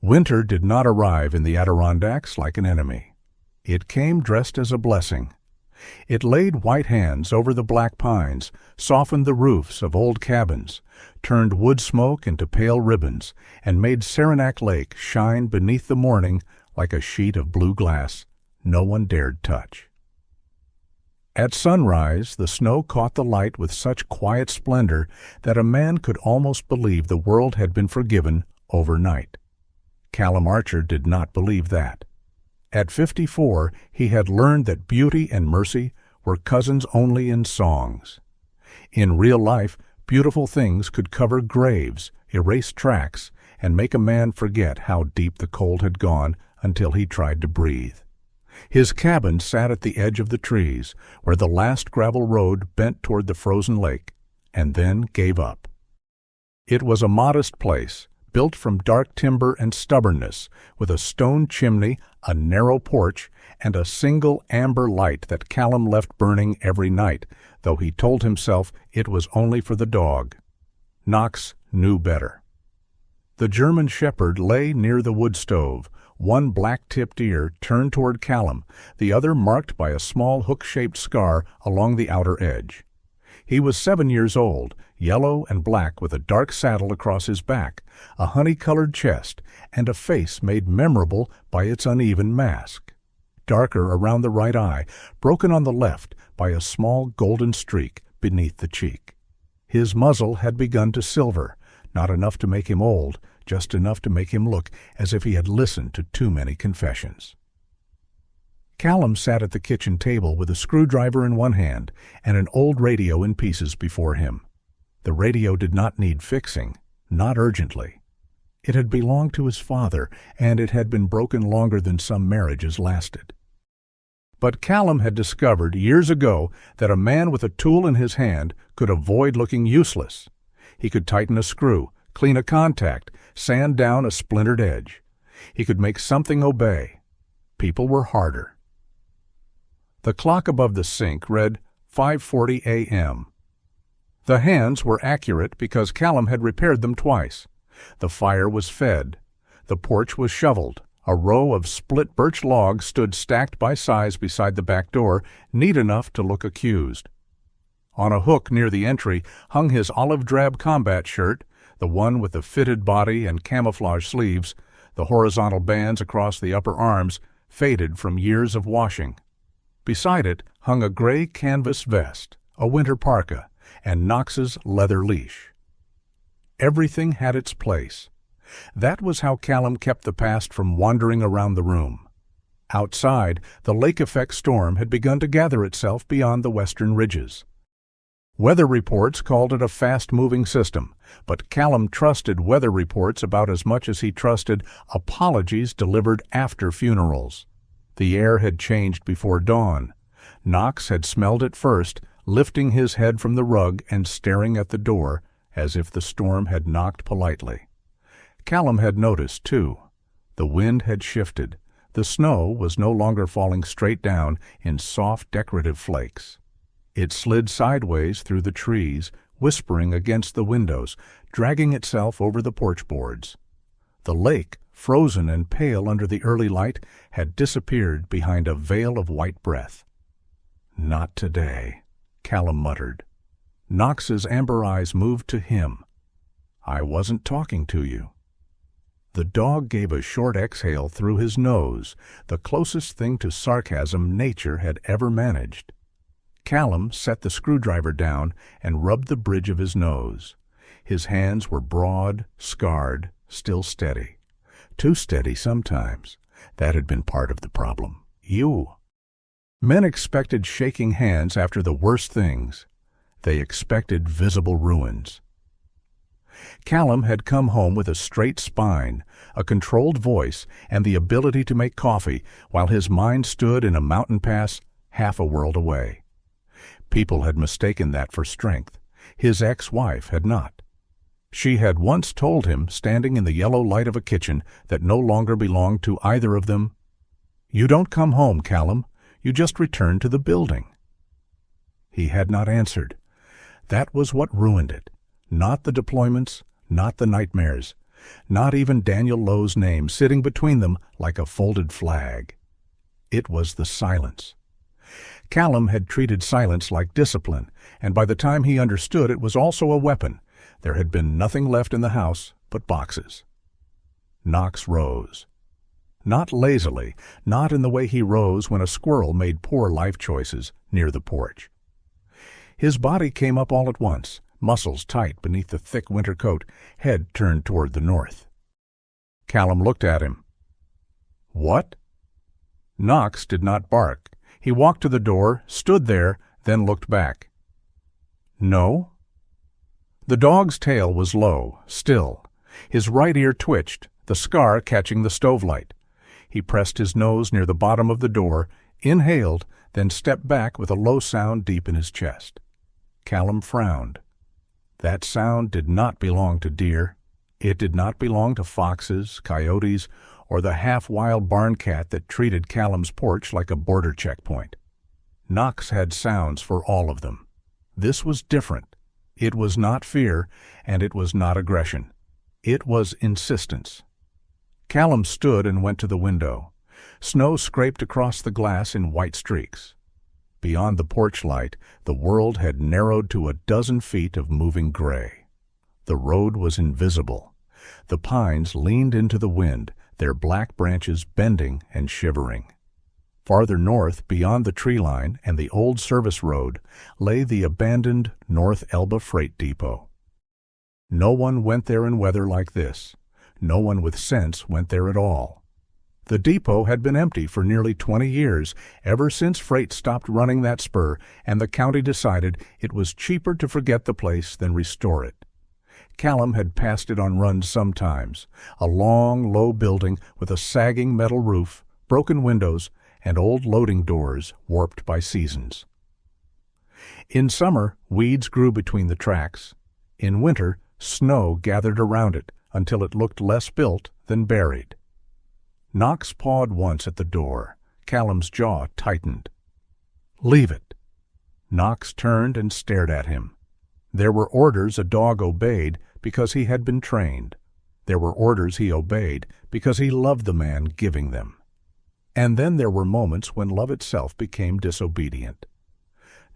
Winter did not arrive in the Adirondacks like an enemy. It came dressed as a blessing. It laid white hands over the black pines, softened the roofs of old cabins, turned wood smoke into pale ribbons, and made Saranac Lake shine beneath the morning like a sheet of blue glass no one dared touch. At sunrise, the snow caught the light with such quiet splendor that a man could almost believe the world had been forgiven overnight. Callum Archer did not believe that. At 54, he had learned that beauty and mercy were cousins only in songs. In real life, beautiful things could cover graves, erase tracks, and make a man forget how deep the cold had gone until he tried to breathe. His cabin sat at the edge of the trees, where the last gravel road bent toward the frozen lake, and then gave up. It was a modest place, built from dark timber and stubbornness, with a stone chimney, a narrow porch, and a single amber light that Callum left burning every night, though he told himself it was only for the dog. Knox knew better. The German shepherd lay near the wood stove, one black-tipped ear turned toward Callum, the other marked by a small hook-shaped scar along the outer edge. He was 7 years old, yellow and black with a dark saddle across his back, a honey-colored chest, and a face made memorable by its uneven mask. Darker around the right eye, broken on the left by a small golden streak beneath the cheek. His muzzle had begun to silver, not enough to make him old, just enough to make him look as if he had listened to too many confessions. Callum sat at the kitchen table with a screwdriver in one hand and an old radio in pieces before him. The radio did not need fixing, not urgently. It had belonged to his father, and it had been broken longer than some marriages lasted. But Callum had discovered years ago that a man with a tool in his hand could avoid looking useless. He could tighten a screw, clean a contact, sand down a splintered edge. He could make something obey. People were harder. The clock above the sink read 5:40 a.m. The hands were accurate because Callum had repaired them twice. The fire was fed. The porch was shoveled. A row of split birch logs stood stacked by size beside the back door, neat enough to look accused. On a hook near the entry hung his olive-drab combat shirt, the one with the fitted body and camouflage sleeves, the horizontal bands across the upper arms, faded from years of washing. Beside it hung a gray canvas vest, a winter parka, and Knox's leather leash. Everything had its place. That was how Callum kept the past from wandering around the room. Outside, the lake-effect storm had begun to gather itself beyond the western ridges. Weather reports called it a fast-moving system, but Callum trusted weather reports about as much as he trusted apologies delivered after funerals. The air had changed before dawn. Knox had smelled it first, lifting his head from the rug and staring at the door as if the storm had knocked politely. Callum had noticed, too. The wind had shifted. The snow was no longer falling straight down in soft, decorative flakes. It slid sideways through the trees, whispering against the windows, dragging itself over the porch boards. The lake, frozen and pale under the early light, had disappeared behind a veil of white breath. "Not today," Callum muttered. Knox's amber eyes moved to him. "I wasn't talking to you." The dog gave a short exhale through his nose, the closest thing to sarcasm nature had ever managed. Callum set the screwdriver down and rubbed the bridge of his nose. His hands were broad, scarred, still steady. Too steady sometimes. That had been part of the problem. Men expected shaking hands after the worst things. They expected visible ruins. Callum had come home with a straight spine, a controlled voice, and the ability to make coffee, while his mind stood in a mountain pass half a world away. People had mistaken that for strength. His ex-wife had not. She had once told him, standing in the yellow light of a kitchen that no longer belonged to either of them, "You don't come home, Callum. You just return to the building." He had not answered. That was what ruined it. Not the deployments, not the nightmares, Not even Daniel Lowe's name sitting between them like a folded flag. It was the silence. Callum had treated silence like discipline, and by the time he understood it was also a weapon, there had been nothing left in the house but boxes. Knox rose. Not lazily, not in the way he rose when a squirrel made poor life choices near the porch. His body came up all at once, muscles tight beneath the thick winter coat, head turned toward the north. Callum looked at him. "What?" Knox did not bark. He walked to the door, stood there, then looked back. "No?" The dog's tail was low, still. His right ear twitched, the scar catching the stove-light. He pressed his nose near the bottom of the door, inhaled, then stepped back with a low sound deep in his chest. Callum frowned. That sound did not belong to deer. It did not belong to foxes, coyotes, or the half-wild barn cat that treated Callum's porch like a border checkpoint. Knox had sounds for all of them. This was different. It was not fear, and it was not aggression. It was insistence. Callum stood and went to the window. Snow scraped across the glass in white streaks. Beyond the porch light, the world had narrowed to a dozen feet of moving gray. The road was invisible. The pines leaned into the wind, their black branches bending and shivering. Farther north, beyond the tree line and the old service road, lay the abandoned North Elba Freight Depot. No one went there in weather like this. No one with sense went there at all. The depot had been empty for nearly 20 years, ever since freight stopped running that spur, and the county decided it was cheaper to forget the place than restore it. Callum had passed it on runs sometimes, a long, low building with a sagging metal roof, broken windows, and old loading doors warped by seasons. In summer, weeds grew between the tracks. In winter, snow gathered around it until it looked less built than buried. Knox pawed once at the door. Callum's jaw tightened. "Leave it." Knox turned and stared at him. There were orders a dog obeyed because he had been trained. There were orders he obeyed because he loved the man giving them. And then there were moments when love itself became disobedient.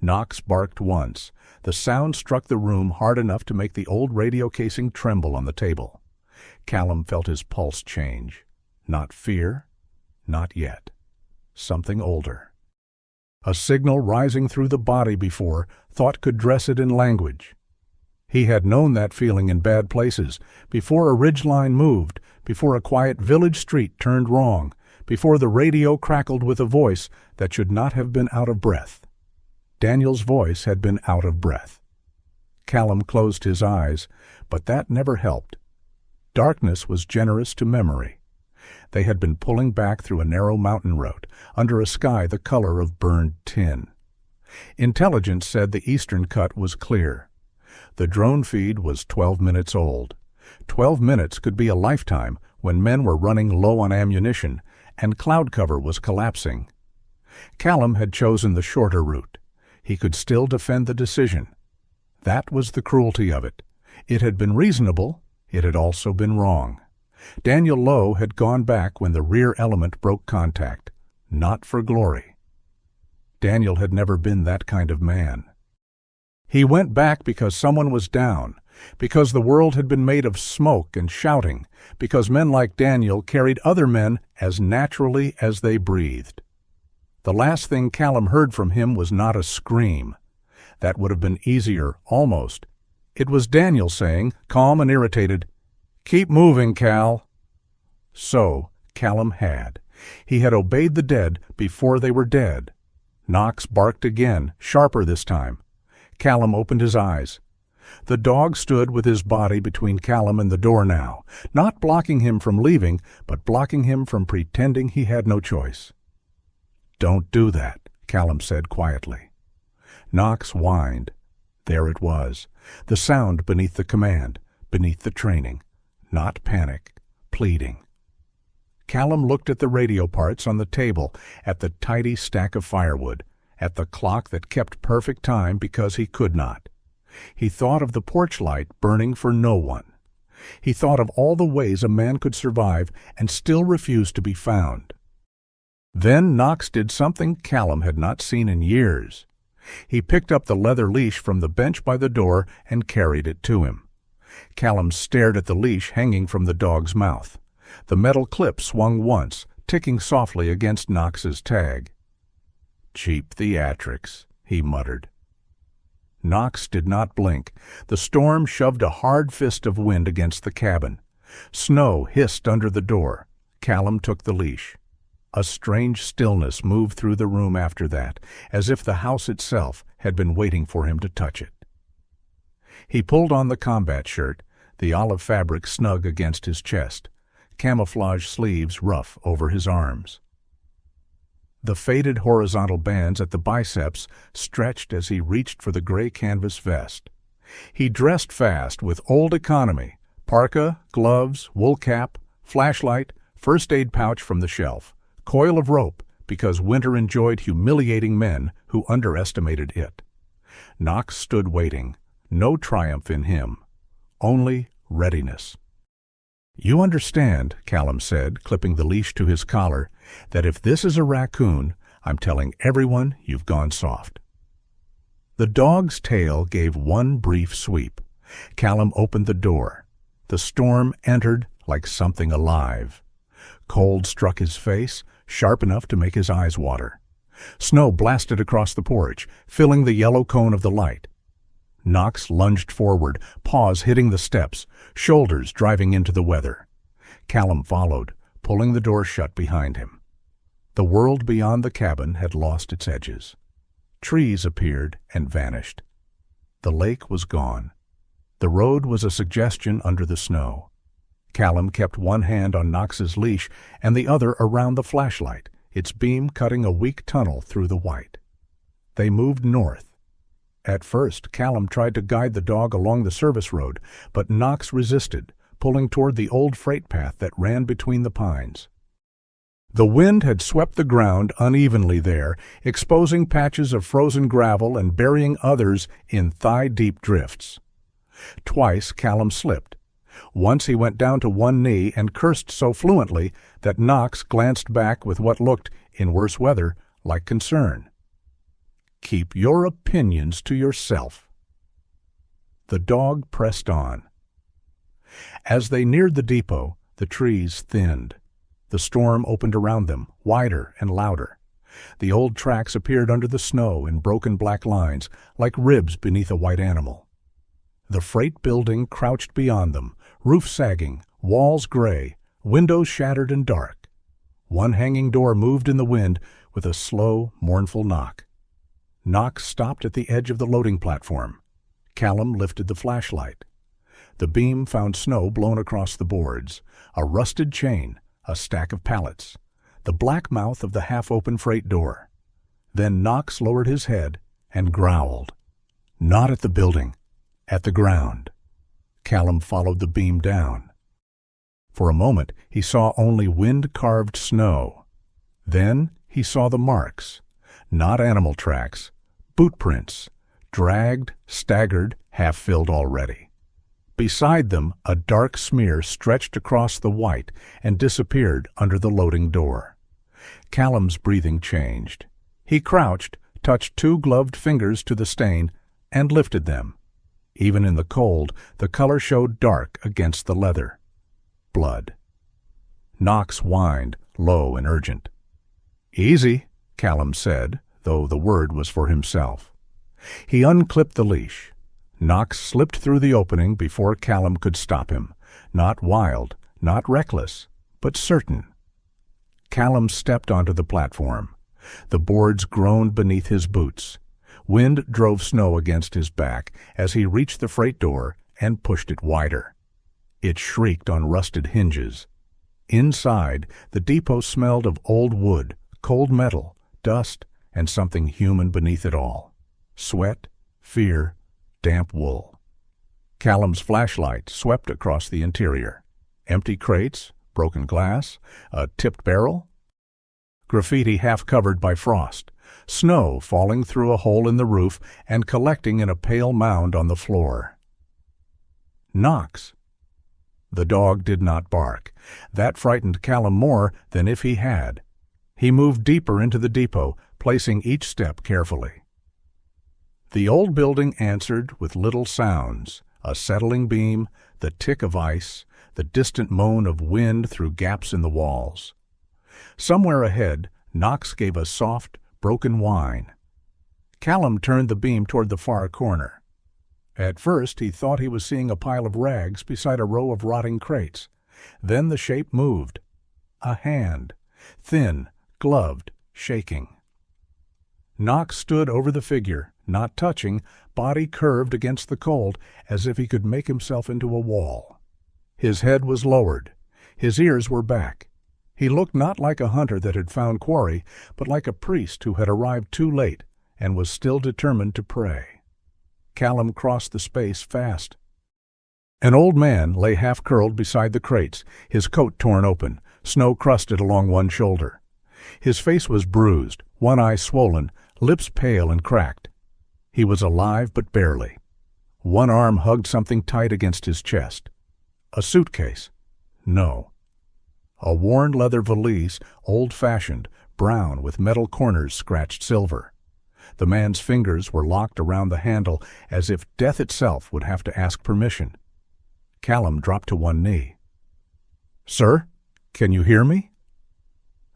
Knox barked once. The sound struck the room hard enough to make the old radio casing tremble on the table. Callum felt his pulse change. Not fear, not yet. Something older. A signal rising through the body before thought could dress it in language. He had known that feeling in bad places, before a ridgeline moved, before a quiet village street turned wrong, before the radio crackled with a voice that should not have been out of breath. Daniel's voice had been out of breath. Callum closed his eyes, but that never helped. Darkness was generous to memory. They had been pulling back through a narrow mountain road, under a sky the color of burned tin. Intelligence said the eastern cut was clear. The drone feed was 12 minutes old. 12 minutes could be a lifetime when men were running low on ammunition and cloud cover was collapsing. Callum had chosen the shorter route. He could still defend the decision. That was the cruelty of it. It had been reasonable. It had also been wrong. Daniel Lowe had gone back when the rear element broke contact, not for glory. Daniel had never been that kind of man. He went back because someone was down, because the world had been made of smoke and shouting, because men like Daniel carried other men as naturally as they breathed. The last thing Callum heard from him was not a scream. That would have been easier, almost. It was Daniel saying, calm and irritated, "Keep moving, Cal." So, Callum had. He had obeyed the dead before they were dead. Knox barked again, sharper this time. Callum opened his eyes. The dog stood with his body between Callum and the door now, not blocking him from leaving, but blocking him from pretending he had no choice. "Don't do that," Callum said quietly. Knox whined. There it was, the sound beneath the command, beneath the training. Not panic, pleading. Callum looked at the radio parts on the table, at the tidy stack of firewood, at the clock that kept perfect time because he could not. He thought of the porch light burning for no one. He thought of all the ways a man could survive and still refuse to be found. Then Knox did something Callum had not seen in years. He picked up the leather leash from the bench by the door and carried it to him. Callum stared at the leash hanging from the dog's mouth. The metal clip swung once, ticking softly against Knox's tag. "Cheap theatrics," he muttered. Knox did not blink. The storm shoved a hard fist of wind against the cabin. Snow hissed under the door. Callum took the leash. A strange stillness moved through the room after that, as if the house itself had been waiting for him to touch it. He pulled on the combat shirt, the olive fabric snug against his chest, camouflage sleeves rough over his arms. The faded horizontal bands at the biceps stretched as he reached for the gray canvas vest. He dressed fast with old economy: parka, gloves, wool cap, flashlight, first aid pouch from the shelf, coil of rope, because winter enjoyed humiliating men who underestimated it. Knox stood waiting. No triumph in him, only readiness. "You understand," Callum said, clipping the leash to his collar, "that if this is a raccoon, I'm telling everyone you've gone soft." The dog's tail gave one brief sweep. Callum opened the door. The storm entered like something alive. Cold struck his face, sharp enough to make his eyes water. Snow blasted across the porch, filling the yellow cone of the light. Knox lunged forward, paws hitting the steps, shoulders driving into the weather. Callum followed, pulling the door shut behind him. The world beyond the cabin had lost its edges. Trees appeared and vanished. The lake was gone. The road was a suggestion under the snow. Callum kept one hand on Knox's leash and the other around the flashlight, its beam cutting a weak tunnel through the white. They moved north. At first, Callum tried to guide the dog along the service road, but Knox resisted, pulling toward the old freight path that ran between the pines. The wind had swept the ground unevenly there, exposing patches of frozen gravel and burying others in thigh-deep drifts. Twice Callum slipped. Once he went down to one knee and cursed so fluently that Knox glanced back with what looked, in worse weather, like concern. "Keep your opinions to yourself." The dog pressed on. As they neared the depot, the trees thinned. The storm opened around them, wider and louder. The old tracks appeared under the snow in broken black lines, like ribs beneath a white animal. The freight building crouched beyond them, roof sagging, walls gray, windows shattered and dark. One hanging door moved in the wind with a slow, mournful knock. Knox stopped at the edge of the loading platform. Callum lifted the flashlight. The beam found snow blown across the boards, a rusted chain, a stack of pallets, the black mouth of the half-open freight door. Then Knox lowered his head and growled. Not at the building, at the ground. Callum followed the beam down. For a moment he saw only wind-carved snow. Then he saw the marks. Not animal tracks, boot prints, dragged, staggered, half-filled already. Beside them, a dark smear stretched across the white and disappeared under the loading door. Callum's breathing changed. He crouched, touched two gloved fingers to the stain, and lifted them. Even in the cold, the color showed dark against the leather. Blood. Knox whined, low and urgent. "Easy," Callum said, though the word was for himself. He unclipped the leash. Knox slipped through the opening before Callum could stop him, not wild, not reckless, but certain. Callum stepped onto the platform. The boards groaned beneath his boots. Wind drove snow against his back as he reached the freight door and pushed it wider. It shrieked on rusted hinges. Inside, the depot smelled of old wood, cold metal, dust, and something human beneath it all. Sweat, fear, damp wool. Callum's flashlight swept across the interior. Empty crates, broken glass, a tipped barrel. Graffiti half covered by frost. Snow falling through a hole in the roof and collecting in a pale mound on the floor. Knox. The dog did not bark. That frightened Callum more than if he had. He moved deeper into the depot, placing each step carefully. The old building answered with little sounds, a settling beam, the tick of ice, the distant moan of wind through gaps in the walls. Somewhere ahead, Knox gave a soft, broken whine. Callum turned the beam toward the far corner. At first he thought he was seeing a pile of rags beside a row of rotting crates. Then the shape moved. A hand, thin, gloved, shaking. Knox stood over the figure, not touching, body curved against the cold, as if he could make himself into a wall. His head was lowered. His ears were back. He looked not like a hunter that had found quarry, but like a priest who had arrived too late and was still determined to pray. Callum crossed the space fast. An old man lay half-curled beside the crates, his coat torn open, snow crusted along one shoulder. His face was bruised, one eye swollen, lips pale and cracked. He was alive but barely. One arm hugged something tight against his chest. A suitcase? No. A worn leather valise, old-fashioned, brown with metal corners scratched silver. The man's fingers were locked around the handle as if death itself would have to ask permission. Callum dropped to one knee. "Sir, can you hear me?"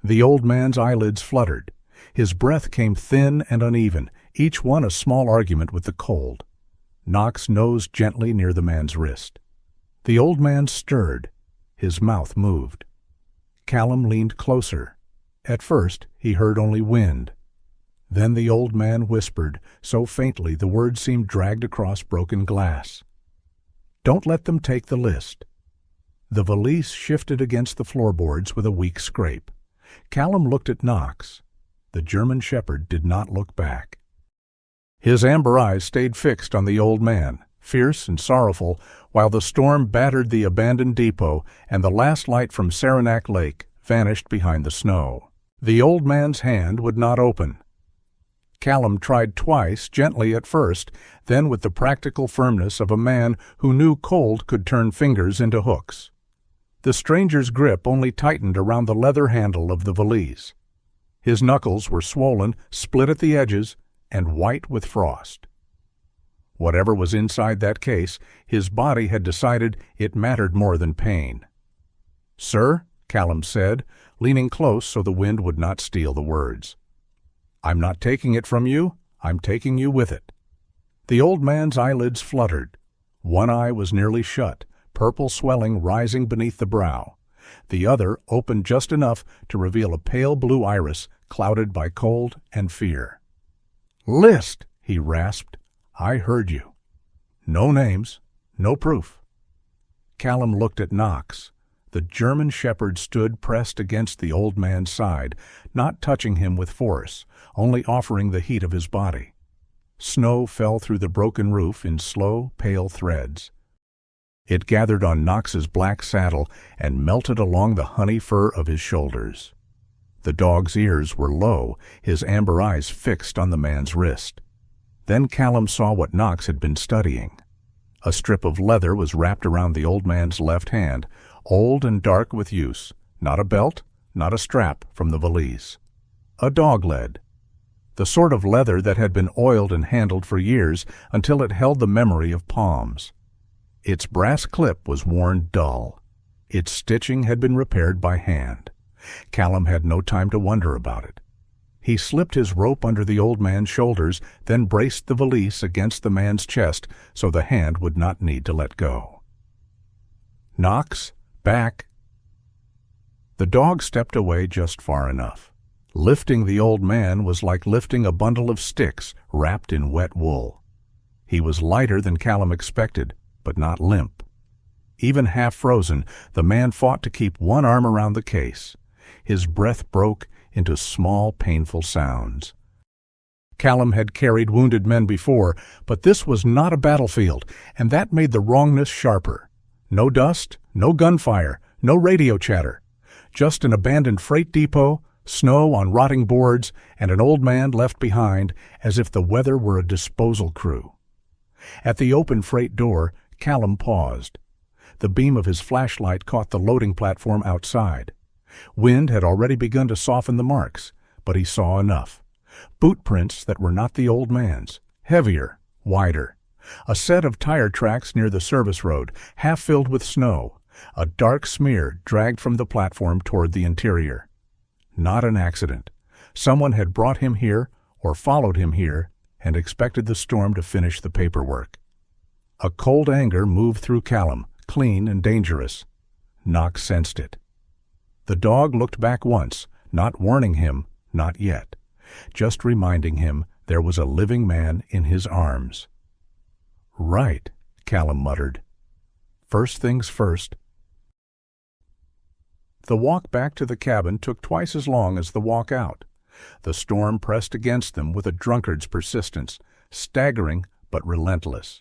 The old man's eyelids fluttered. His breath came thin and uneven, each one a small argument with the cold. Knox nosed gently near the man's wrist. The old man stirred. His mouth moved. Callum leaned closer. At first he heard only wind. Then the old man whispered, so faintly the words seemed dragged across broken glass. "Don't let them take the list." The valise shifted against the floorboards with a weak scrape. Callum looked at Knox. The German shepherd did not look back. His amber eyes stayed fixed on the old man, fierce and sorrowful, while the storm battered the abandoned depot and the last light from Saranac Lake vanished behind the snow. The old man's hand would not open. Callum tried twice, gently at first, then with the practical firmness of a man who knew cold could turn fingers into hooks. The stranger's grip only tightened around the leather handle of the valise. His knuckles were swollen, split at the edges, and white with frost. Whatever was inside that case, his body had decided it mattered more than pain. "Sir," Callum said, leaning close so the wind would not steal the words. "I'm not taking it from you, I'm taking you with it." The old man's eyelids fluttered. One eye was nearly shut, purple swelling rising beneath the brow. The other opened just enough to reveal a pale blue iris clouded by cold and fear. "List," he rasped. "I heard you." "No names, no proof." Callum looked at Knox. The German shepherd stood pressed against the old man's side, not touching him with force, only offering the heat of his body. Snow fell through the broken roof in slow, pale threads. It gathered on Knox's black saddle and melted along the honey fur of his shoulders. The dog's ears were low, his amber eyes fixed on the man's wrist. Then Callum saw what Knox had been studying. A strip of leather was wrapped around the old man's left hand, old and dark with use, not a belt, not a strap from the valise. A dog-lead. The sort of leather that had been oiled and handled for years until it held the memory of palms. Its brass clip was worn dull. Its stitching had been repaired by hand. Callum had no time to wonder about it. He slipped his rope under the old man's shoulders, then braced the valise against the man's chest so the hand would not need to let go. "Knox, back." The dog stepped away just far enough. Lifting the old man was like lifting a bundle of sticks wrapped in wet wool. He was lighter than Callum expected, but not limp. Even half frozen, the man fought to keep one arm around the case. His breath broke into small, painful sounds. Callum had carried wounded men before, but this was not a battlefield, and that made the wrongness sharper. No dust, no gunfire, no radio chatter. Just an abandoned freight depot, snow on rotting boards, and an old man left behind as if the weather were a disposal crew. At the open freight door, Callum paused. The beam of his flashlight caught the loading platform outside. Wind had already begun to soften the marks, but he saw enough. Boot prints that were not the old man's, heavier, wider. A set of tire tracks near the service road, half filled with snow. A dark smear dragged from the platform toward the interior. Not an accident. Someone had brought him here or followed him here and expected the storm to finish the paperwork. A cold anger moved through Callum, clean and dangerous. Knox sensed it. The dog looked back once, not warning him, not yet, just reminding him there was a living man in his arms. "Right," Callum muttered. "First things first." The walk back to the cabin took twice as long as the walk out. The storm pressed against them with a drunkard's persistence, staggering but relentless.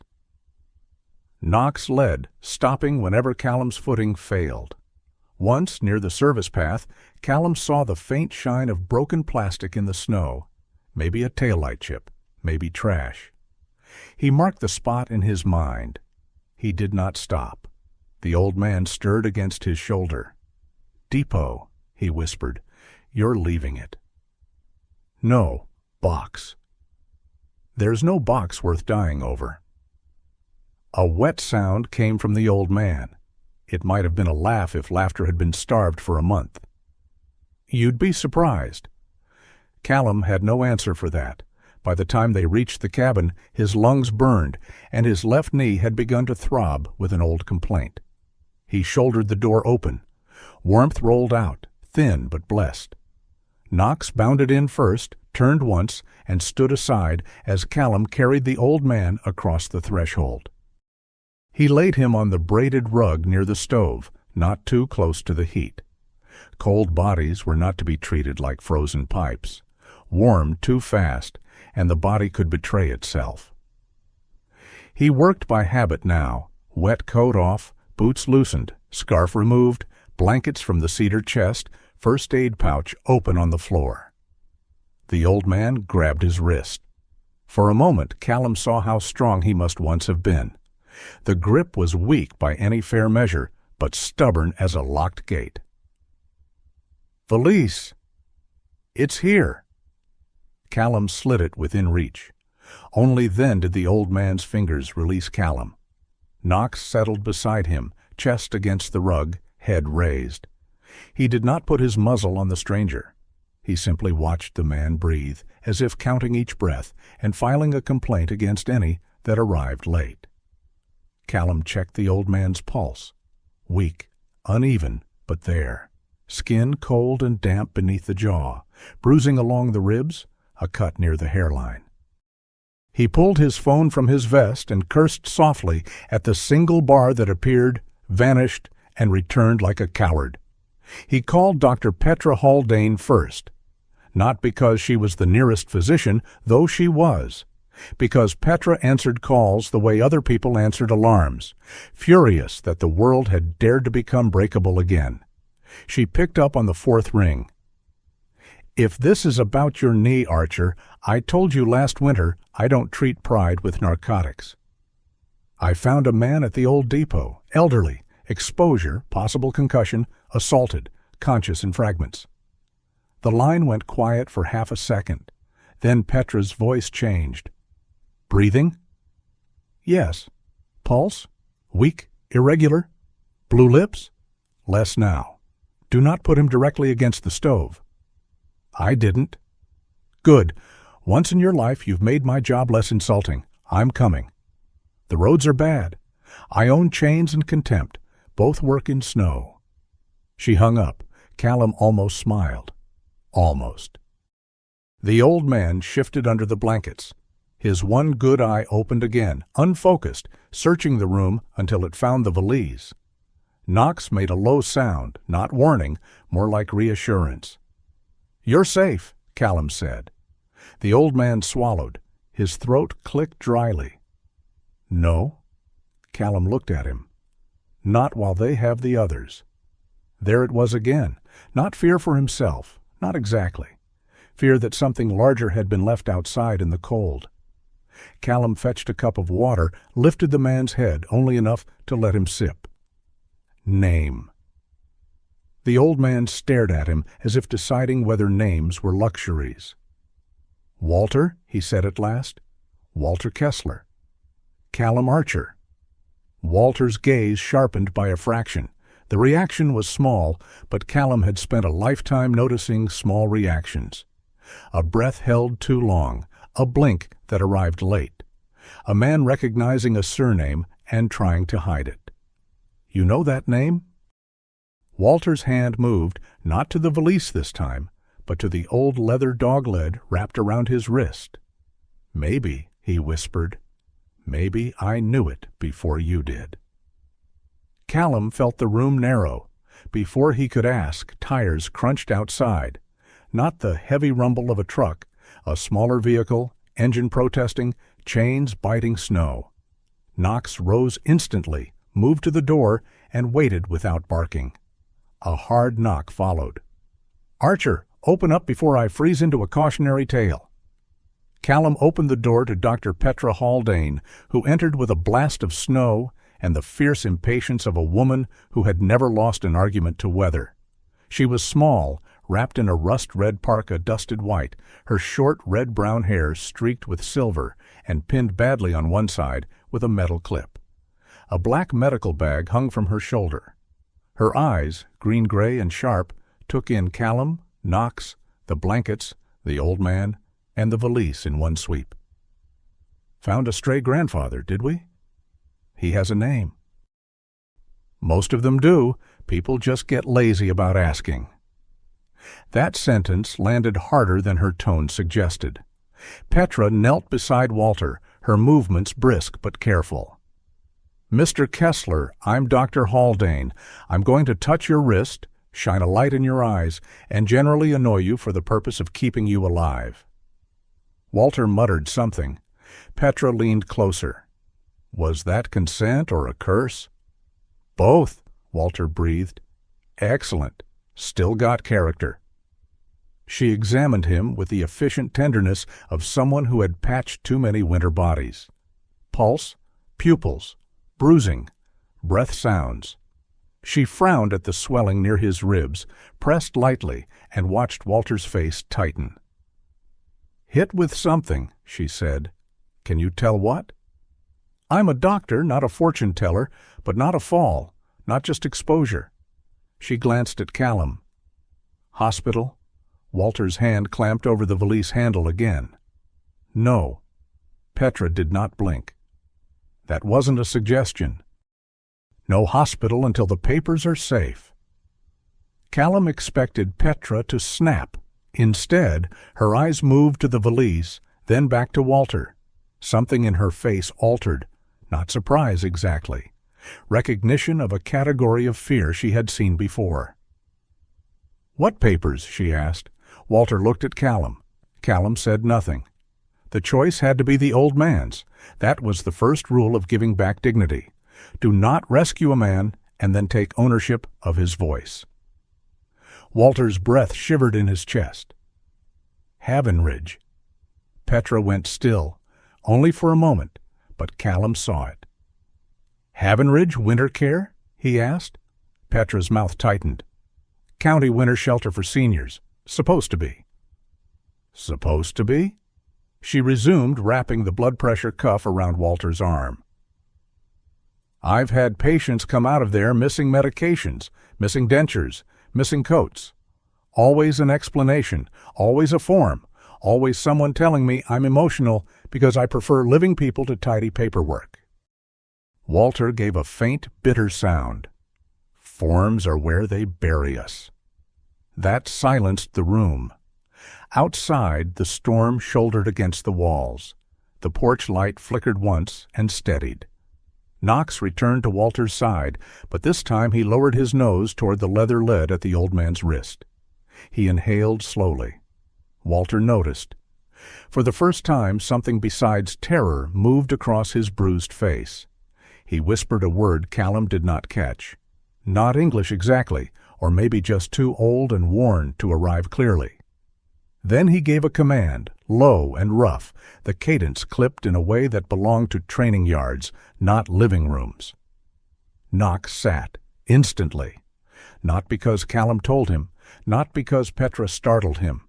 Knox led, stopping whenever Callum's footing failed. Once, near the service path, Callum saw the faint shine of broken plastic in the snow. Maybe a taillight chip, maybe trash. He marked the spot in his mind. He did not stop. The old man stirred against his shoulder. "Depot," he whispered. "You're leaving it." "No, box." "There's no box worth dying over." A wet sound came from the old man. It might have been a laugh if laughter had been starved for a month. "You'd be surprised." Callum had no answer for that. By the time they reached the cabin, his lungs burned, and his left knee had begun to throb with an old complaint. He shouldered the door open. Warmth rolled out, thin but blessed. Knox bounded in first, turned once, and stood aside as Callum carried the old man across the threshold. He laid him on the braided rug near the stove, not too close to the heat. Cold bodies were not to be treated like frozen pipes. Warmed too fast, and the body could betray itself. He worked by habit now, wet coat off, boots loosened, scarf removed, blankets from the cedar chest, first aid pouch open on the floor. The old man grabbed his wrist. For a moment, Callum saw how strong he must once have been. The grip was weak by any fair measure, but stubborn as a locked gate. "Valise! It's here!" Callum slid it within reach. Only then did the old man's fingers release Callum. Knox settled beside him, chest against the rug, head raised. He did not put his muzzle on the stranger. He simply watched the man breathe, as if counting each breath and filing a complaint against any that arrived late. Callum checked the old man's pulse. Weak, uneven, but there. Skin cold and damp beneath the jaw, bruising along the ribs, a cut near the hairline. He pulled his phone from his vest and cursed softly at the single bar that appeared, vanished, and returned like a coward. He called Dr. Petra Haldane first, not because she was the nearest physician, though she was, because Petra answered calls the way other people answered alarms, furious that the world had dared to become breakable again. She picked up on the fourth ring. "If this is about your knee, Archer, I told you last winter I don't treat pride with narcotics. I found a man at the old depot, elderly, exposure, possible concussion, assaulted, conscious in fragments." The line went quiet for half a second. Then Petra's voice changed. "Breathing?" "Yes." "Pulse? Weak? Irregular? Blue lips?" "Less now." "Do not put him directly against the stove." "I didn't." "Good. Once in your life you've made my job less insulting. I'm coming. The roads are bad. I own chains and contempt. Both work in snow." She hung up. Callum almost smiled. Almost. The old man shifted under the blankets. His one good eye opened again, unfocused, searching the room until it found the valise. Knox made a low sound, not warning, more like reassurance. "You're safe," Callum said. The old man swallowed. His throat clicked dryly. "No?" Callum looked at him. "Not while they have the others." There it was again. Not fear for himself. Not exactly. Fear that something larger had been left outside in the cold. Callum fetched a cup of water, lifted the man's head only enough to let him sip. Name. The old man stared at him as if deciding whether names were luxuries. "Walter," he said at last. "Walter Kessler." "Callum Archer." Walter's gaze sharpened by a fraction. The reaction was small, but Callum had spent a lifetime noticing small reactions. A breath held too long, a blink that arrived late. A man recognizing a surname and trying to hide it. "You know that name?" Walter's hand moved, not to the valise this time, but to the old leather dog-leg wrapped around his wrist. "Maybe," he whispered. "Maybe I knew it before you did." Callum felt the room narrow. Before he could ask, tires crunched outside. Not the heavy rumble of a truck, a smaller vehicle, engine protesting, chains biting snow. Knox rose instantly, moved to the door, and waited without barking. A hard knock followed. "Archer, open up before I freeze into a cautionary tale." Callum opened the door to Dr. Petra Haldane, who entered with a blast of snow and the fierce impatience of a woman who had never lost an argument to weather. She was small, wrapped in a rust-red parka dusted white, her short red-brown hair streaked with silver and pinned badly on one side with a metal clip. A black medical bag hung from her shoulder. Her eyes, green-gray and sharp, took in Callum, Knox, the blankets, the old man, and the valise in one sweep. "Found a stray grandfather, did we?" "He has a name." "Most of them do. People just get lazy about asking." That sentence landed harder than her tone suggested. Petra knelt beside Walter, her movements brisk but careful. "Mr. Kessler, I'm Dr. Haldane. I'm going to touch your wrist, shine a light in your eyes, and generally annoy you for the purpose of keeping you alive." Walter muttered something. Petra leaned closer. Was that consent or a curse? "Both," Walter breathed. "Excellent. Still got character." She examined him with the efficient tenderness of someone who had patched too many winter bodies. Pulse, pupils, bruising, breath sounds. She frowned at the swelling near his ribs, pressed lightly, and watched Walter's face tighten. "Hit with something," she said. "Can you tell what?" "I'm a doctor, not a fortune-teller, but not a fall, not just exposure." She glanced at Callum. "Hospital?" Walter's hand clamped over the valise handle again. "No." Petra did not blink. "That wasn't a suggestion." "No hospital until the papers are safe." Callum expected Petra to snap. Instead, her eyes moved to the valise, then back to Walter. Something in her face altered. Not surprise exactly. Recognition of a category of fear she had seen before. "What papers?" she asked. Walter looked at Callum. Callum said nothing. The choice had to be the old man's. That was the first rule of giving back dignity. Do not rescue a man and then take ownership of his voice. Walter's breath shivered in his chest. "Havenridge." Petra went still, only for a moment, but Callum saw it. "Havenridge Winter Care?" he asked. Petra's mouth tightened. "County winter shelter for seniors. Supposed to be." "Supposed to be?" She resumed, wrapping the blood pressure cuff around Walter's arm. "I've had patients come out of there missing medications, missing dentures, missing coats. Always an explanation, always a form, always someone telling me I'm emotional because I prefer living people to tidy paperwork." Walter gave a faint, bitter sound. "Forms are where they bury us." That silenced the room. Outside, the storm shouldered against the walls. The porch light flickered once and steadied. Knox returned to Walter's side, but this time he lowered his nose toward the leather lead at the old man's wrist. He inhaled slowly. Walter noticed. For the first time, something besides terror moved across his bruised face. He whispered a word Callum did not catch. Not English exactly, or maybe just too old and worn to arrive clearly. Then he gave a command, low and rough, the cadence clipped in a way that belonged to training yards, not living rooms. Knox sat, Instantly. Not because Callum told him, not because Petra startled him,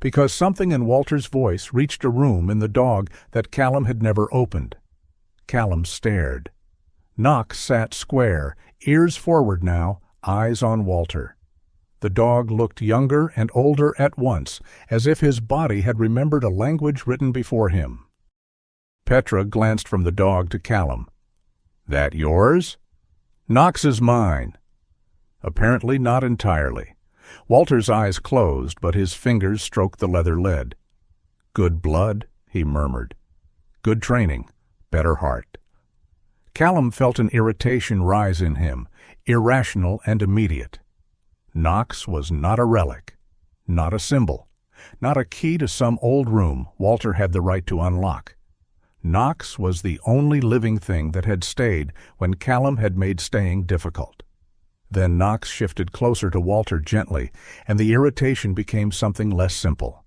because something in Walter's voice reached a room in the dog that Callum had never opened. Callum stared. Knox sat square, ears forward now, eyes on Walter. The dog looked younger and older at once, as if his body had remembered a language written before him. Petra glanced from the dog to Callum. "That yours?" "Knox is mine." Apparently not entirely. Walter's eyes closed, but his fingers stroked the leather lead. "Good blood," he murmured. "Good training, better heart." Callum felt an irritation rise in him, irrational and immediate. Knox was not a relic, not a symbol, not a key to some old room Walter had the right to unlock. Knox was the only living thing that had stayed when Callum had made staying difficult. Then Knox shifted closer to Walter gently, and the irritation became something less simple.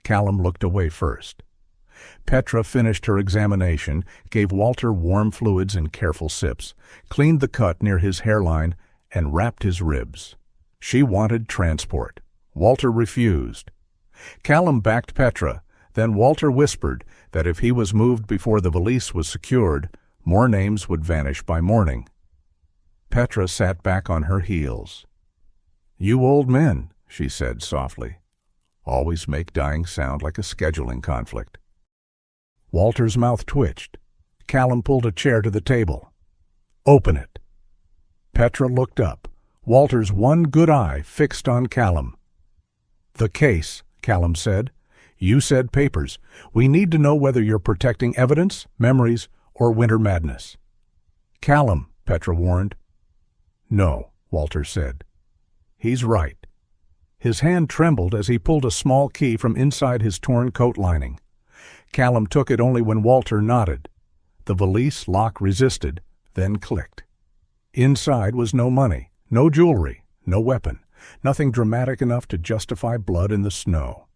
Callum looked away first. Petra finished her examination, gave Walter warm fluids in careful sips, cleaned the cut near his hairline, and wrapped his ribs. She wanted transport. Walter refused. Callum backed Petra, then Walter whispered that if he was moved before the valise was secured, more names would vanish by morning. Petra sat back on her heels. "You old men," she said softly, "always make dying sound like a scheduling conflict." Walter's mouth twitched. Callum pulled a chair to the table. "Open it." Petra looked up, Walter's one good eye fixed on Callum. "The case," Callum said. "You said papers. We need to know whether you're protecting evidence, memories, or winter madness." "Callum," Petra warned. "No," Walter said. "He's right." His hand trembled as he pulled a small key from inside his torn coat lining. Callum took it only when Walter nodded. The valise lock resisted, then clicked. Inside was no money, no jewelry, no weapon, nothing dramatic enough to justify blood in the snow.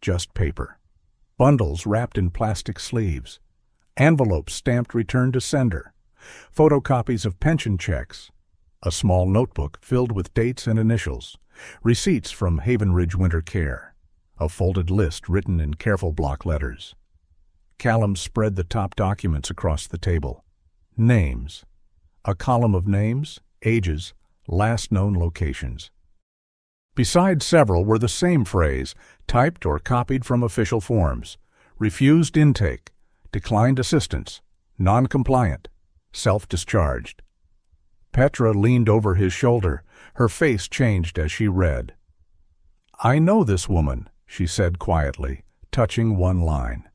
Just paper. Bundles wrapped in plastic sleeves. Envelopes stamped return to sender. Photocopies of pension checks. A small notebook filled with dates and initials. Receipts from Haven Ridge Winter Care. A folded list written in careful block letters. Callum spread the top documents across the table. Names. A column of names, ages, last known locations. Beside several were the same phrase, typed or copied from official forms. Refused intake, declined assistance, non-compliant, self-discharged. Petra leaned over his shoulder. Her face changed as she read. "I know this woman," she said quietly, touching one line.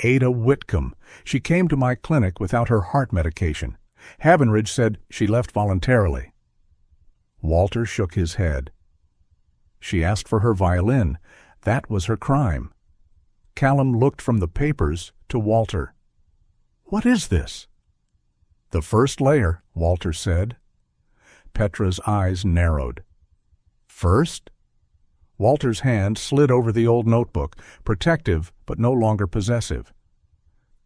"Ada Whitcomb. She came to my clinic without her heart medication. Havenridge said she left voluntarily." Walter shook his head. "She asked for her violin. That was her crime." Callum looked from the papers to Walter. "What is this?" "The first layer," Walter said. Petra's eyes narrowed. "First?" Walter's hand slid over the old notebook, protective but no longer possessive.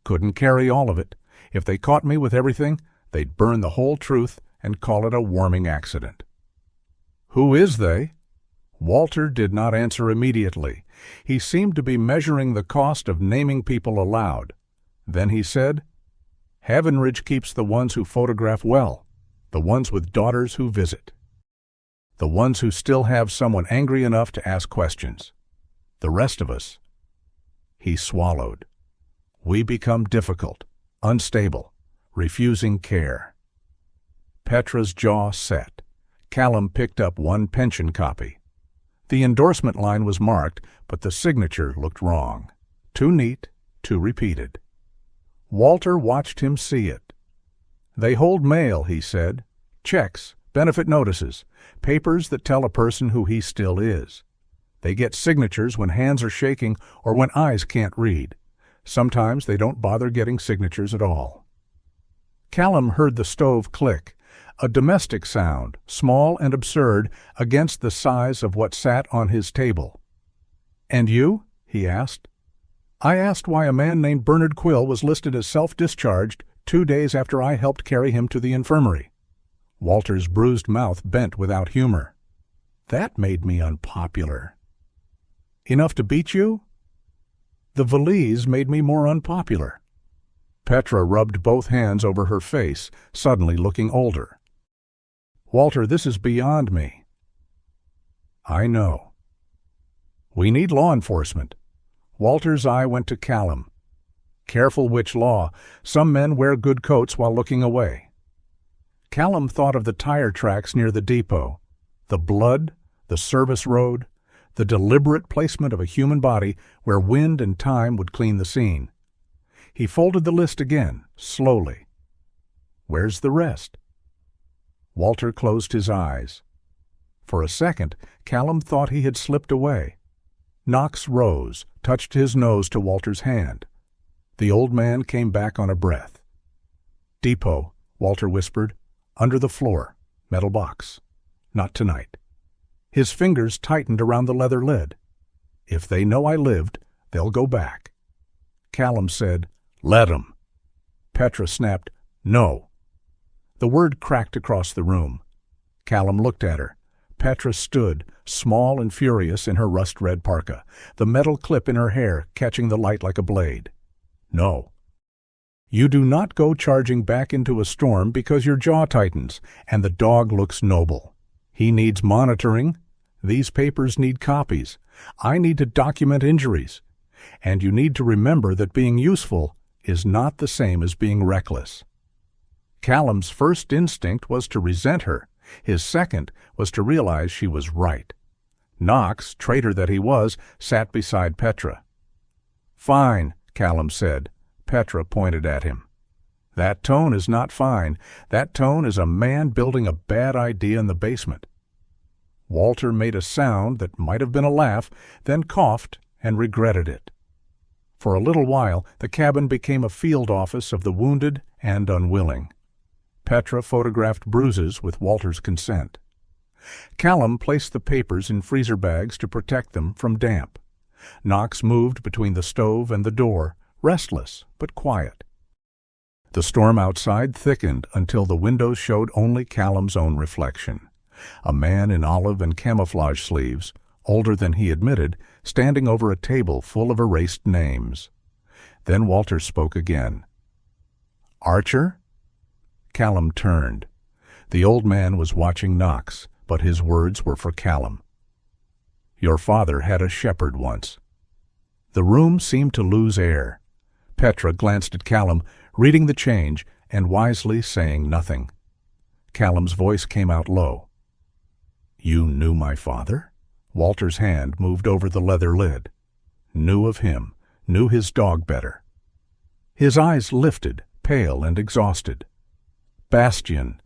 "Couldn't carry all of it. If they caught me with everything, they'd burn the whole truth and call it a warming accident." "Who is they?" Walter did not answer immediately. He seemed to be measuring the cost of naming people aloud. Then he said, "Havenridge keeps the ones who photograph well, the ones with daughters who visit. The ones who still have someone angry enough to ask questions. The rest of us." He swallowed. "We become difficult, unstable, refusing care." Petra's jaw set. Callum picked up one pension copy. The endorsement line was marked, but the signature looked wrong. Too neat, too repeated. Walter watched him see it. "They hold mail," he said. "Checks, benefit notices, papers that tell a person who he still is. They get signatures when hands are shaking or when eyes can't read. Sometimes they don't bother getting signatures at all." Callum heard the stove click, a domestic sound, small and absurd, against the size of what sat on his table. "And you?" he asked. "I asked why a man named Bernard Quill was listed as self-discharged 2 days after I helped carry him to the infirmary." Walter's bruised mouth bent without humor. That made me unpopular. Enough to beat you? The valise made me more unpopular. Petra rubbed both hands over her face, suddenly looking older. Walter, this is beyond me. I know. We need law enforcement. Walter's eye went to Callum. Careful which law. Some men wear good coats while looking away. Callum thought of the tire tracks near the depot, the blood, the service road, the deliberate placement of a human body where wind and time would clean the scene. He folded the list again, slowly. Where's the rest? Walter closed his eyes. For a second, Callum thought he had slipped away. Knox rose, touched his nose to Walter's hand. The old man came back on a breath. Depot, Walter whispered, under the floor, metal box. Not tonight. His fingers tightened around the leather lid. If they know I lived, they'll go back. Callum said, Let 'em. Petra snapped, No. The word cracked across the room. Callum looked at her. Petra stood, small and furious in her rust-red parka, the metal clip in her hair catching the light like a blade. No. You do not go charging back into a storm because your jaw tightens and the dog looks noble. He needs monitoring. These papers need copies. I need to document injuries. And you need to remember that being useful is not the same as being reckless. Callum's first instinct was to resent her. His second was to realize she was right. Knox, traitor that he was, sat beside Petra. Fine, Callum said. Petra pointed at him. That tone is not fine. That tone is a man building a bad idea in the basement. Walter made a sound that might have been a laugh, then coughed and regretted it. For a little while, the cabin became a field office of the wounded and unwilling. Petra photographed bruises with Walter's consent. Callum placed the papers in freezer bags to protect them from damp. Knox moved between the stove and the door, restless but quiet. The storm outside thickened until the windows showed only Callum's own reflection. A man in olive and camouflage sleeves, older than he admitted, standing over a table full of erased names. Then Walter spoke again. Archer? Callum turned. The old man was watching Knox, but his words were for Callum. Your father had a shepherd once. The room seemed to lose air. Petra glanced at Callum, reading the change and wisely saying nothing. Callum's voice came out low. You knew my father? Walter's hand moved over the leather lid. Knew of him, knew his dog better. His eyes lifted, pale and exhausted. Bastian,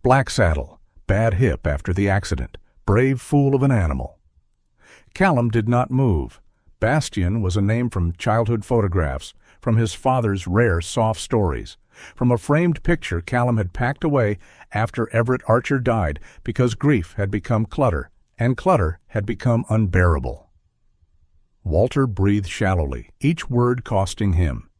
black saddle, bad hip after the accident, brave fool of an animal. Callum did not move. Bastian was a name from childhood photographs, from his father's rare soft stories, from a framed picture Callum had packed away after Everett Archer died because grief had become clutter, and clutter had become unbearable. Walter breathed shallowly, each word costing him.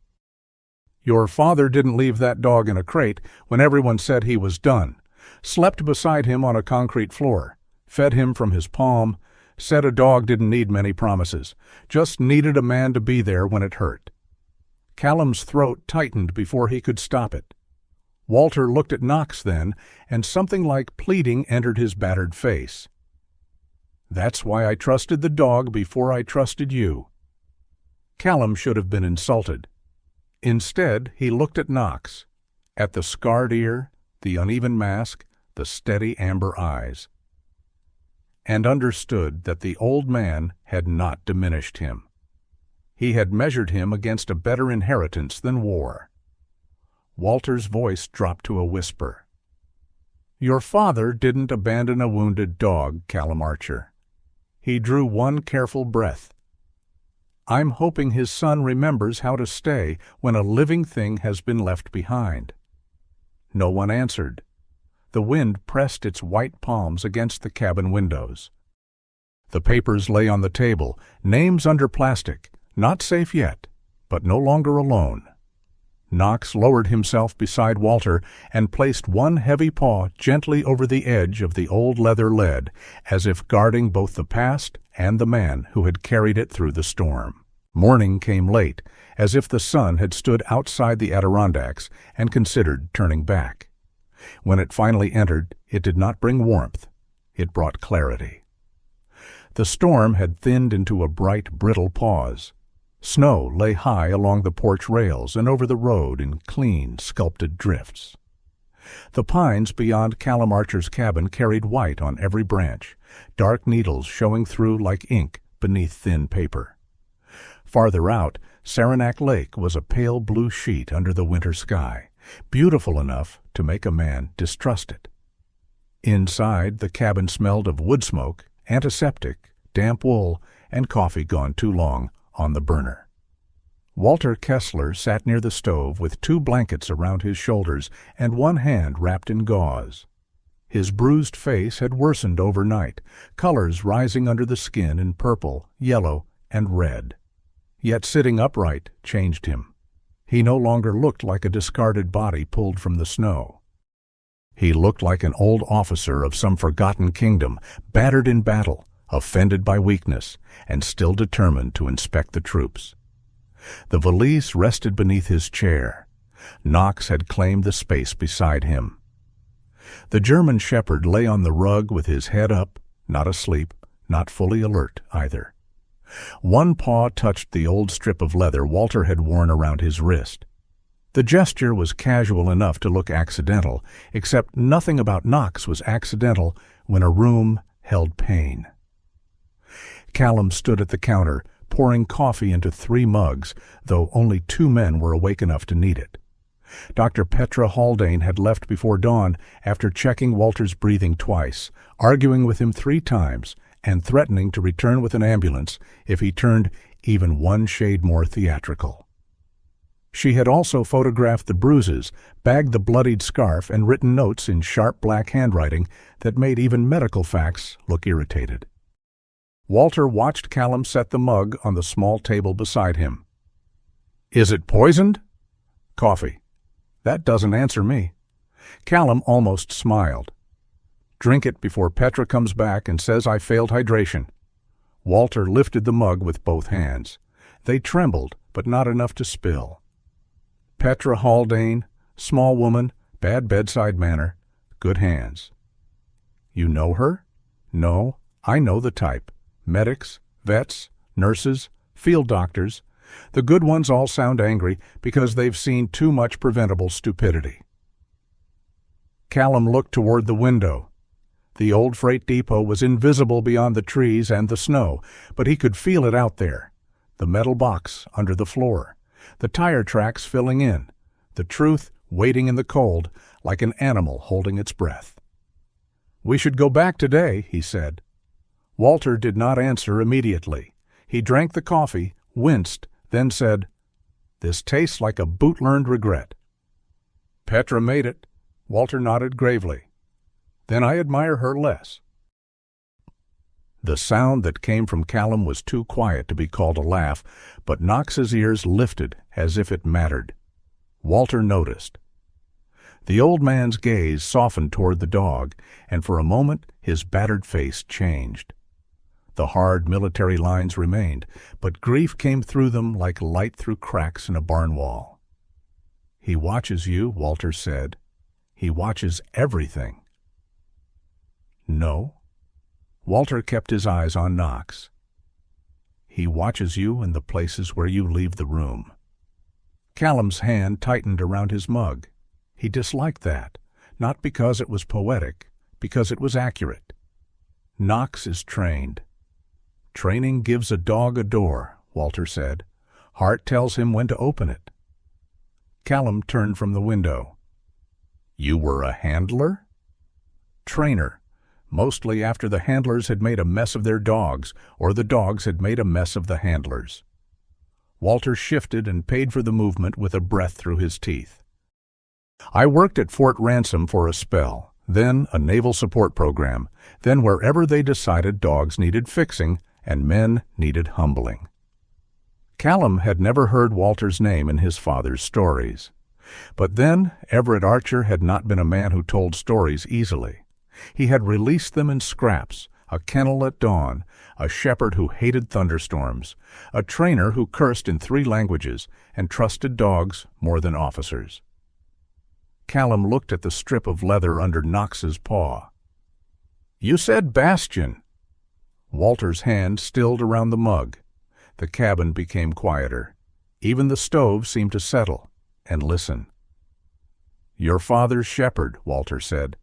Your father didn't leave that dog in a crate when everyone said he was done, slept beside him on a concrete floor, fed him from his palm, said a dog didn't need many promises, just needed a man to be there when it hurt. Callum's throat tightened before he could stop it. Walter looked at Knox then, and something like pleading entered his battered face. That's why I trusted the dog before I trusted you. Callum should have been insulted. Instead, he looked at Knox, at the scarred ear, the uneven mask, the steady amber eyes, and understood that the old man had not diminished him. He had measured him against a better inheritance than war. Walter's voice dropped to a whisper. Your father didn't abandon a wounded dog, Callum Archer. He drew one careful breath. I'm hoping his son remembers how to stay when a living thing has been left behind. No one answered. The wind pressed its white palms against the cabin windows. The papers lay on the table, names under plastic, not safe yet, but no longer alone. Knox lowered himself beside Walter and placed one heavy paw gently over the edge of the old leather lead, as if guarding both the past and the man who had carried it through the storm. Morning came late, as if the sun had stood outside the Adirondacks and considered turning back. When it finally entered, it did not bring warmth. It brought clarity. The storm had thinned into a bright, brittle pause. Snow lay high along the porch rails and over the road in clean, sculpted drifts. The pines beyond Callum Archer's cabin carried white on every branch, dark needles showing through like ink beneath thin paper. Farther out, Saranac Lake was a pale blue sheet under the winter sky, beautiful enough to make a man distrust it. Inside, the cabin smelled of wood smoke, antiseptic, damp wool, and coffee gone too long on the burner. Walter Kessler sat near the stove with 2 blankets around his shoulders and one hand wrapped in gauze. His bruised face had worsened overnight, colors rising under the skin in purple, yellow, and red. Yet sitting upright changed him. He no longer looked like a discarded body pulled from the snow. He looked like an old officer of some forgotten kingdom, battered in battle, offended by weakness, and still determined to inspect the troops. The valise rested beneath his chair. Knox had claimed the space beside him. The German shepherd lay on the rug with his head up, not asleep, not fully alert either. One paw touched the old strip of leather Walter had worn around his wrist. The gesture was casual enough to look accidental, except nothing about Knox was accidental when a room held pain. Callum stood at the counter, pouring coffee into 3 mugs, though only 2 men were awake enough to need it. Dr. Petra Haldane had left before dawn after checking Walter's breathing twice, arguing with him 3 times, and threatening to return with an ambulance if he turned even one shade more theatrical. She had also photographed the bruises, bagged the bloodied scarf, and written notes in sharp black handwriting that made even medical facts look irritated. Walter watched Callum set the mug on the small table beside him. "Is it poisoned?" "Coffee." "That doesn't answer me." Callum almost smiled. "Drink it before Petra comes back and says I failed hydration." Walter lifted the mug with both hands. They trembled, but not enough to spill. Petra Haldane, small woman, bad bedside manner, good hands. "You know her?" "No, I know the type. Medics, vets, nurses, field doctors. The good ones all sound angry because they've seen too much preventable stupidity." Callum looked toward the window. The old freight depot was invisible beyond the trees and the snow, but he could feel it out there. The metal box under the floor, the tire tracks filling in, the truth waiting in the cold like an animal holding its breath. "We should go back today," he said. Walter did not answer immediately. He drank the coffee, winced, then said, "This tastes like a boot-learned regret." "Petra made it." Walter nodded gravely. "Then I admire her less." The sound that came from Callum was too quiet to be called a laugh, but Knox's ears lifted as if it mattered. Walter noticed. The old man's gaze softened toward the dog, and for a moment his battered face changed. The hard military lines remained, but grief came through them like light through cracks in a barn wall. "He watches you," Walter said. "He watches everything." "No." Walter kept his eyes on Knox. "He watches you in the places where you leave the room." Callum's hand tightened around his mug. He disliked that, not because it was poetic, because it was accurate. Knox is trained. "Training gives a dog a door," Walter said. "Heart tells him when to open it." Callum turned from the window. "You were a handler?" "Trainer, mostly after the handlers had made a mess of their dogs, or the dogs had made a mess of the handlers." Walter shifted and paid for the movement with a breath through his teeth. "I worked at Fort Ransom for a spell, then a naval support program, then wherever they decided dogs needed fixing and men needed humbling." Callum had never heard Walter's name in his father's stories. But then Everett Archer had not been a man who told stories easily. He had released them in scraps, a kennel at dawn, a shepherd who hated thunderstorms, a trainer who cursed in 3 languages and trusted dogs more than officers. Callum looked at the strip of leather under Knox's paw. "You said Bastion." Walter's hand stilled around the mug. The cabin became quieter. Even the stove seemed to settle and listen. "Your father's shepherd," Walter said.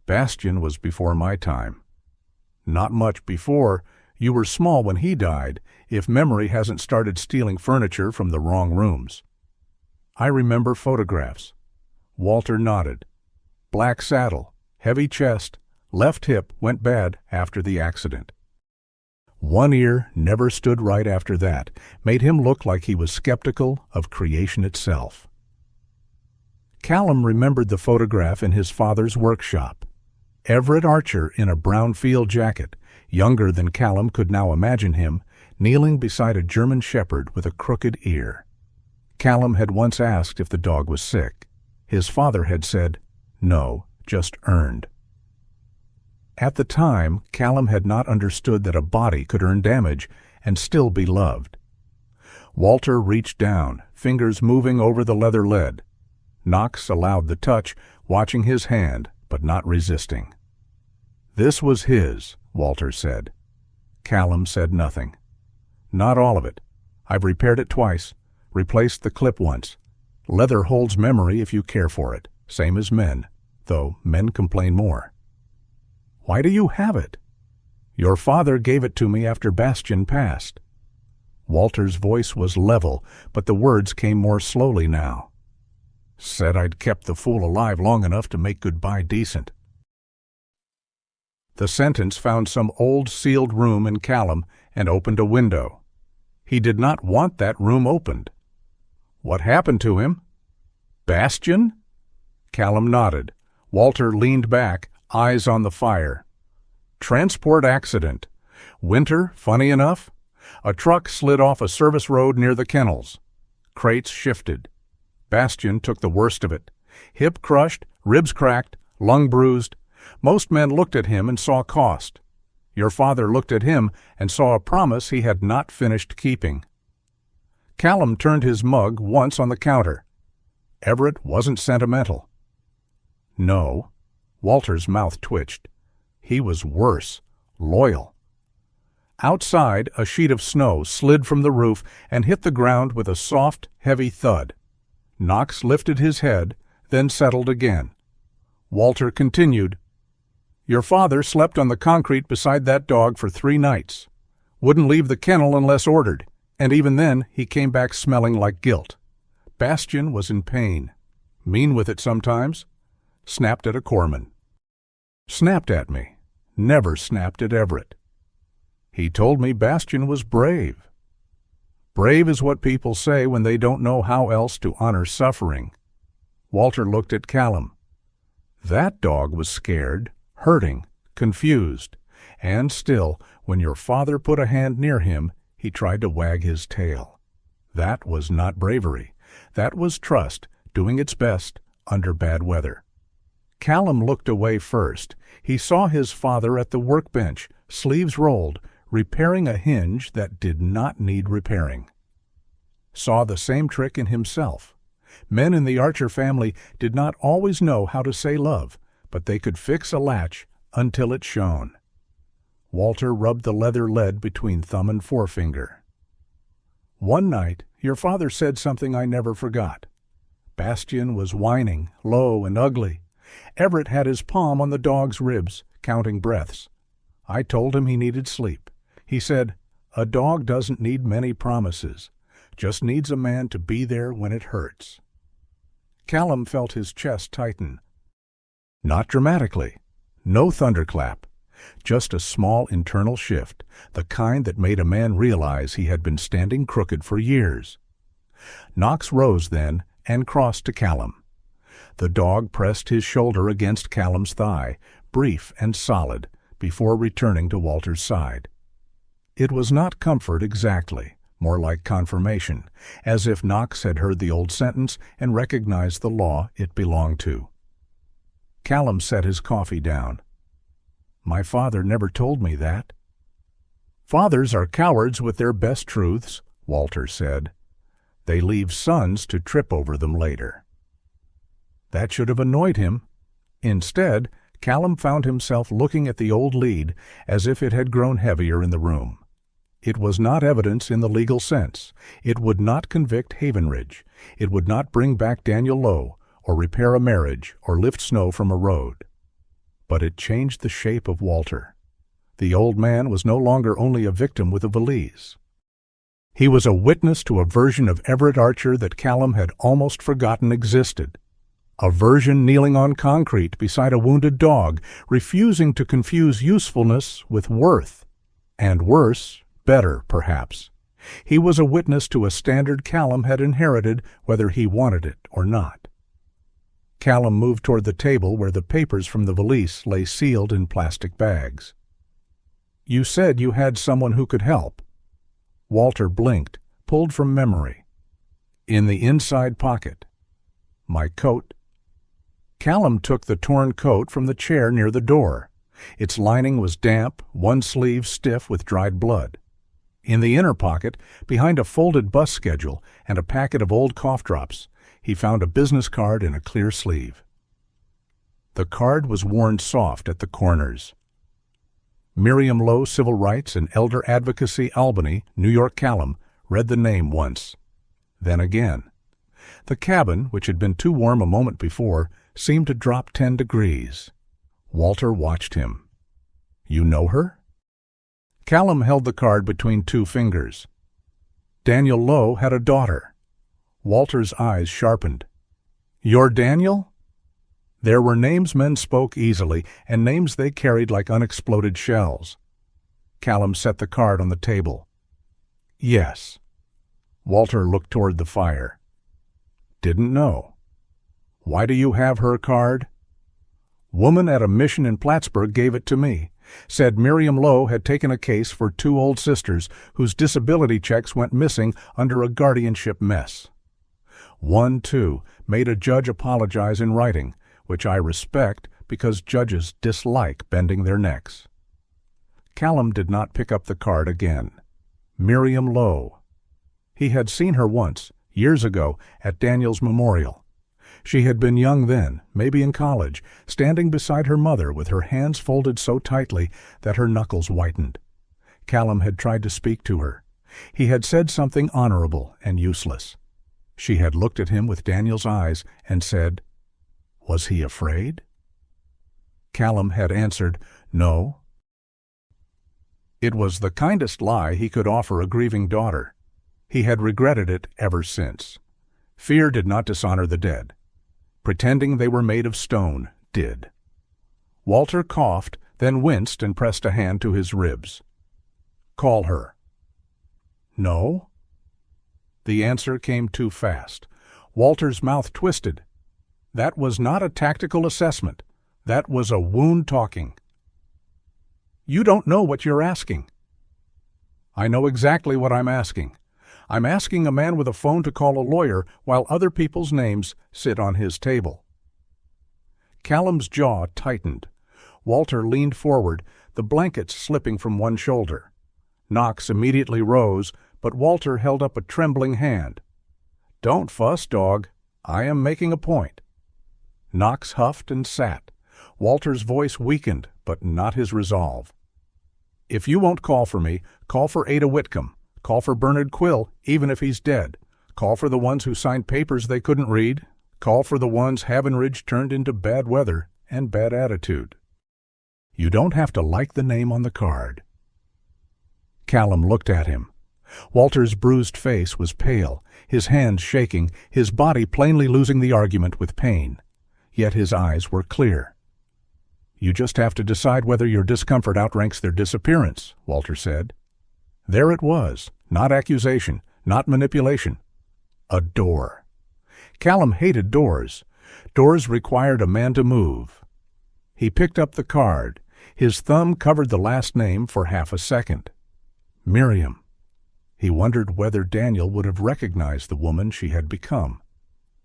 "Bastion was before my time." "Not much before. You were small when he died, if memory hasn't started stealing furniture from the wrong rooms." "I remember photographs." Walter nodded. "Black saddle, heavy chest, left hip went bad after the accident. One ear never stood right after that, made him look like he was skeptical of creation itself." Callum remembered the photograph in his father's workshop. Everett Archer in a brown field jacket, younger than Callum could now imagine him, kneeling beside a German shepherd with a crooked ear. Callum had once asked if the dog was sick. His father had said, "No, just earned." At the time, Callum had not understood that a body could earn damage and still be loved. Walter reached down, fingers moving over the leather lead. Knox allowed the touch, watching his hand, but not resisting. "This was his," Walter said. Callum said nothing. "Not all of it. I've repaired it twice, replaced the clip once. Leather holds memory if you care for it, same as men, though men complain more." "Why do you have it?" "Your father gave it to me after Bastion passed." Walter's voice was level, but the words came more slowly now. "Said I'd kept the fool alive long enough to make goodbye decent." The sentence found some old sealed room in Callum and opened a window. He did not want that room opened. "What happened to him?" "Bastion?" Callum nodded. Walter leaned back, eyes on the fire. "Transport accident. Winter, funny enough. A truck slid off a service road near the kennels. Crates shifted. Bastion took the worst of it. Hip crushed, ribs cracked, lung bruised. Most men looked at him and saw cost. Your father looked at him and saw a promise he had not finished keeping." Callum turned his mug once on the counter. Everett wasn't sentimental. "No." Walter's mouth twitched. He was worse, loyal. Outside, a sheet of snow slid from the roof and hit the ground with a soft, heavy thud. Knox lifted his head, then settled again. Walter continued, "Your father slept on the concrete beside that dog for 3 nights. Wouldn't leave the kennel unless ordered, and even then he came back smelling like guilt. Bastion was in pain. Mean with it sometimes. Snapped at a corpsman. Snapped at me. Never snapped at Everett. He told me Bastion was brave. Brave is what people say when they don't know how else to honor suffering." Walter looked at Callum. "That dog was scared, hurting, confused, and still, when your father put a hand near him, he tried to wag his tail. That was not bravery. That was trust, doing its best under bad weather." Callum looked away first. He saw his father at the workbench, sleeves rolled, repairing a hinge that did not need repairing. Saw the same trick in himself. Men in the Archer family did not always know how to say love, but they could fix a latch until it shone. Walter rubbed the leather lead between thumb and forefinger. "One night, your father said something I never forgot. Bastion was whining, low and ugly. Everett had his palm on the dog's ribs, counting breaths. I told him he needed sleep. He said, 'A dog doesn't need many promises, just needs a man to be there when it hurts.'" Callum felt his chest tighten. Not dramatically. No thunderclap. Just a small internal shift, the kind that made a man realize he had been standing crooked for years. Knox rose then and crossed to Callum. The dog pressed his shoulder against Callum's thigh, brief and solid, before returning to Walter's side. It was not comfort exactly, more like confirmation, as if Knox had heard the old sentence and recognized the law it belonged to. Callum set his coffee down. "My father never told me that." "Fathers are cowards with their best truths," Walter said. "They leave sons to trip over them later." That should have annoyed him. Instead, Callum found himself looking at the old lead as if it had grown heavier in the room. It was not evidence in the legal sense. It would not convict Havenridge. It would not bring back Daniel Lowe, or repair a marriage, or lift snow from a road. But it changed the shape of Walter. The old man was no longer only a victim with a valise. He was a witness to a version of Everett Archer that Callum had almost forgotten existed. A version kneeling on concrete beside a wounded dog, refusing to confuse usefulness with worth. And worse, better, perhaps. He was a witness to a standard Callum had inherited, whether he wanted it or not. Callum moved toward the table where the papers from the valise lay sealed in plastic bags. "You said you had someone who could help." Walter blinked, pulled from memory. "In the inside pocket." "My coat." Callum took the torn coat from the chair near the door. Its lining was damp, one sleeve stiff with dried blood. In the inner pocket, behind a folded bus schedule and a packet of old cough drops, he found a business card in a clear sleeve. The card was worn soft at the corners. Miriam Lowe Civil Rights and Elder Advocacy, Albany, New York. Callum read the name once, then again. The cabin, which had been too warm a moment before, seemed to drop 10 degrees. Walter watched him. "You know her?" Callum held the card between two fingers. Daniel Lowe had a daughter. Walter's eyes sharpened. "You're Daniel?" There were names men spoke easily, and names they carried like unexploded shells. Callum set the card on the table. "Yes." Walter looked toward the fire. "Didn't know. Why do you have her card?" "Woman at a mission in Plattsburgh gave it to me. Said Miriam Lowe had taken a case for 2 old sisters whose disability checks went missing under a guardianship mess. One, too, made a judge apologize in writing, which I respect because judges dislike bending their necks." Callum did not pick up the card again. Miriam Lowe. He had seen her once, years ago, at Daniel's memorial. She had been young then, maybe in college, standing beside her mother with her hands folded so tightly that her knuckles whitened. Callum had tried to speak to her. He had said something honorable and useless. She had looked at him with Daniel's eyes and said, "Was he afraid?" Callum had answered, "No." It was the kindest lie he could offer a grieving daughter. He had regretted it ever since. Fear did not dishonor the dead. Pretending they were made of stone did. Walter coughed, then winced and pressed a hand to his ribs. "Call her." "No?" The answer came too fast. Walter's mouth twisted. That was not a tactical assessment. That was a wound talking. "You don't know what you're asking." "I know exactly what I'm asking. I'm asking a man with a phone to call a lawyer while other people's names sit on his table." Callum's jaw tightened. Walter leaned forward, the blankets slipping from one shoulder. Knox immediately rose, but Walter held up a trembling hand. "Don't fuss, dog. I am making a point." Knox huffed and sat. Walter's voice weakened, but not his resolve. "If you won't call for me, call for Ada Whitcomb. Call for Bernard Quill, even if he's dead. Call for the ones who signed papers they couldn't read. Call for the ones Havenridge turned into bad weather and bad attitude. You don't have to like the name on the card." Callum looked at him. Walter's bruised face was pale, his hands shaking, his body plainly losing the argument with pain. Yet his eyes were clear. "You just have to decide whether your discomfort outranks their disappearance," Walter said. There it was, not accusation, not manipulation. A door. Callum hated doors. Doors required a man to move. He picked up the card. His thumb covered the last name for half a second. Miriam. He wondered whether Daniel would have recognized the woman she had become.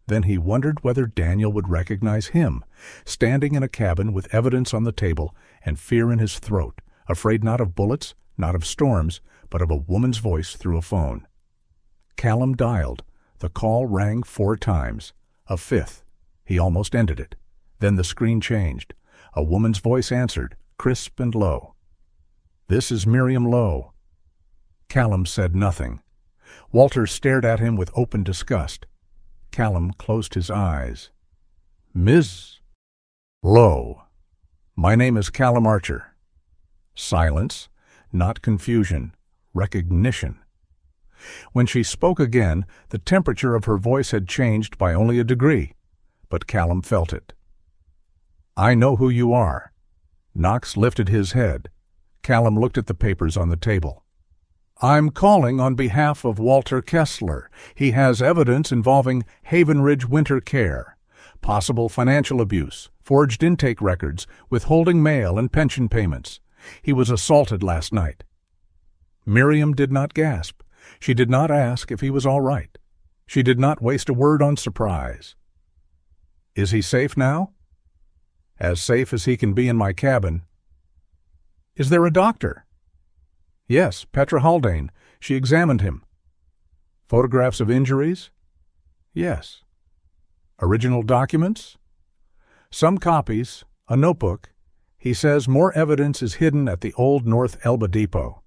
Then he wondered whether Daniel would recognize him, standing in a cabin with evidence on the table and fear in his throat, afraid not of bullets, not of storms, but of a woman's voice through a phone. Callum dialed. The call rang 4 times. A 5th. He almost ended it. Then the screen changed. A woman's voice answered, crisp and low. "This is Miriam Lowe." Callum said nothing. Walter stared at him with open disgust. Callum closed his eyes. "Ms. Lowe. My name is Callum Archer." Silence, not confusion, recognition. When she spoke again, the temperature of her voice had changed by only a degree, but Callum felt it. "I know who you are." Knox lifted his head. Callum looked at the papers on the table. "I'm calling on behalf of Walter Kessler. He has evidence involving Haven Ridge Winter Care, possible financial abuse, forged intake records, withholding mail and pension payments. He was assaulted last night." Miriam did not gasp. She did not ask if he was all right. She did not waste a word on surprise. "Is he safe now?" "As safe as he can be in my cabin." "Is there a doctor?" "Yes, Petra Haldane. She examined him." "Photographs of injuries?" "Yes." "Original documents?" "Some copies, a notebook. He says more evidence is hidden at the old North Elba depot."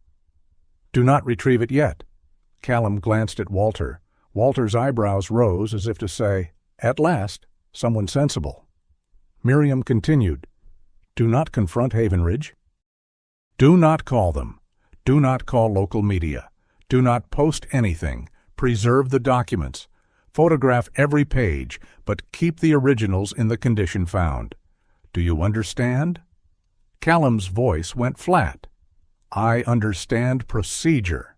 "Do not retrieve it yet." Callum glanced at Walter. Walter's eyebrows rose as if to say, "At last, someone sensible." Miriam continued, "Do not confront Haven Ridge. Do not call them. Do not call local media. Do not post anything. Preserve the documents. Photograph every page, but keep the originals in the condition found. Do you understand?" Callum's voice went flat. "I understand procedure."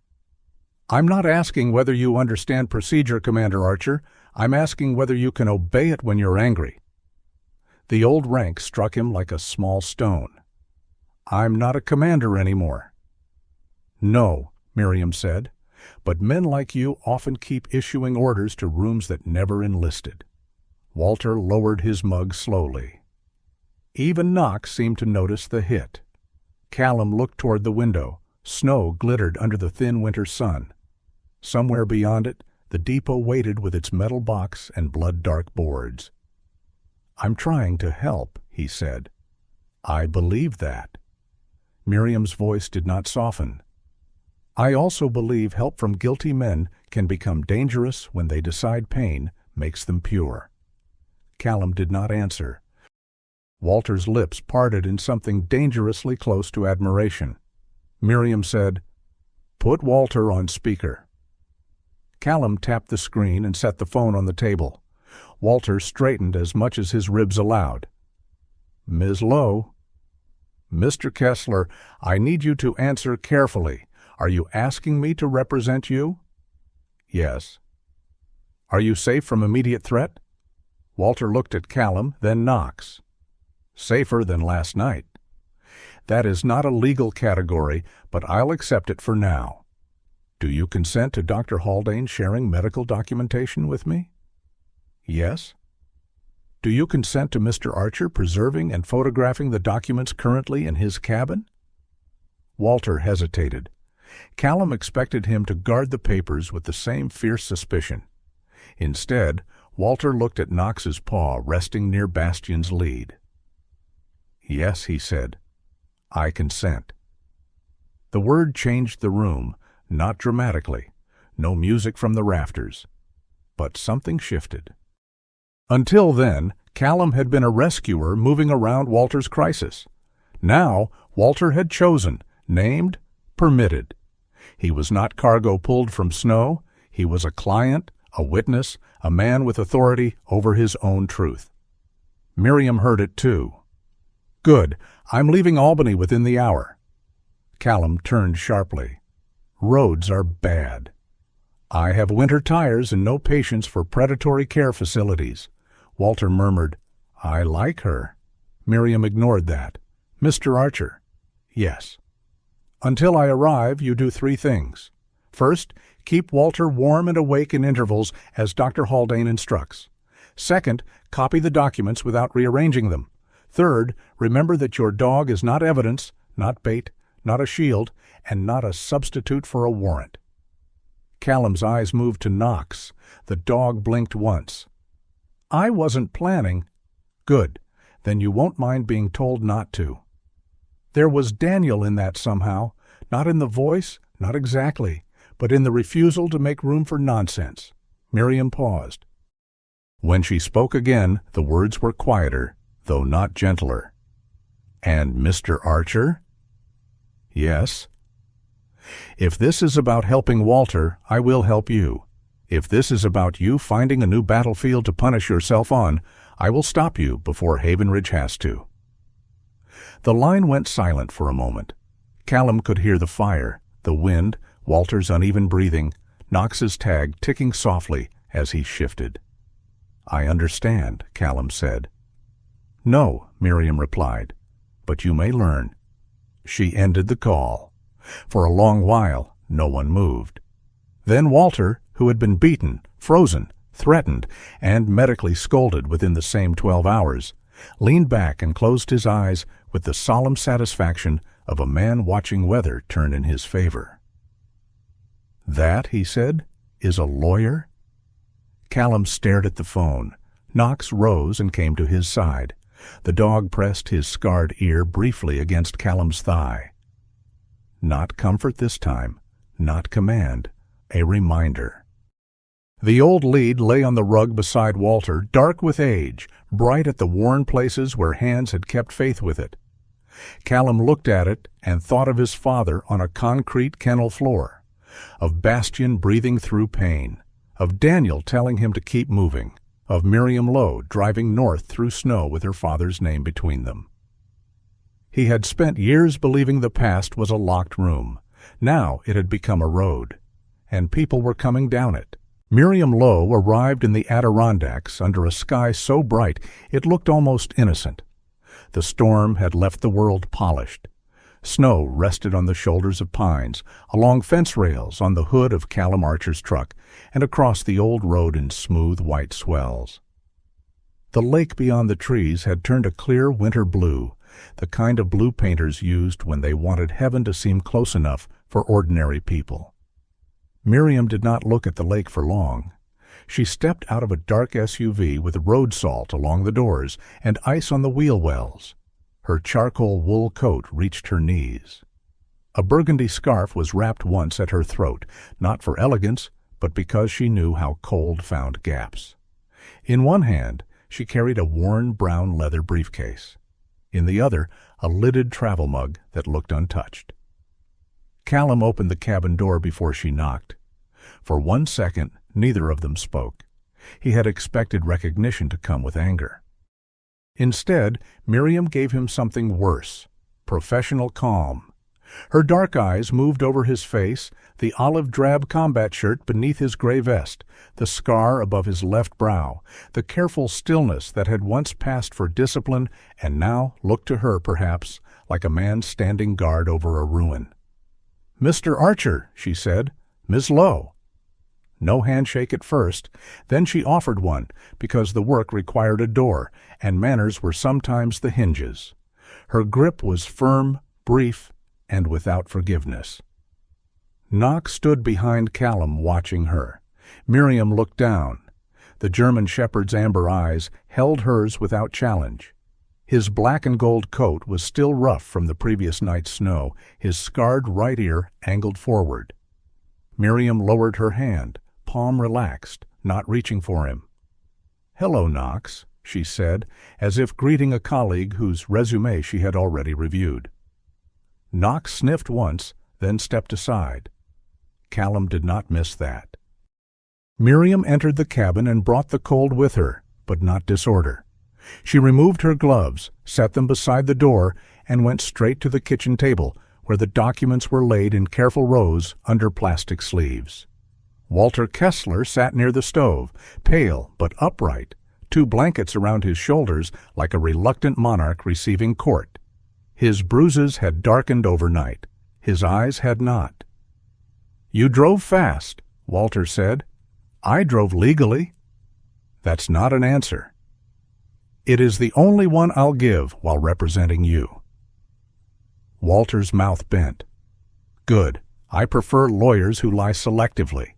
"I'm not asking whether you understand procedure, Commander Archer. I'm asking whether you can obey it when you're angry." The old rank struck him like a small stone. "I'm not a commander anymore." "No," Miriam said, "but men like you often keep issuing orders to rooms that never enlisted." Walter lowered his mug slowly. Even Knox seemed to notice the hit. Callum looked toward the window. Snow glittered under the thin winter sun. Somewhere beyond it, the depot waited with its metal box and blood-dark boards. "I'm trying to help," he said. "I believe that." Miriam's voice did not soften. "I also believe help from guilty men can become dangerous when they decide pain makes them pure." Callum did not answer. Walter's lips parted in something dangerously close to admiration. Miriam said, "Put Walter on speaker." Callum tapped the screen and set the phone on the table. Walter straightened as much as his ribs allowed. "Ms. Lowe." "Mr. Kessler, I need you to answer carefully. Are you asking me to represent you?" "Yes." "Are you safe from immediate threat?" Walter looked at Callum, then Knox. "Safer than last night." "That is not a legal category, but I'll accept it for now. Do you consent to Dr. Haldane sharing medical documentation with me?" "Yes." "Do you consent to Mr. Archer preserving and photographing the documents currently in his cabin?" Walter hesitated. Callum expected him to guard the papers with the same fierce suspicion. Instead, Walter looked at Knox's paw resting near Bastian's lead. "Yes," he said. "I consent." The word changed the room, not dramatically, no music from the rafters. But something shifted. Until then, Callum had been a rescuer moving around Walter's crisis. Now, Walter had chosen, named, permitted. He was not cargo pulled from snow. He was a client, a witness, a man with authority over his own truth. Miriam heard it too. "Good. I'm leaving Albany within the hour." Callum turned sharply. "Roads are bad. I have winter tires and no patience for predatory care facilities." Walter murmured, "I like her." Miriam ignored that. "Mr. Archer." "Yes." "Until I arrive, you do 3 things. First, keep Walter warm and awake in intervals as Dr. Haldane instructs. Second, copy the documents without rearranging them. Third, remember that your dog is not evidence, not bait, not a shield, and not a substitute for a warrant. Callum's eyes moved to Knox. The dog blinked once. I wasn't planning. Good. Then you won't mind being told not to. There was Daniel in that somehow, not in the voice, not exactly, but in the refusal to make room for nonsense. Miriam paused. When she spoke again, the words were quieter, though not gentler. And Mr. Archer? Yes. If this is about helping Walter, I will help you. If this is about you finding a new battlefield to punish yourself on, I will stop you before Havenridge has to. The line went silent for a moment. Callum could hear the fire, the wind, Walter's uneven breathing, Knox's tag ticking softly as he shifted. I understand, Callum said. No, Miriam replied, but you may learn. She ended the call. For a long while, no one moved. Then Walter, who had been beaten, frozen, threatened, and medically scolded within the same 12 hours, leaned back and closed his eyes with the solemn satisfaction of a man watching weather turn in his favor. That, he said, is a lawyer? Callum stared at the phone. Knox rose and came to his side. The dog pressed his scarred ear briefly against Callum's thigh. Not comfort this time, not command, a reminder. The old lead lay on the rug beside Walter, dark with age, bright at the worn places where hands had kept faith with it. Callum looked at it and thought of his father on a concrete kennel floor, of Bastian breathing through pain, of Daniel telling him to keep moving, of Miriam Lowe driving north through snow with her father's name between them. He had spent years believing the past was a locked room. Now it had become a road, and people were coming down it. Miriam Lowe arrived in the Adirondacks under a sky so bright it looked almost innocent. The storm had left the world polished. Snow rested on the shoulders of pines, along fence rails, on the hood of Callum Archer's truck, and across the old road in smooth white swells. The lake beyond the trees had turned a clear winter blue, the kind of blue painters used when they wanted heaven to seem close enough for ordinary people. Miriam did not look at the lake for long. She stepped out of a dark SUV with road salt along the doors and ice on the wheel wells. Her charcoal wool coat reached her knees. A burgundy scarf was wrapped once at her throat, not for elegance, but because she knew how cold found gaps. In one hand, she carried a worn brown leather briefcase. In the other, a lidded travel mug that looked untouched. Callum opened the cabin door before she knocked. For 1 second, neither of them spoke. He had expected recognition to come with anger. Instead, Miriam gave him something worse, professional calm. Her dark eyes moved over his face, the olive-drab combat shirt beneath his gray vest, the scar above his left brow, the careful stillness that had once passed for discipline and now looked to her, perhaps, like a man standing guard over a ruin. "Mr. Archer," she said. "Miss Lowe." No handshake at first, then she offered one, because the work required a door, and manners were sometimes the hinges. Her grip was firm, brief, and without forgiveness. Knox stood behind Callum, watching her. Miriam looked down. The German shepherd's amber eyes held hers without challenge. His black and gold coat was still rough from the previous night's snow, his scarred right ear angled forward. Miriam lowered her hand, palm relaxed, not reaching for him. "Hello, Knox," she said, as if greeting a colleague whose resume she had already reviewed. Knox sniffed once, then stepped aside. Callum did not miss that. Miriam entered the cabin and brought the cold with her, but not disorder. She removed her gloves, set them beside the door, and went straight to the kitchen table, where the documents were laid in careful rows under plastic sleeves. Walter Kessler sat near the stove, pale but upright, 2 blankets around his shoulders like a reluctant monarch receiving court. His bruises had darkened overnight. His eyes had not. You drove fast, Walter said. I drove legally. That's not an answer. It is the only one I'll give while representing you. Walter's mouth bent. Good. I prefer lawyers who lie selectively.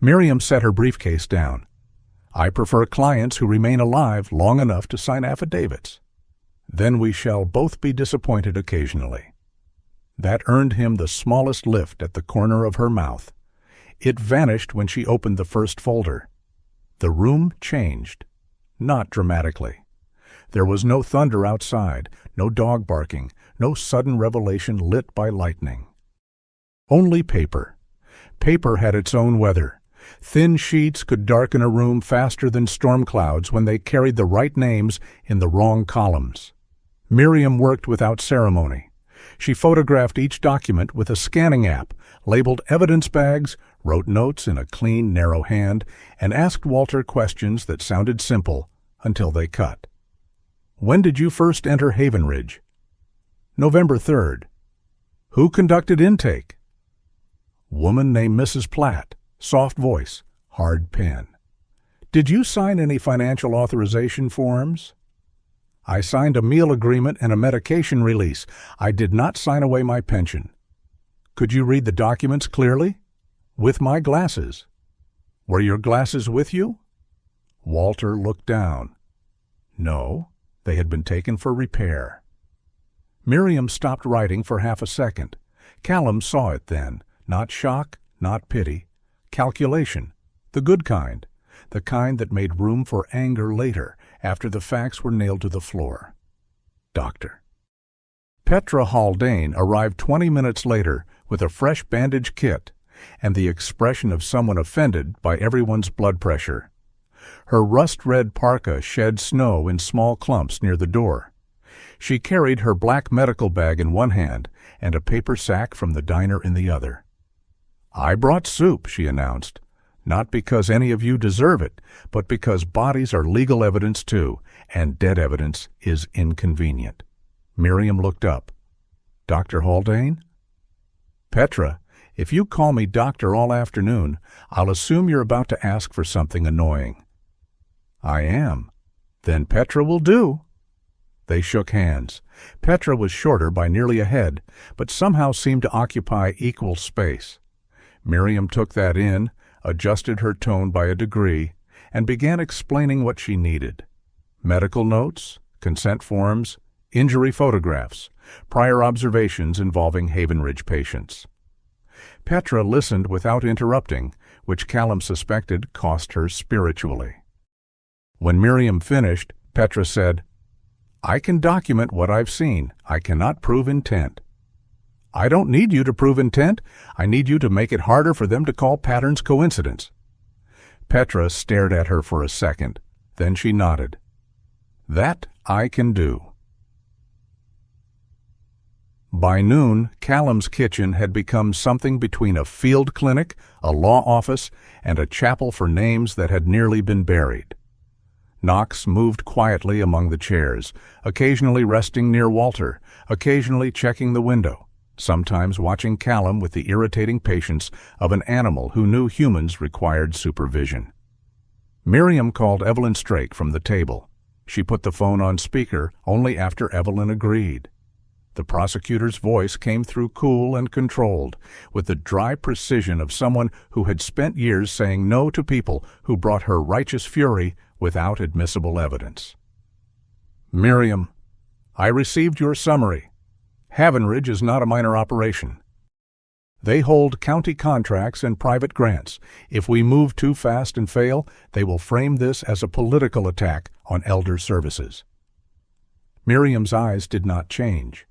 Miriam set her briefcase down. I prefer clients who remain alive long enough to sign affidavits. Then we shall both be disappointed occasionally. That earned him the smallest lift at the corner of her mouth. It vanished when she opened the first folder. The room changed. Not dramatically. There was no thunder outside, no dog barking, no sudden revelation lit by lightning. Only paper. Paper had its own weather. Thin sheets could darken a room faster than storm clouds when they carried the right names in the wrong columns. Miriam worked without ceremony. She photographed each document with a scanning app, labeled evidence bags, wrote notes in a clean, narrow hand, and asked Walter questions that sounded simple until they cut. When did you first enter Haven Ridge? November 3rd. Who conducted intake? Woman named Mrs. Platt, soft voice, hard pen. Did you sign any financial authorization forms? I signed a meal agreement and a medication release. I did not sign away my pension. Could you read the documents clearly? With my glasses. Were your glasses with you? Walter looked down. No, they had been taken for repair. Miriam stopped writing for half a second. Callum saw it then. Not shock, not pity. Calculation. The good kind. The kind that made room for anger later, after the facts were nailed to the floor. Doctor. Petra Haldane arrived 20 minutes later with a fresh bandage kit and the expression of someone offended by everyone's blood pressure. Her rust-red parka shed snow in small clumps near the door. She carried her black medical bag in one hand and a paper sack from the diner in the other. I brought soup, she announced, not because any of you deserve it, but because bodies are legal evidence too, and dead evidence is inconvenient. Miriam looked up. Dr. Haldane? Petra, if you call me doctor all afternoon, I'll assume you're about to ask for something annoying. I am. Then Petra will do. They shook hands. Petra was shorter by nearly a head, but somehow seemed to occupy equal space. Miriam took that in, adjusted her tone by a degree, and began explaining what she needed. Medical notes, consent forms, injury photographs, prior observations involving Haven Ridge patients. Petra listened without interrupting, which Callum suspected cost her spiritually. When Miriam finished, Petra said, I can document what I've seen. I cannot prove intent. I don't need you to prove intent. I need you to make it harder for them to call patterns coincidence. Petra stared at her for a second. Then she nodded. That I can do. By noon, Callum's kitchen had become something between a field clinic, a law office, and a chapel for names that had nearly been buried. Knox moved quietly among the chairs, occasionally resting near Walter, occasionally checking the window, sometimes watching Callum with the irritating patience of an animal who knew humans required supervision. Miriam called Evelyn Strake from the table. She put the phone on speaker only after Evelyn agreed. The prosecutor's voice came through cool and controlled, with the dry precision of someone who had spent years saying no to people who brought her righteous fury without admissible evidence. Miriam, I received your summary. Haven Ridge is not a minor operation. They hold county contracts and private grants. If we move too fast and fail, they will frame this as a political attack on elder services. Miriam's eyes did not change.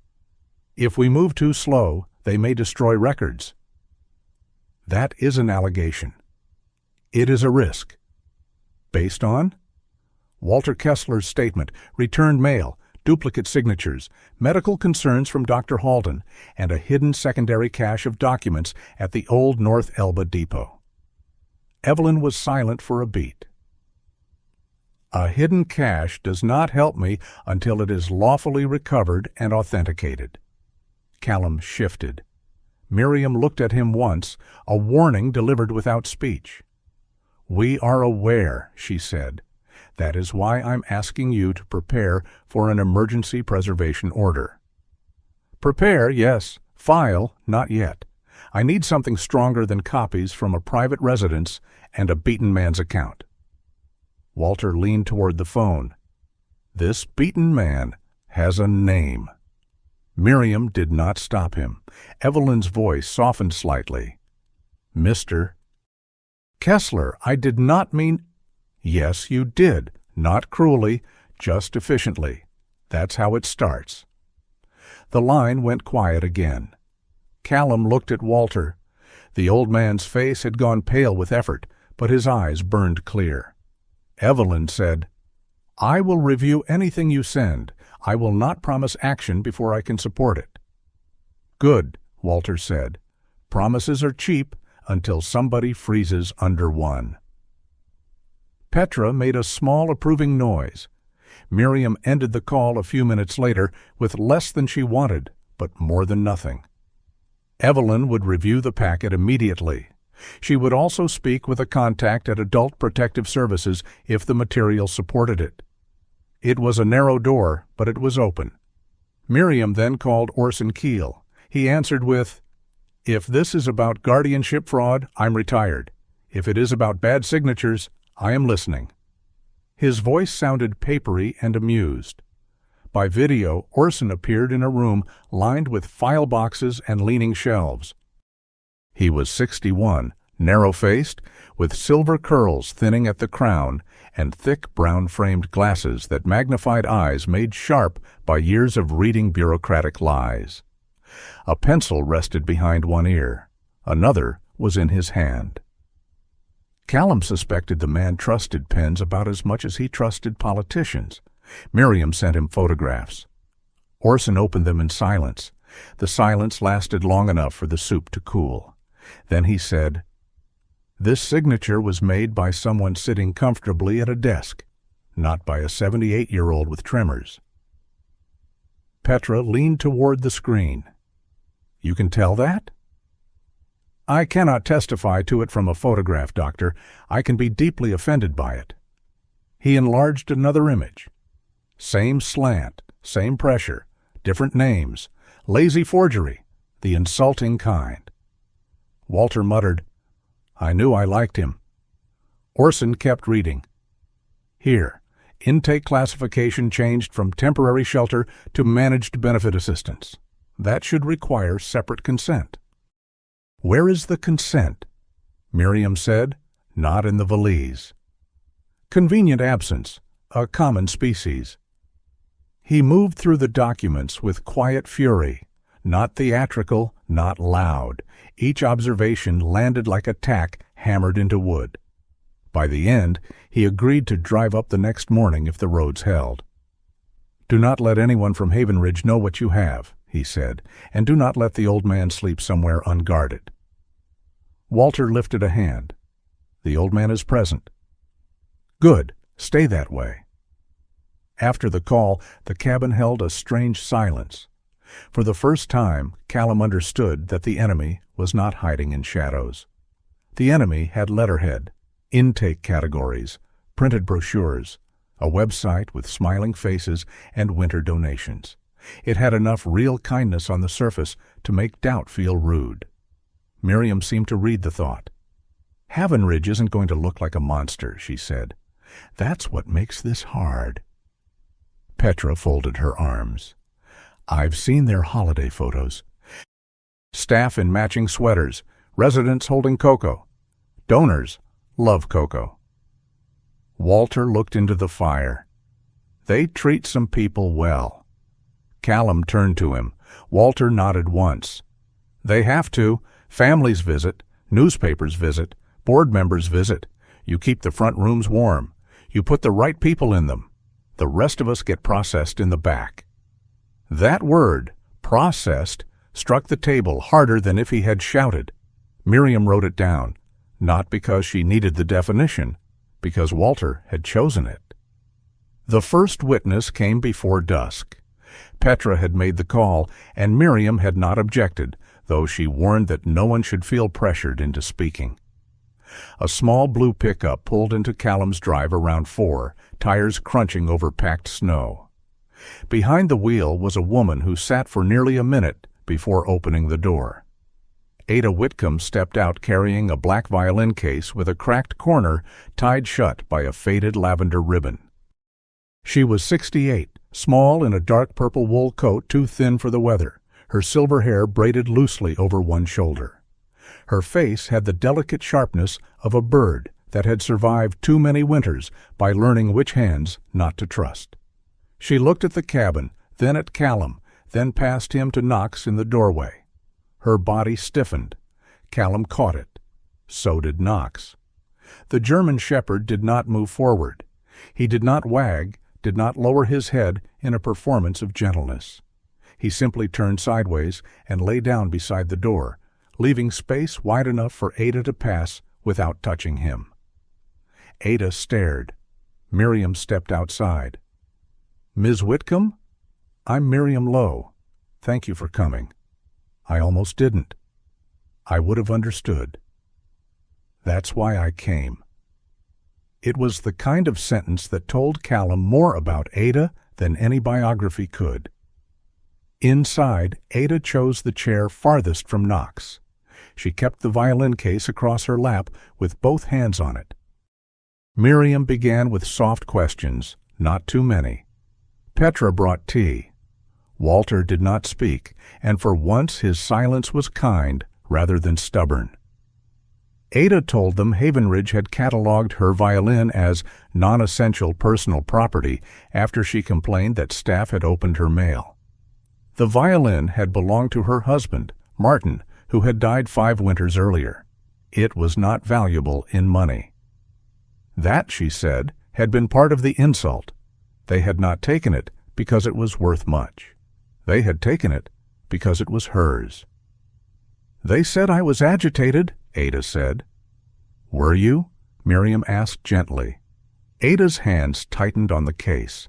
If we move too slow, they may destroy records. That is an allegation. It is a risk. Based on? Walter Kessler's statement, returned mail, duplicate signatures, medical concerns from Dr. Halden, and a hidden secondary cache of documents at the old North Elba depot. Evelyn was silent for a beat. A hidden cache does not help me until it is lawfully recovered and authenticated. Callum shifted. Miriam looked at him once, a warning delivered without speech. "We are aware," she said. "That is why I'm asking you to prepare for an emergency preservation order." "Prepare, yes. File, not yet. I need something stronger than copies from a private residence and a beaten man's account." Walter leaned toward the phone. "This beaten man has a name." Miriam did not stop him. Evelyn's voice softened slightly. "Mr. Kessler, I did not mean—" "Yes, you did. Not cruelly, just efficiently. That's how it starts." The line went quiet again. Callum looked at Walter. The old man's face had gone pale with effort, but his eyes burned clear. Evelyn said, "I will review anything you send. I will not promise action before I can support it." "Good," Walter said. "Promises are cheap until somebody freezes under one." Petra made a small approving noise. Miriam ended the call a few minutes later with less than she wanted, but more than nothing. Evelyn would review the packet immediately. She would also speak with a contact at Adult Protective Services if the material supported it. It was a narrow door, but it was open. Miriam then called Orson Keel. He answered with, "If this is about guardianship fraud, I'm retired. If it is about bad signatures, I am listening." His voice sounded papery and amused. By video, Orson appeared in a room lined with file boxes and leaning shelves. He was 61, narrow-faced, with silver curls thinning at the crown and thick brown-framed glasses that magnified eyes made sharp by years of reading bureaucratic lies. A pencil rested behind one ear. Another was in his hand. Callum suspected the man trusted pens about as much as he trusted politicians. Miriam sent him photographs. Orson opened them in silence. The silence lasted long enough for the soup to cool. Then he said, "This signature was made by someone sitting comfortably at a desk, not by a 78-year-old with tremors." Petra leaned toward the screen. "You can tell that?" "I cannot testify to it from a photograph, Doctor. I can be deeply offended by it." He enlarged another image. Same slant, same pressure, different names, lazy forgery, the insulting kind. Walter muttered, "I knew I liked him." Orson kept reading. "Here, intake classification changed from temporary shelter to managed benefit assistance. That should require separate consent." "Where is the consent?" Miriam said, "Not in the valise." "Convenient absence, a common species." He moved through the documents with quiet fury, not theatrical, not loud. Each observation landed like a tack hammered into wood. By the end, he agreed to drive up the next morning if the roads held. "Do not let anyone from Haven Ridge know what you have," he said, "and do not let the old man sleep somewhere unguarded." Walter lifted a hand. "The old man is present." "Good. Stay that way." After the call, the cabin held a strange silence. For the first time, Callum understood that the enemy was not hiding in shadows. The enemy had letterhead, intake categories, printed brochures, a website with smiling faces and winter donations. It had enough real kindness on the surface to make doubt feel rude. Miriam seemed to read the thought. "Haven Ridge isn't going to look like a monster," she said. "That's what makes this hard." Petra folded her arms. "I've seen their holiday photos. Staff in matching sweaters, residents holding cocoa. Donors love cocoa." Walter looked into the fire. "They treat some people well." Callum turned to him. Walter nodded once. "They have to. Families visit, newspapers visit, board members visit. You keep the front rooms warm. You put the right people in them. The rest of us get processed in the back." That word, processed, struck the table harder than if he had shouted. Miriam wrote it down, not because she needed the definition, because Walter had chosen it. The first witness came before dusk. Petra had made the call, and Miriam had not objected, though she warned that no one should feel pressured into speaking. A small blue pickup pulled into Callum's drive around 4, tires crunching over packed snow. Behind the wheel was a woman who sat for nearly a minute before opening the door. Ada Whitcomb stepped out carrying a black violin case with a cracked corner tied shut by a faded lavender ribbon. She was 68, small in a dark purple wool coat too thin for the weather, her silver hair braided loosely over one shoulder. Her face had the delicate sharpness of a bird that had survived too many winters by learning which hands not to trust. She looked at the cabin, then at Callum, then past him to Knox in the doorway. Her body stiffened. Callum caught it. So did Knox. The German shepherd did not move forward. He did not wag, did not lower his head in a performance of gentleness. He simply turned sideways and lay down beside the door, leaving space wide enough for Ada to pass without touching him. Ada stared. Miriam stepped outside. "Ms. Whitcomb? I'm Miriam Lowe. Thank you for coming. I almost didn't. I would have understood. That's why I came." It was the kind of sentence that told Callum more about Ada than any biography could. Inside, Ada chose the chair farthest from Knox. She kept the violin case across her lap with both hands on it. Miriam began with soft questions, not too many. Petra brought tea. Walter did not speak, and for once his silence was kind rather than stubborn. Ada told them Havenridge had catalogued her violin as non-essential personal property after she complained that staff had opened her mail. The violin had belonged to her husband, Martin, who had died 5 winters earlier. It was not valuable in money. That, she said, had been part of the insult. They had not taken it because it was worth much. They had taken it because it was hers. "They said I was agitated," Ada said. "Were you?" Miriam asked gently. Ada's hands tightened on the case.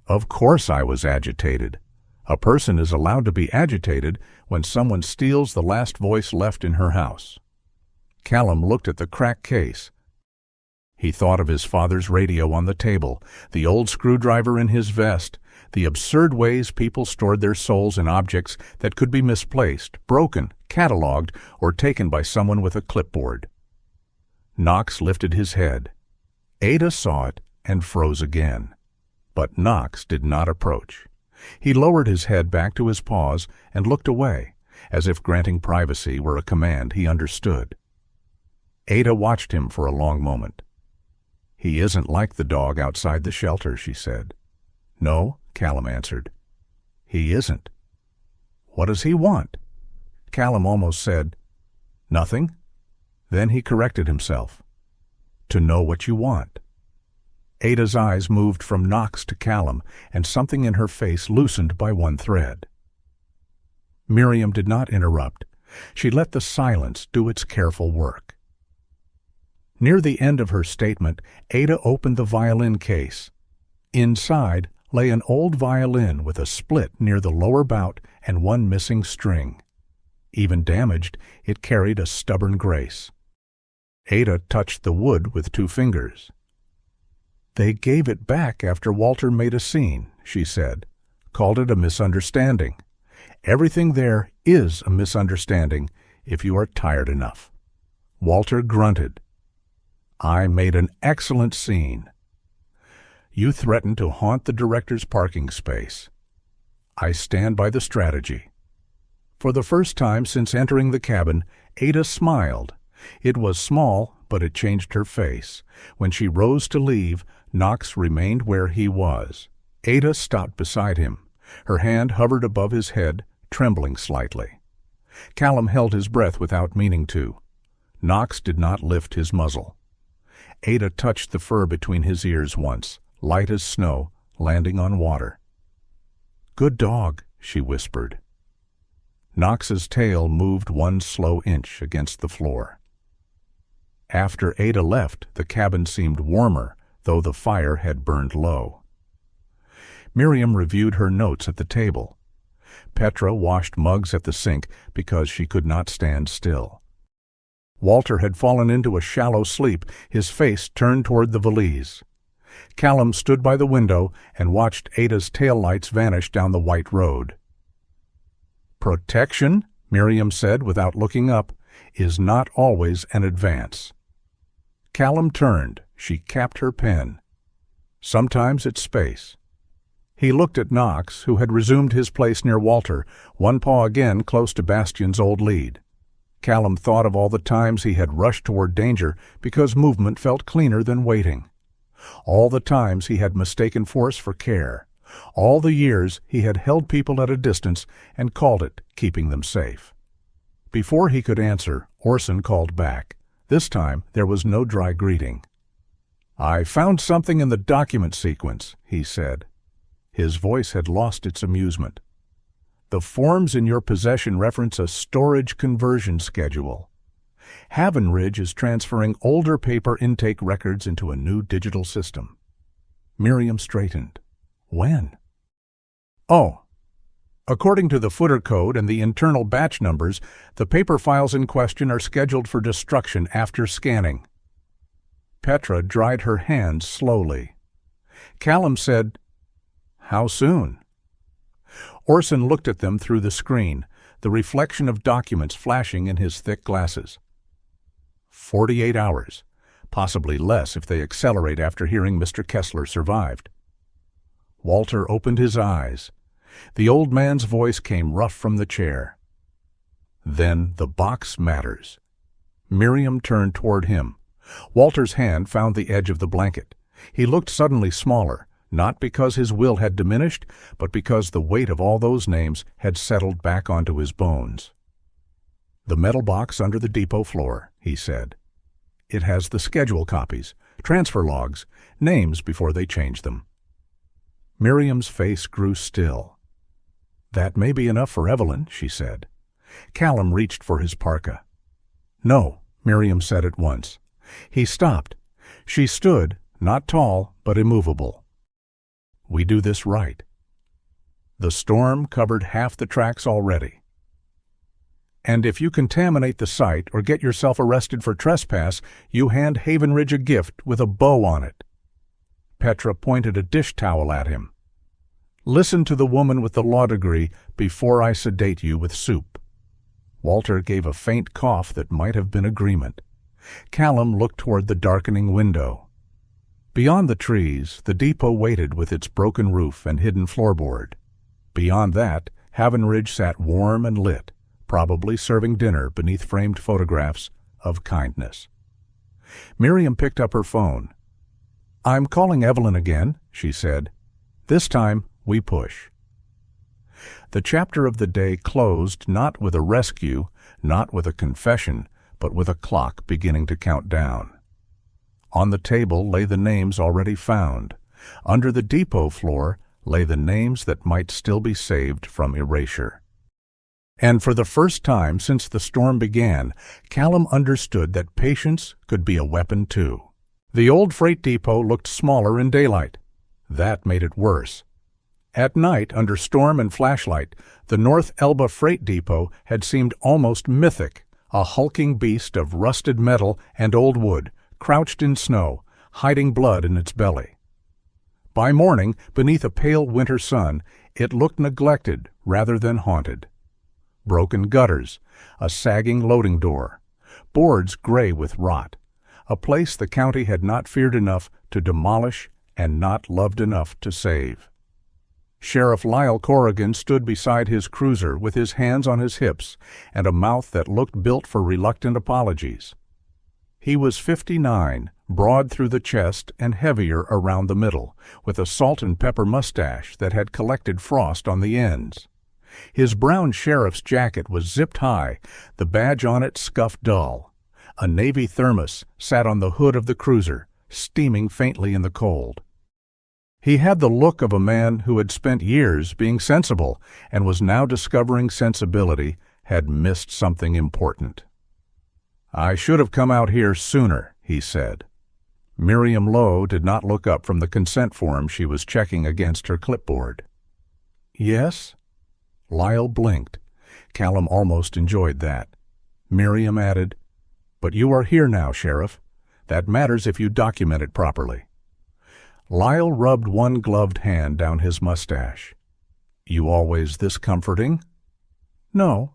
"Of course I was agitated. A person is allowed to be agitated when someone steals the last voice left in her house." Callum looked at the cracked case. He thought of his father's radio on the table, the old screwdriver in his vest, the absurd ways people stored their souls in objects that could be misplaced, broken, catalogued, or taken by someone with a clipboard. Knox lifted his head. Ada saw it and froze again. But Knox did not approach. He lowered his head back to his paws and looked away, as if granting privacy were a command he understood. Ada watched him for a long moment. "He isn't like the dog outside the shelter," she said. "No," Callum answered. "He isn't." "What does he want?" Callum almost said, "Nothing." Then he corrected himself. "To know what you want." Ada's eyes moved from Knox to Callum, and something in her face loosened by one thread. Miriam did not interrupt. She let the silence do its careful work. Near the end of her statement, Ada opened the violin case. Inside lay an old violin with a split near the lower bout and one missing string. Even damaged, it carried a stubborn grace. Ada touched the wood with 2 fingers. "They gave it back after Walter made a scene," she said, "called it a misunderstanding. Everything there is a misunderstanding if you are tired enough." Walter grunted. "I made an excellent scene." "You threatened to haunt the director's parking space." "I stand by the strategy." For the first time since entering the cabin, Ada smiled. It was small, but it changed her face. When she rose to leave, Knox remained where he was. Ada stopped beside him. Her hand hovered above his head, trembling slightly. Callum held his breath without meaning to. Knox did not lift his muzzle. Ada touched the fur between his ears once, light as snow, landing on water. "Good dog," she whispered. Knox's tail moved 1 slow inch against the floor. After Ada left, the cabin seemed warmer, though the fire had burned low. Miriam reviewed her notes at the table. Petra washed mugs at the sink because she could not stand still. Walter had fallen into a shallow sleep, his face turned toward the valise. Callum stood by the window and watched Ada's taillights vanish down the white road. "Protection," Miriam said without looking up, "is not always an advance." Callum turned. She capped her pen. "Sometimes it's space." He looked at Knox, who had resumed his place near Walter, one paw again close to Bastian's old lead. Callum thought of all the times he had rushed toward danger because movement felt cleaner than waiting. All the times he had mistaken force for care. All the years he had held people at a distance and called it keeping them safe. Before he could answer, Orson called back. This time there was no dry greeting. "I found something in the document sequence," he said. His voice had lost its amusement. "The forms in your possession reference a storage conversion schedule. Havenridge is transferring older paper intake records into a new digital system." Miriam straightened. "When?" "Oh. According to the footer code and the internal batch numbers, the paper files in question are scheduled for destruction after scanning." Petra dried her hands slowly. Callum said, "How soon?" Orson looked at them through the screen, the reflection of documents flashing in his thick glasses. 48 hours, possibly less if they accelerate after hearing Mr. Kessler survived. Walter opened his eyes. The old man's voice came rough from the chair. "Then the box matters." Miriam turned toward him. Walter's hand found the edge of the blanket. He looked suddenly smaller, not because his will had diminished, but because the weight of all those names had settled back onto his bones. "The metal box under the depot floor," he said. "It has the schedule copies, transfer logs, names before they change them." Miriam's face grew still. "That may be enough for Evelyn," she said. Callum reached for his parka. "No," Miriam said at once. He stopped. She stood, not tall, but immovable. "We do this right." The storm covered half the tracks already. "And if you contaminate the site or get yourself arrested for trespass, you hand Havenridge a gift with a bow on it." Petra pointed a dish towel at him. "Listen to the woman with the law degree before I sedate you with soup." Walter gave a faint cough that might have been agreement. Callum looked toward the darkening window. Beyond the trees, the depot waited with its broken roof and hidden floorboard. Beyond that, Havenridge sat warm and lit, probably serving dinner beneath framed photographs of kindness. Miriam picked up her phone. "I'm calling Evelyn again," she said. "This time, we push." The chapter of the day closed not with a rescue, not with a confession, but with a clock beginning to count down. On the table lay the names already found. Under the depot floor lay the names that might still be saved from erasure. And for the first time since the storm began, Callum understood that patience could be a weapon too. The old freight depot looked smaller in daylight. That made it worse. At night, under storm and flashlight, the North Elba freight depot had seemed almost mythic, a hulking beast of rusted metal and old wood, crouched in snow, hiding blood in its belly. By morning, beneath a pale winter sun, it looked neglected rather than haunted. Broken gutters, a sagging loading door, boards gray with rot, a place the county had not feared enough to demolish and not loved enough to save. Sheriff Lyle Corrigan stood beside his cruiser with his hands on his hips and a mouth that looked built for reluctant apologies. He was 59, broad through the chest and heavier around the middle, with a salt and pepper mustache that had collected frost on the ends. His brown sheriff's jacket was zipped high, the badge on it scuffed dull. A Navy thermos sat on the hood of the cruiser, steaming faintly in the cold. He had the look of a man who had spent years being sensible and was now discovering sensibility had missed something important. "I should have come out here sooner," he said. Miriam Lowe did not look up from the consent form she was checking against her clipboard. "Yes?" Lyle blinked. Callum almost enjoyed that. Miriam added, "But you are here now, Sheriff. That matters if you document it properly." Lyle rubbed one gloved hand down his mustache. "You always this comforting?" "No."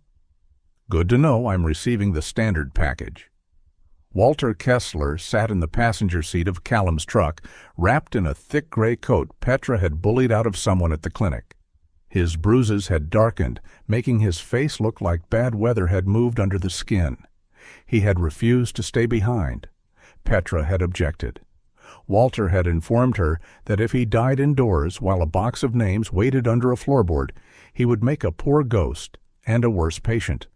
"Good to know I'm receiving the standard package." Walter Kessler sat in the passenger seat of Callum's truck, wrapped in a thick gray coat Petra had bullied out of someone at the clinic. His bruises had darkened, making his face look like bad weather had moved under the skin. He had refused to stay behind. Petra had objected. Walter had informed her that if he died indoors while a box of names waited under a floorboard, he would make a poor ghost and a worse patient.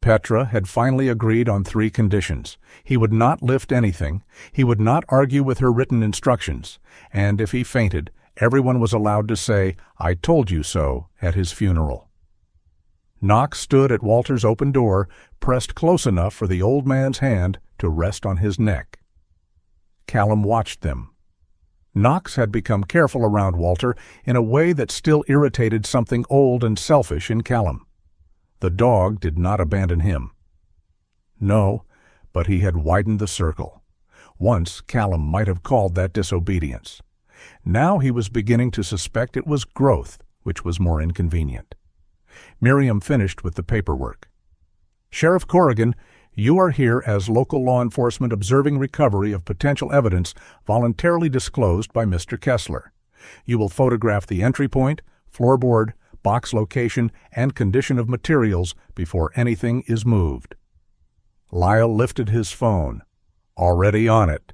Petra had finally agreed on 3 conditions. He would not lift anything, he would not argue with her written instructions, and if he fainted, everyone was allowed to say, "I told you so," at his funeral. Knox stood at Walter's open door, pressed close enough for the old man's hand to rest on his neck. Callum watched them. Knox had become careful around Walter in a way that still irritated something old and selfish in Callum. The dog did not abandon him. No, but he had widened the circle. Once Callum might have called that disobedience. Now he was beginning to suspect it was growth, which was more inconvenient. Miriam finished with the paperwork. "Sheriff Corrigan, you are here as local law enforcement observing recovery of potential evidence voluntarily disclosed by Mr. Kessler. You will photograph the entry point, floorboard, box location, and condition of materials before anything is moved." Lyle lifted his phone. "Already on it."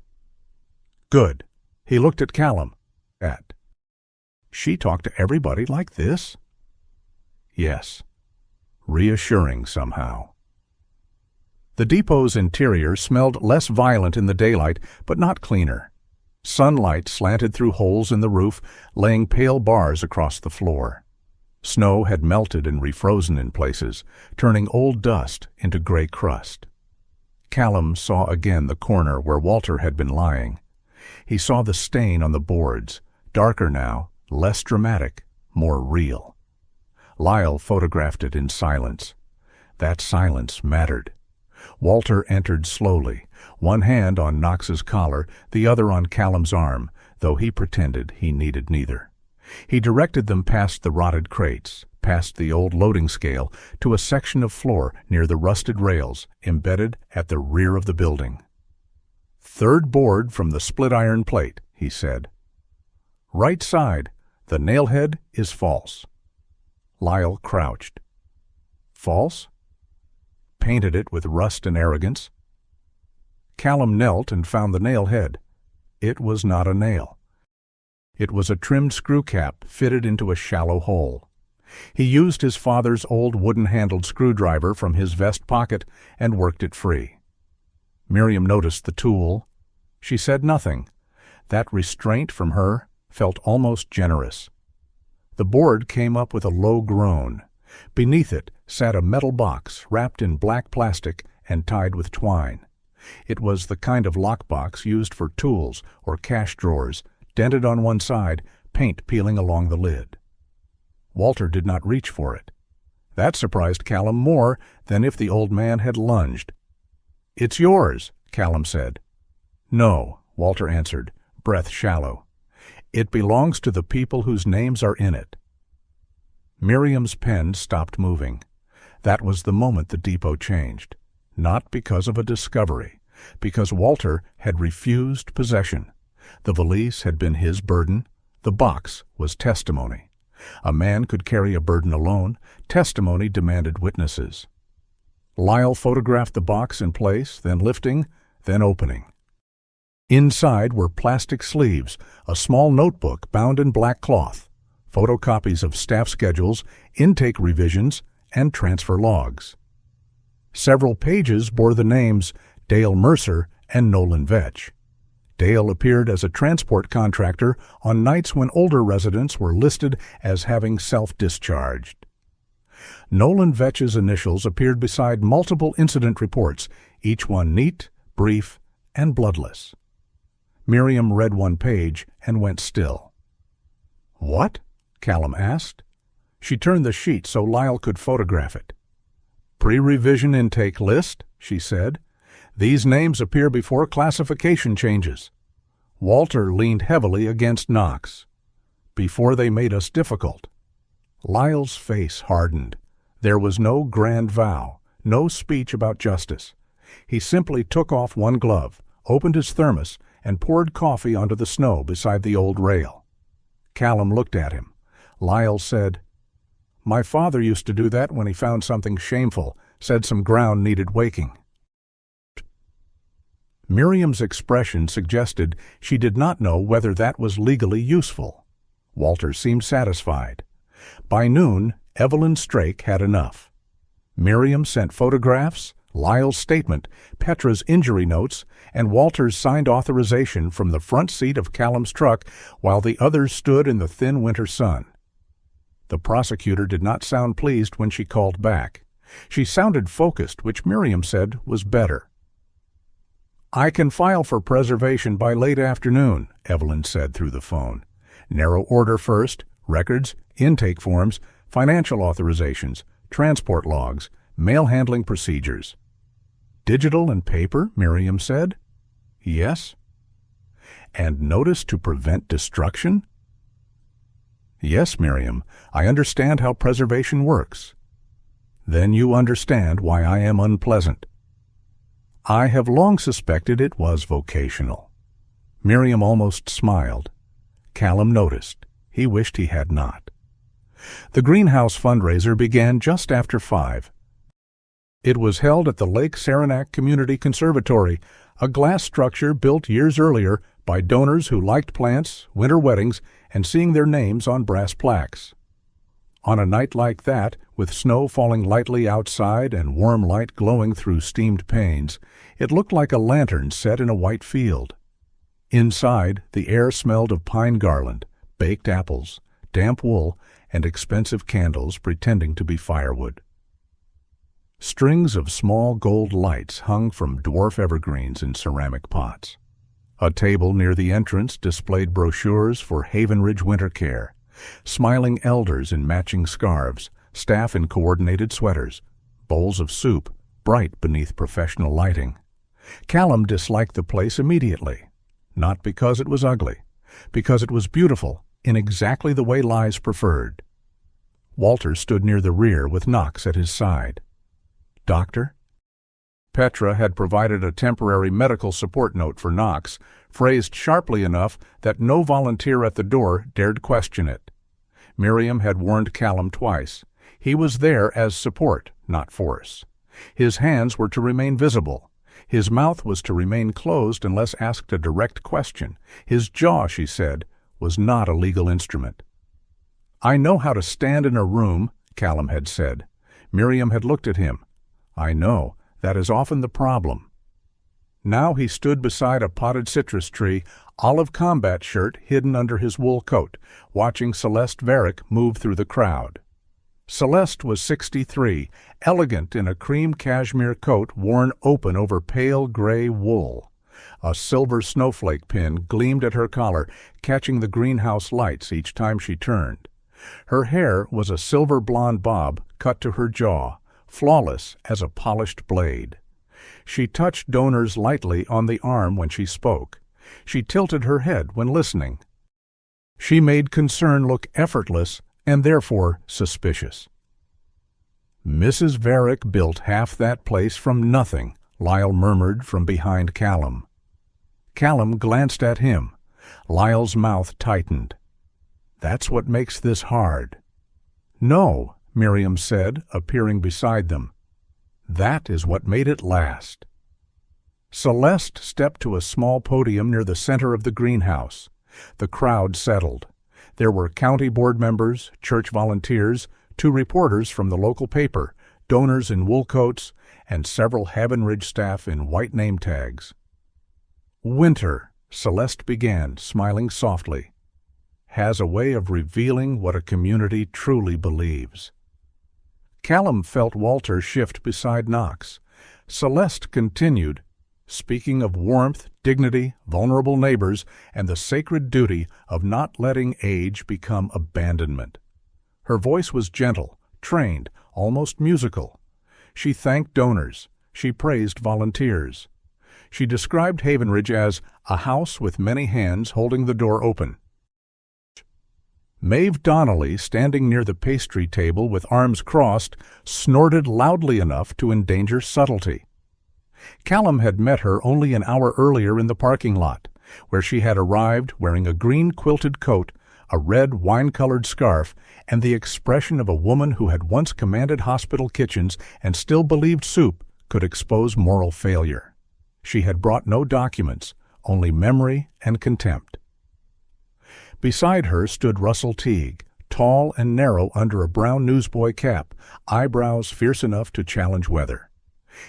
"Good." He looked at Callum. "She talked to everybody like this?" "Yes." Reassuring somehow. The depot's interior smelled less violent in the daylight, but not cleaner. Sunlight slanted through holes in the roof, laying pale bars across the floor. Snow had melted and refrozen in places, turning old dust into gray crust. Callum saw again the corner where Walter had been lying. He saw the stain on the boards, darker now, less dramatic, more real. Lyle photographed it in silence. That silence mattered. Walter entered slowly, one hand on Knox's collar, the other on Callum's arm, though he pretended he needed neither. He directed them past the rotted crates, past the old loading scale, to a section of floor near the rusted rails, embedded at the rear of the building. "Third board from the split iron plate," he said. "Right side, the nail head is false." Lyle crouched. "False?" "Painted it with rust and arrogance." Callum knelt and found the nail head. It was not a nail. It was a trimmed screw cap fitted into a shallow hole. He used his father's old wooden-handled screwdriver from his vest pocket and worked it free. Miriam noticed the tool. She said nothing. That restraint from her felt almost generous. The board came up with a low groan. Beneath it sat a metal box wrapped in black plastic and tied with twine. It was the kind of lockbox used for tools or cash drawers, dented on one side, paint peeling along the lid. Walter did not reach for it. That surprised Callum more than if the old man had lunged. "It's yours," Callum said. "No," Walter answered, breath shallow. "It belongs to the people whose names are in it." Miriam's pen stopped moving. That was the moment the depot changed. Not because of a discovery, because Walter had refused possession. The valise had been his burden. The box was testimony. A man could carry a burden alone. Testimony demanded witnesses. Lyle photographed the box in place, then lifting, then opening. Inside were plastic sleeves, a small notebook bound in black cloth, photocopies of staff schedules, intake revisions, and transfer logs. Several pages bore the names Dale Mercer and Nolan Vetch. Dale appeared as a transport contractor on nights when older residents were listed as having self-discharged. Nolan Vetch's initials appeared beside multiple incident reports, each one neat, brief, and bloodless. Miriam read one page and went still. "What?" Callum asked. She turned the sheet so Lyle could photograph it. "Pre-revision intake list," she said. "These names appear before classification changes." Walter leaned heavily against Knox. "Before they made us difficult." Lyle's face hardened. There was no grand vow, no speech about justice. He simply took off one glove, opened his thermos, and poured coffee onto the snow beside the old rail. Callum looked at him. Lyle said, "My father used to do that when he found something shameful, said some ground needed waking." Miriam's expression suggested she did not know whether that was legally useful. Walter seemed satisfied. By noon, Evelyn Strake had enough. Miriam sent photographs, Lyle's statement, Petra's injury notes, and Walter's signed authorization from the front seat of Callum's truck while the others stood in the thin winter sun. The prosecutor did not sound pleased when she called back. She sounded focused, which Miriam said was better. "I can file for preservation by late afternoon," Evelyn said through the phone. "Narrow order first, records, intake forms, financial authorizations, transport logs, mail handling procedures." "Digital and paper," Miriam said. "Yes." "And notice to prevent destruction?" "Yes, Miriam, I understand how preservation works." "Then you understand why I am unpleasant." "I have long suspected it was vocational." Miriam almost smiled. Callum noticed. He wished he had not. The greenhouse fundraiser began just after 5. It was held at the Lake Saranac Community Conservatory, a glass structure built years earlier by donors who liked plants, winter weddings, and seeing their names on brass plaques. On a night like that, with snow falling lightly outside and warm light glowing through steamed panes, it looked like a lantern set in a white field. Inside, the air smelled of pine garland, baked apples, damp wool, and expensive candles pretending to be firewood. Strings of small gold lights hung from dwarf evergreens in ceramic pots. A table near the entrance displayed brochures for Haven Ridge Winter Care, smiling elders in matching scarves, staff in coordinated sweaters, bowls of soup, bright beneath professional lighting. Callum disliked the place immediately, not because it was ugly, because it was beautiful in exactly the way Lies preferred. Walter stood near the rear with Knox at his side. "Doctor?" Petra had provided a temporary medical support note for Knox, phrased sharply enough that no volunteer at the door dared question it. Miriam had warned Callum twice. He was there as support, not force. His hands were to remain visible. His mouth was to remain closed unless asked a direct question. His jaw, she said, was not a legal instrument. "I know how to stand in a room," Callum had said. Miriam had looked at him. "I know. That is often the problem." Now he stood beside a potted citrus tree, olive combat shirt hidden under his wool coat, watching Celeste Varick move through the crowd. Celeste was 63, elegant in a cream cashmere coat worn open over pale gray wool. A silver snowflake pin gleamed at her collar, catching the greenhouse lights each time she turned. Her hair was a silver blonde bob cut to her jaw, flawless as a polished blade. She touched donors lightly on the arm when she spoke. She tilted her head when listening. She made concern look effortless and therefore suspicious. "Mrs. Varick built half that place from nothing," Lyle murmured from behind Callum. Callum glanced at him. Lyle's mouth tightened. "That's what makes this hard." "No," Miriam said, appearing beside them. "That is what made it last." Celeste stepped to a small podium near the center of the greenhouse. The crowd settled. There were county board members, church volunteers, 2 reporters from the local paper, donors in wool coats, and several Haven Ridge staff in white name tags. "Winter," Celeste began, smiling softly, "has a way of revealing what a community truly believes." Callum felt Walter shift beside Knox. Celeste continued, speaking of warmth, dignity, vulnerable neighbors, and the sacred duty of not letting age become abandonment. Her voice was gentle, trained, almost musical. She thanked donors. She praised volunteers. She described Havenridge as a house with many hands holding the door open. Maeve Donnelly, standing near the pastry table with arms crossed, snorted loudly enough to endanger subtlety. Callum had met her only an hour earlier in the parking lot, where she had arrived wearing a green quilted coat, a red wine-colored scarf, and the expression of a woman who had once commanded hospital kitchens and still believed soup could expose moral failure. She had brought no documents, only memory and contempt. Beside her stood Russell Teague, tall and narrow under a brown newsboy cap, eyebrows fierce enough to challenge weather.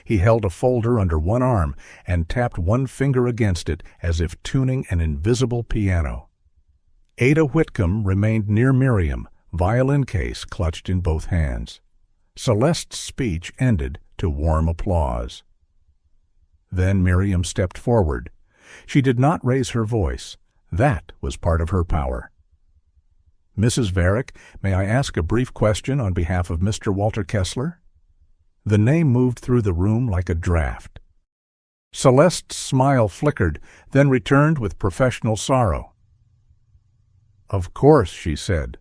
He held a folder under one arm and tapped one finger against it as if tuning an invisible piano. Ada Whitcomb remained near Miriam, violin case clutched in both hands. Celeste's speech ended to warm applause. Then Miriam stepped forward. She did not raise her voice. That was part of her power. "Mrs. Varick, may I ask a brief question on behalf of Mr. Walter Kessler?" The name moved through the room like a draft. Celeste's smile flickered, then returned with professional sorrow. "Of course," she said.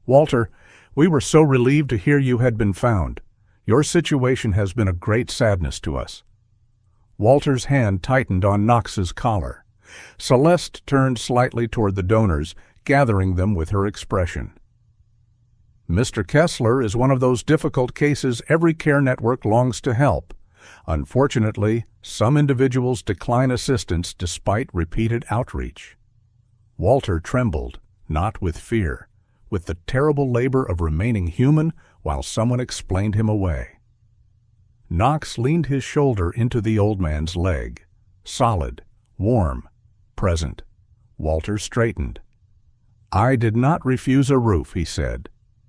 "Walter, we were so relieved to hear you had been found. Your situation has been a great sadness to us." Walter's hand tightened on Knox's collar. Celeste turned slightly toward the donors, gathering them with her expression. "Mr. Kessler is one of those difficult cases every care network longs to help. Unfortunately, some individuals decline assistance despite repeated outreach." Walter trembled, not with fear, with the terrible labor of remaining human while someone explained him away. Knox leaned his shoulder into the old man's leg. Solid, warm, present. Walter straightened. "I did not refuse a roof," he said.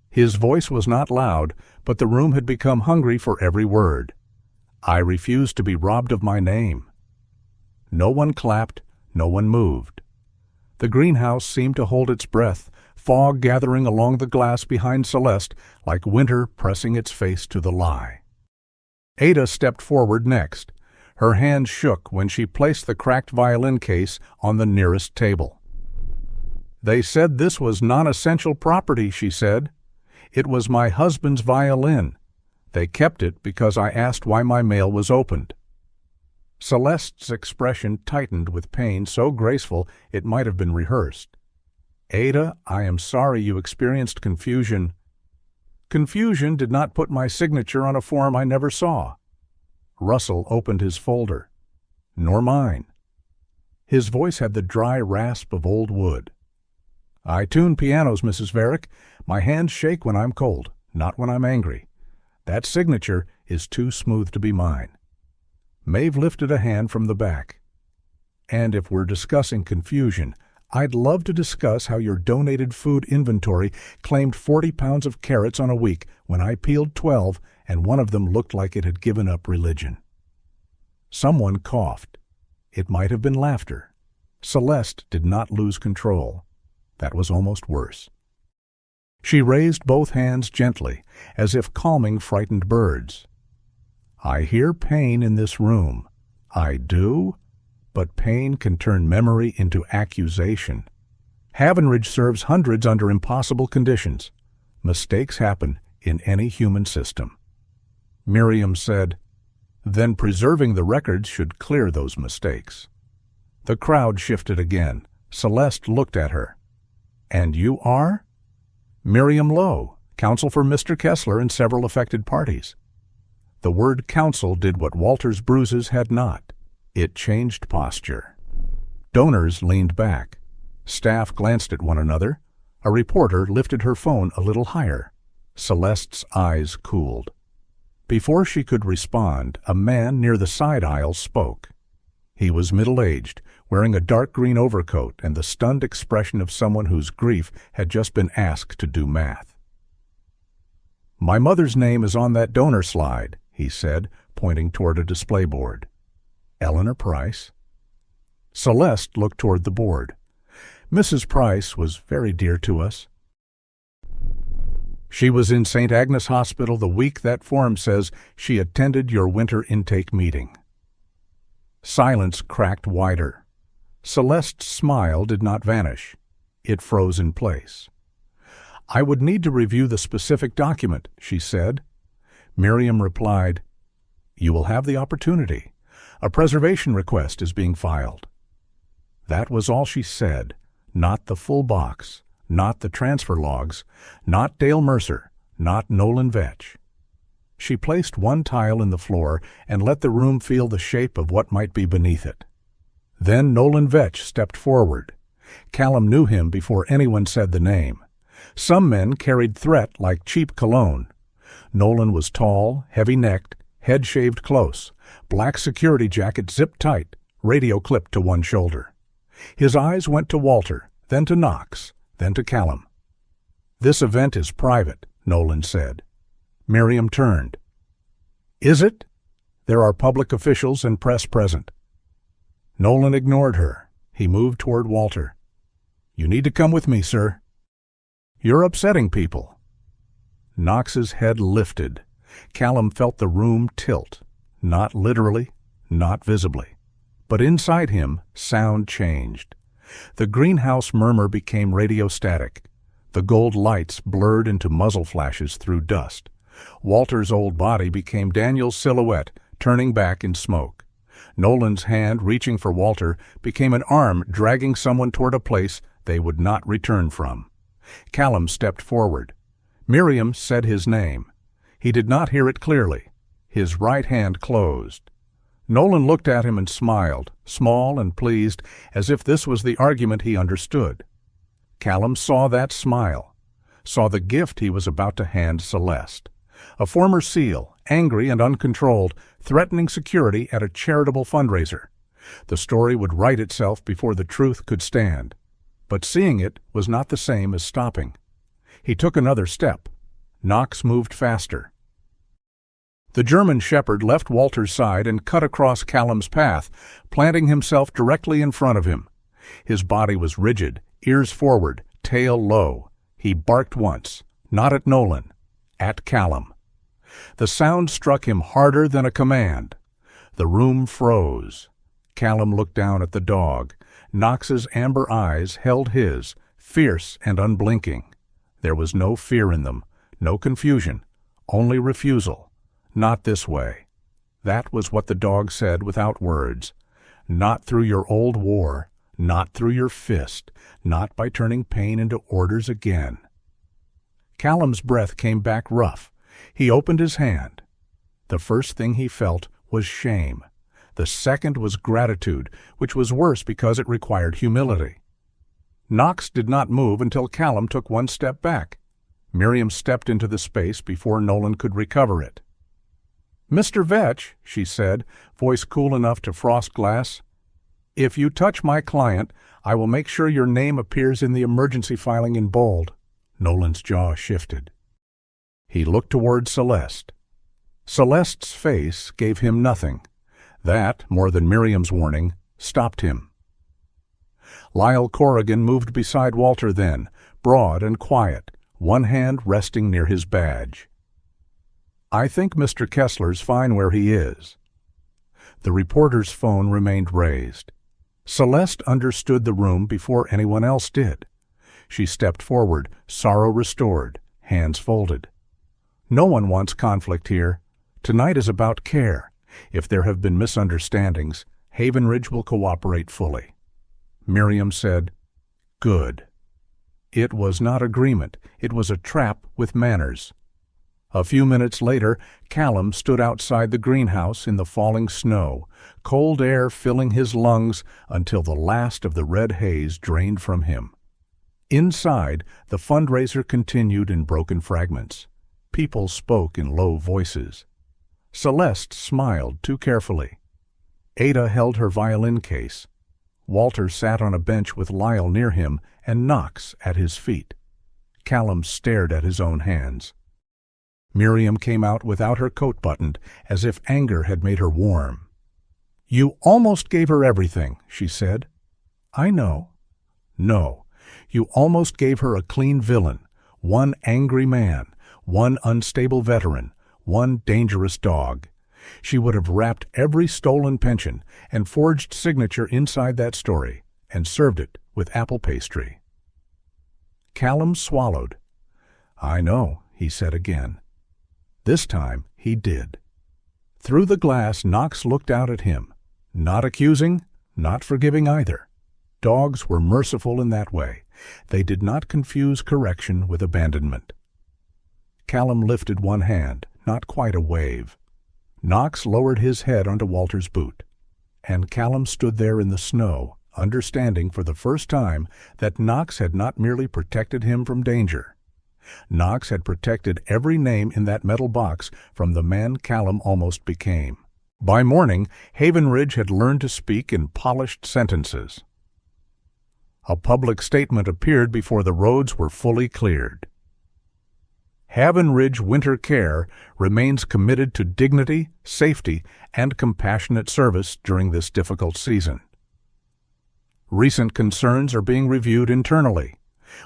His voice was not loud, but the room had become hungry for every word. "I refused to be robbed of my name." No one clapped, no one moved. The greenhouse seemed to hold its breath, fog gathering along the glass behind Celeste like winter pressing its face to the lie. Ada stepped forward next. Her hand shook when she placed the cracked violin case on the nearest table. "They said this was non-essential property," she said. "It was my husband's violin. They kept it because I asked why my mail was opened." Celeste's expression tightened with pain so graceful it might have been rehearsed. "Ada, I am sorry you experienced confusion." "Confusion did not put my signature on a form I never saw." Russell opened his folder. "Nor mine." His voice had the dry rasp of old wood. "I tune pianos, Mrs. Varick. My hands shake when I'm cold, not when I'm angry. That signature is too smooth to be mine." Maeve lifted a hand from the back. "And if we're discussing confusion, I'd love to discuss how your donated food inventory claimed 40 pounds of carrots on a week when I peeled 12 and one of them looked like it had given up religion." Someone coughed. It might have been laughter. Celeste did not lose control. That was almost worse. She raised both hands gently, as if calming frightened birds. "I hear pain in this room. I do, but pain can turn memory into accusation. Havenridge serves hundreds under impossible conditions. Mistakes happen in any human system." Miriam said, "Then preserving the records should clear those mistakes." The crowd shifted again. Celeste looked at her. "And you are?" "Miriam Lowe, counsel for Mr. Kessler and several affected parties." The word counsel did what Walter's bruises had not. It changed posture. Donors leaned back. Staff glanced at one another. A reporter lifted her phone a little higher. Celeste's eyes cooled. Before she could respond, a man near the side aisle spoke. He was middle-aged, wearing a dark green overcoat and the stunned expression of someone whose grief had just been asked to do math. "My mother's name is on that donor slide," he said, pointing toward a display board. "Eleanor Price." Celeste looked toward the board. "Mrs. Price was very dear to us." She was in St. Agnes Hospital the week that form says she attended your winter intake meeting. Silence cracked wider. Celeste's smile did not vanish. It froze in place. I would need to review the specific document, she said. Miriam replied, You will have the opportunity. A preservation request is being filed. That was all she said, not the full box, not the transfer logs, not Dale Mercer, not Nolan Vetch. She placed one tile in the floor and let the room feel the shape of what might be beneath it. Then Nolan Vetch stepped forward. Callum knew him before anyone said the name. Some men carried threat like cheap cologne. Nolan was tall, heavy-necked, head shaved close, black security jacket zipped tight, radio clipped to one shoulder. His eyes went to Walter, then to Knox, then to Callum. This event is private, Nolan said. Miriam turned. Is it? There are public officials and press present. Nolan ignored her. He moved toward Walter. You need to come with me, sir. You're upsetting people. Knox's head lifted. Callum felt the room tilt, not literally, not visibly. But inside him, sound changed. The greenhouse murmur became radio static. The gold lights blurred into muzzle flashes through dust. Walter's old body became Daniel's silhouette, turning back in smoke. Nolan's hand, reaching for Walter, became an arm dragging someone toward a place they would not return from. Callum stepped forward. Miriam said his name. He did not hear it clearly. His right hand closed. Nolan looked at him and smiled, small and pleased, as if this was the argument he understood. Callum saw that smile, saw the gift he was about to hand Celeste. A former SEAL, angry and uncontrolled, threatening security at a charitable fundraiser. The story would write itself before the truth could stand. But seeing it was not the same as stopping. He took another step. Knox moved faster. The German shepherd left Walter's side and cut across Callum's path, planting himself directly in front of him. His body was rigid, ears forward, tail low. He barked once, not at Nolan, at Callum. The sound struck him harder than a command. The room froze. Callum looked down at the dog. Knox's amber eyes held his, fierce and unblinking. There was no fear in them, no confusion, only refusal. Not this way. That was what the dog said without words. Not through your old war, not through your fist, not by turning pain into orders again. Callum's breath came back rough. He opened his hand. The first thing he felt was shame. The second was gratitude, which was worse because it required humility. Knox did not move until Callum took one step back. Miriam stepped into the space before Nolan could recover it. Mr. Vetch, she said, voice cool enough to frost glass, if you touch my client, I will make sure your name appears in the emergency filing in bold. Nolan's jaw shifted. He looked toward Celeste. Celeste's face gave him nothing. That, more than Miriam's warning, stopped him. Lyle Corrigan moved beside Walter then, broad and quiet, one hand resting near his badge. I think Mr. Kessler's fine where he is. The reporter's phone remained raised. Celeste understood the room before anyone else did. She stepped forward, sorrow restored, hands folded. No one wants conflict here. Tonight is about care. If there have been misunderstandings, Haven Ridge will cooperate fully. Miriam said, Good. It was not agreement. It was a trap with manners. A few minutes later, Callum stood outside the greenhouse in the falling snow, cold air filling his lungs until the last of the red haze drained from him. Inside, the fundraiser continued in broken fragments. People spoke in low voices. Celeste smiled too carefully. Ada held her violin case. Walter sat on a bench with Lyle near him and Knox at his feet. Callum stared at his own hands. Miriam came out without her coat buttoned, as if anger had made her warm. You almost gave her everything, she said. I know. No, you almost gave her a clean villain, one angry man, one unstable veteran, one dangerous dog. She would have wrapped every stolen pension and forged signature inside that story and served it with apple pastry. Callum swallowed. "I know," he said again. This time he did. Through the glass, Knox looked out at him, not accusing, not forgiving either. Dogs were merciful in that way. They did not confuse correction with abandonment. Callum lifted one hand, not quite a wave. Knox lowered his head onto Walter's boot, and Callum stood there in the snow, understanding for the first time that Knox had not merely protected him from danger. Knox had protected every name in that metal box from the man Callum almost became. By morning, Havenridge had learned to speak in polished sentences. A public statement appeared before the roads were fully cleared. Havenridge Winter Care remains committed to dignity, safety, and compassionate service during this difficult season. Recent concerns are being reviewed internally.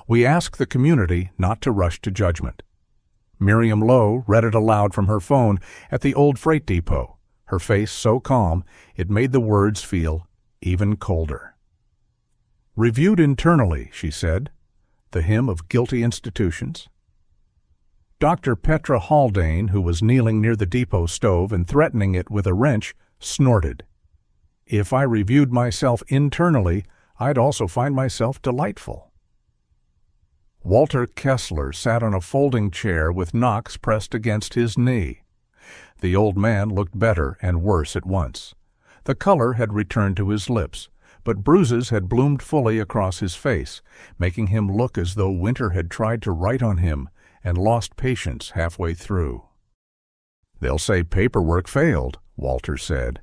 We ask the community not to rush to judgment. Miriam Lowe read it aloud from her phone at the old freight depot, her face so calm it made the words feel even colder. "Reviewed internally," she said, the hymn of guilty institutions. Dr. Petra Haldane, who was kneeling near the depot stove and threatening it with a wrench, snorted. "If I reviewed myself internally, I'd also find myself delightful." Walter Kessler sat on a folding chair with Knox pressed against his knee. The old man looked better and worse at once. The color had returned to his lips, but bruises had bloomed fully across his face, making him look as though winter had tried to write on him and lost patience halfway through. "They'll say paperwork failed," Walter said.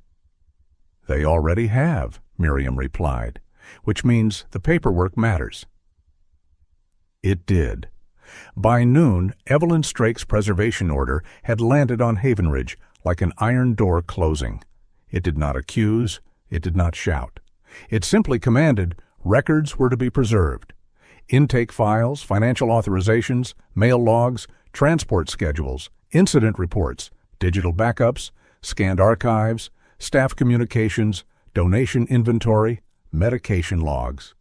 "They already have," Miriam replied, "which means the paperwork matters." It did. By noon, Evelyn Strake's preservation order had landed on Havenridge like an iron door closing. It did not accuse, it did not shout. It simply commanded records were to be preserved. Intake files, financial authorizations, mail logs, transport schedules, incident reports, digital backups, scanned archives, staff communications, donation inventory, medication logs.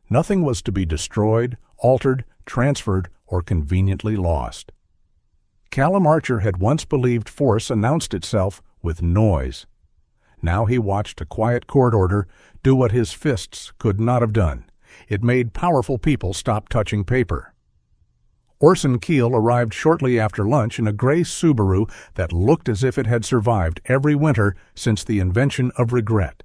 Nothing was to be destroyed, altered, transferred, or conveniently lost. Callum Archer had once believed force announced itself with noise. Now he watched a quiet court order do what his fists could not have done. It made powerful people stop touching paper. Orson Keel arrived shortly after lunch in a gray Subaru that looked as if it had survived every winter since the invention of regret.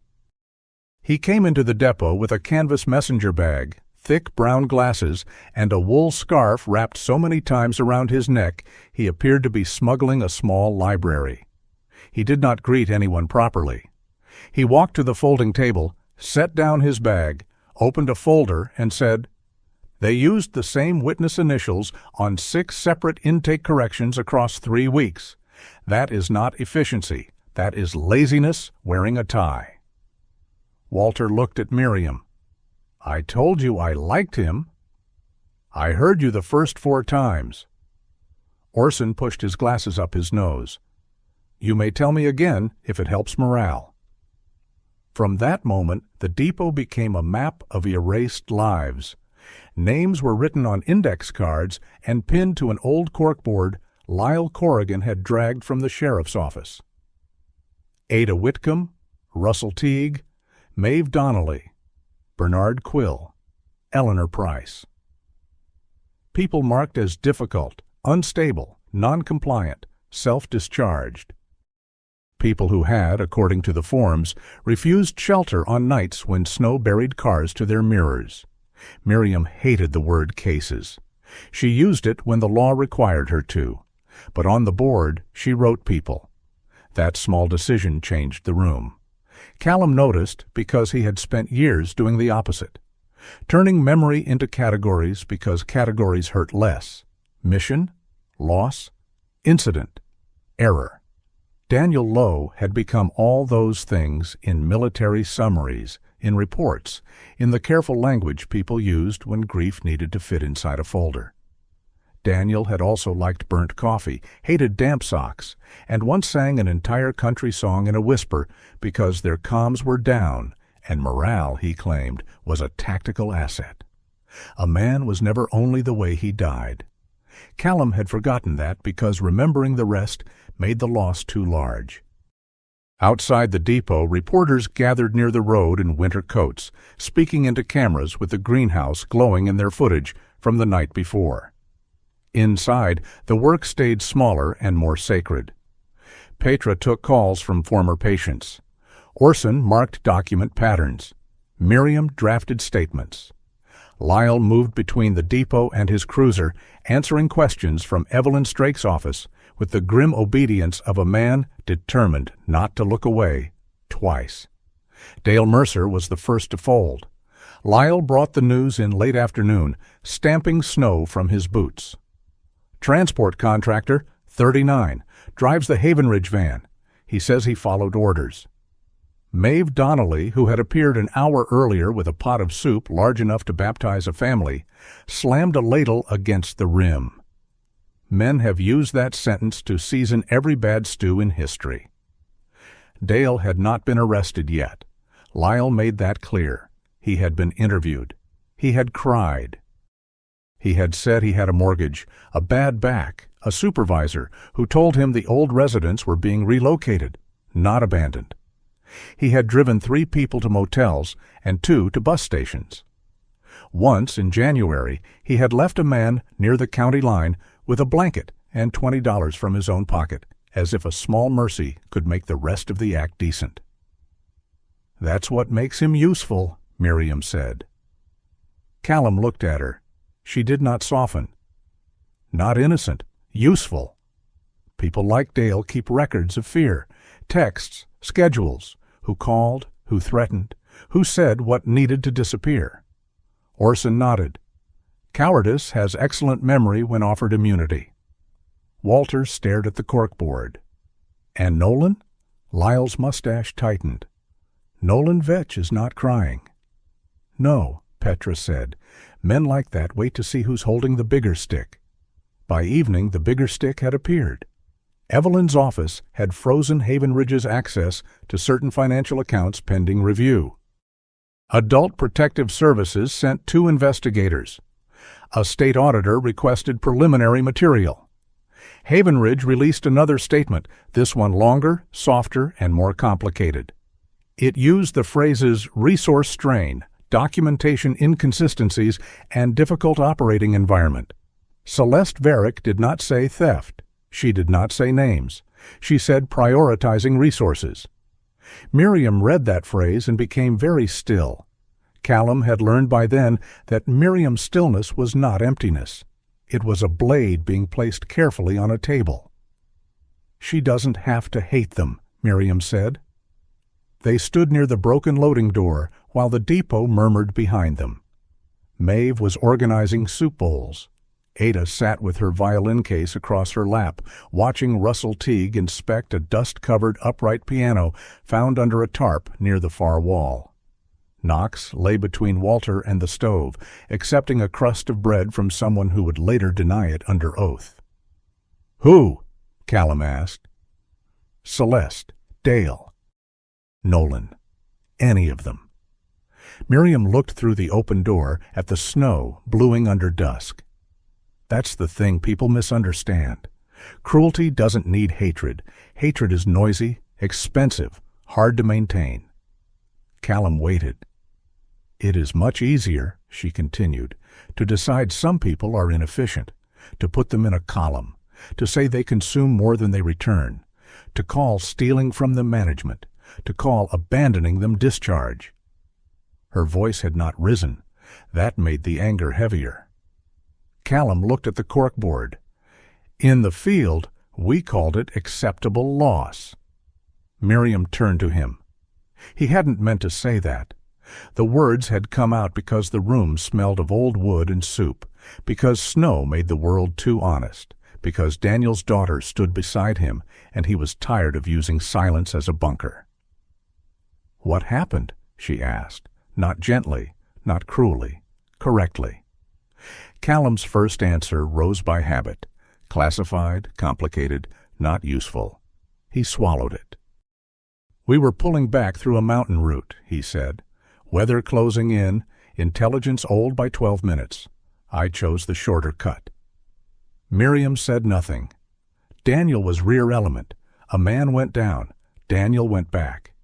He came into the depot with a canvas messenger bag, thick brown glasses, and a wool scarf wrapped so many times around his neck he appeared to be smuggling a small library. He did not greet anyone properly. He walked to the folding table, set down his bag, opened a folder, and said, "They used the same witness initials on 6 separate intake corrections across 3 weeks. That is not efficiency. That is laziness wearing a tie." Walter looked at Miriam. "I told you I liked him." "I heard you the first 4 times." Orson pushed his glasses up his nose. "You may tell me again if it helps morale." From that moment, the depot became a map of erased lives. Names were written on index cards and pinned to an old corkboard Lyle Corrigan had dragged from the sheriff's office. Ada Whitcomb, Russell Teague, Maeve Donnelly, Bernard Quill, Eleanor Price. People marked as difficult, unstable, non-compliant, self-discharged. People who had, according to the forms, refused shelter on nights when snow buried cars to their mirrors. Miriam hated the word cases. She used it when the law required her to, but on the board she wrote people. That small decision changed the room. Callum noticed because he had spent years doing the opposite, turning memory into categories because categories hurt less: mission, loss, incident, error. Daniel Lowe had become all those things in military summaries, in reports, in the careful language people used when grief needed to fit inside a folder. Daniel had also liked burnt coffee, hated damp socks, and once sang an entire country song in a whisper because their comms were down, and morale, he claimed, was a tactical asset. A man was never only the way he died. Callum had forgotten that because remembering the rest made the loss too large. Outside the depot, reporters gathered near the road in winter coats, speaking into cameras with the greenhouse glowing in their footage from the night before. Inside, the work stayed smaller and more sacred. Petra took calls from former patients. Orson marked document patterns. Miriam drafted statements. Lyle moved between the depot and his cruiser, answering questions from Evelyn Strake's office with the grim obedience of a man determined not to look away twice. Dale Mercer was the first to fold. Lyle brought the news in late afternoon, stamping snow from his boots. Transport contractor, 39, drives the Havenridge van. He says he followed orders. Maeve Donnelly, who had appeared an hour earlier with a pot of soup large enough to baptize a family, slammed a ladle against the rim. Men have used that sentence to season every bad stew in history. Dale had not been arrested yet. Lyle made that clear. He had been interviewed. He had cried. He had said he had a mortgage, a bad back, a supervisor who told him the old residents were being relocated, not abandoned. He had driven 3 people to motels and 2 to bus stations. Once, in January, he had left a man near the county line with a blanket and $20 from his own pocket, as if a small mercy could make the rest of the act decent. "That's what makes him useful," Miriam said. Callum looked at her. She did not soften. "Not innocent, useful. People like Dale keep records of fear, texts, schedules, who called, who threatened, who said what needed to disappear." Orson nodded. "Cowardice has excellent memory when offered immunity." Walter stared at the corkboard. "And Nolan?" Lyle's mustache tightened. "Nolan Vetch is not crying." "No," Petra said. "Men like that wait to see who's holding the bigger stick." By evening, the bigger stick had appeared. Evelyn's office had frozen Havenridge's access to certain financial accounts pending review. Adult Protective Services sent 2 investigators. A state auditor requested preliminary material. Havenridge released another statement, this one longer, softer, and more complicated. It used the phrases resource strain, documentation inconsistencies, and difficult operating environment. Celeste Varick did not say theft. She did not say names. She said prioritizing resources. Miriam read that phrase and became very still. Callum had learned by then that Miriam's stillness was not emptiness. It was a blade being placed carefully on a table. "She doesn't have to hate them," Miriam said. They stood near the broken loading door while the depot murmured behind them. Maeve was organizing soup bowls. Ada sat with her violin case across her lap, watching Russell Teague inspect a dust-covered upright piano found under a tarp near the far wall. Knox lay between Walter and the stove, accepting a crust of bread from someone who would later deny it under oath. "Who?" Callum asked. "Celeste, Dale, Nolan, any of them." Miriam looked through the open door at the snow bluing under dusk. That's the thing people misunderstand. Cruelty doesn't need hatred. Hatred is noisy, expensive, hard to maintain. Callum waited. "It is much easier," she continued, "to decide some people are inefficient, to put them in a column, to say they consume more than they return, to call stealing from them management, to call abandoning them discharge." Her voice had not risen. That made the anger heavier. Callum looked at the corkboard. "In the field, we called it acceptable loss." Miriam turned to him. He hadn't meant to say that. The words had come out because the room smelled of old wood and soup, because snow made the world too honest, because Daniel's daughter stood beside him and he was tired of using silence as a bunker. "What happened?" she asked, not gently, not cruelly, correctly. Callum's first answer rose by habit. Classified, complicated, not useful. He swallowed it. "We were pulling back through a mountain route," he said. "Weather closing in, intelligence old by 12 minutes. I chose the shorter cut." Miriam said nothing. Daniel was rear element. A man went down. Daniel went back.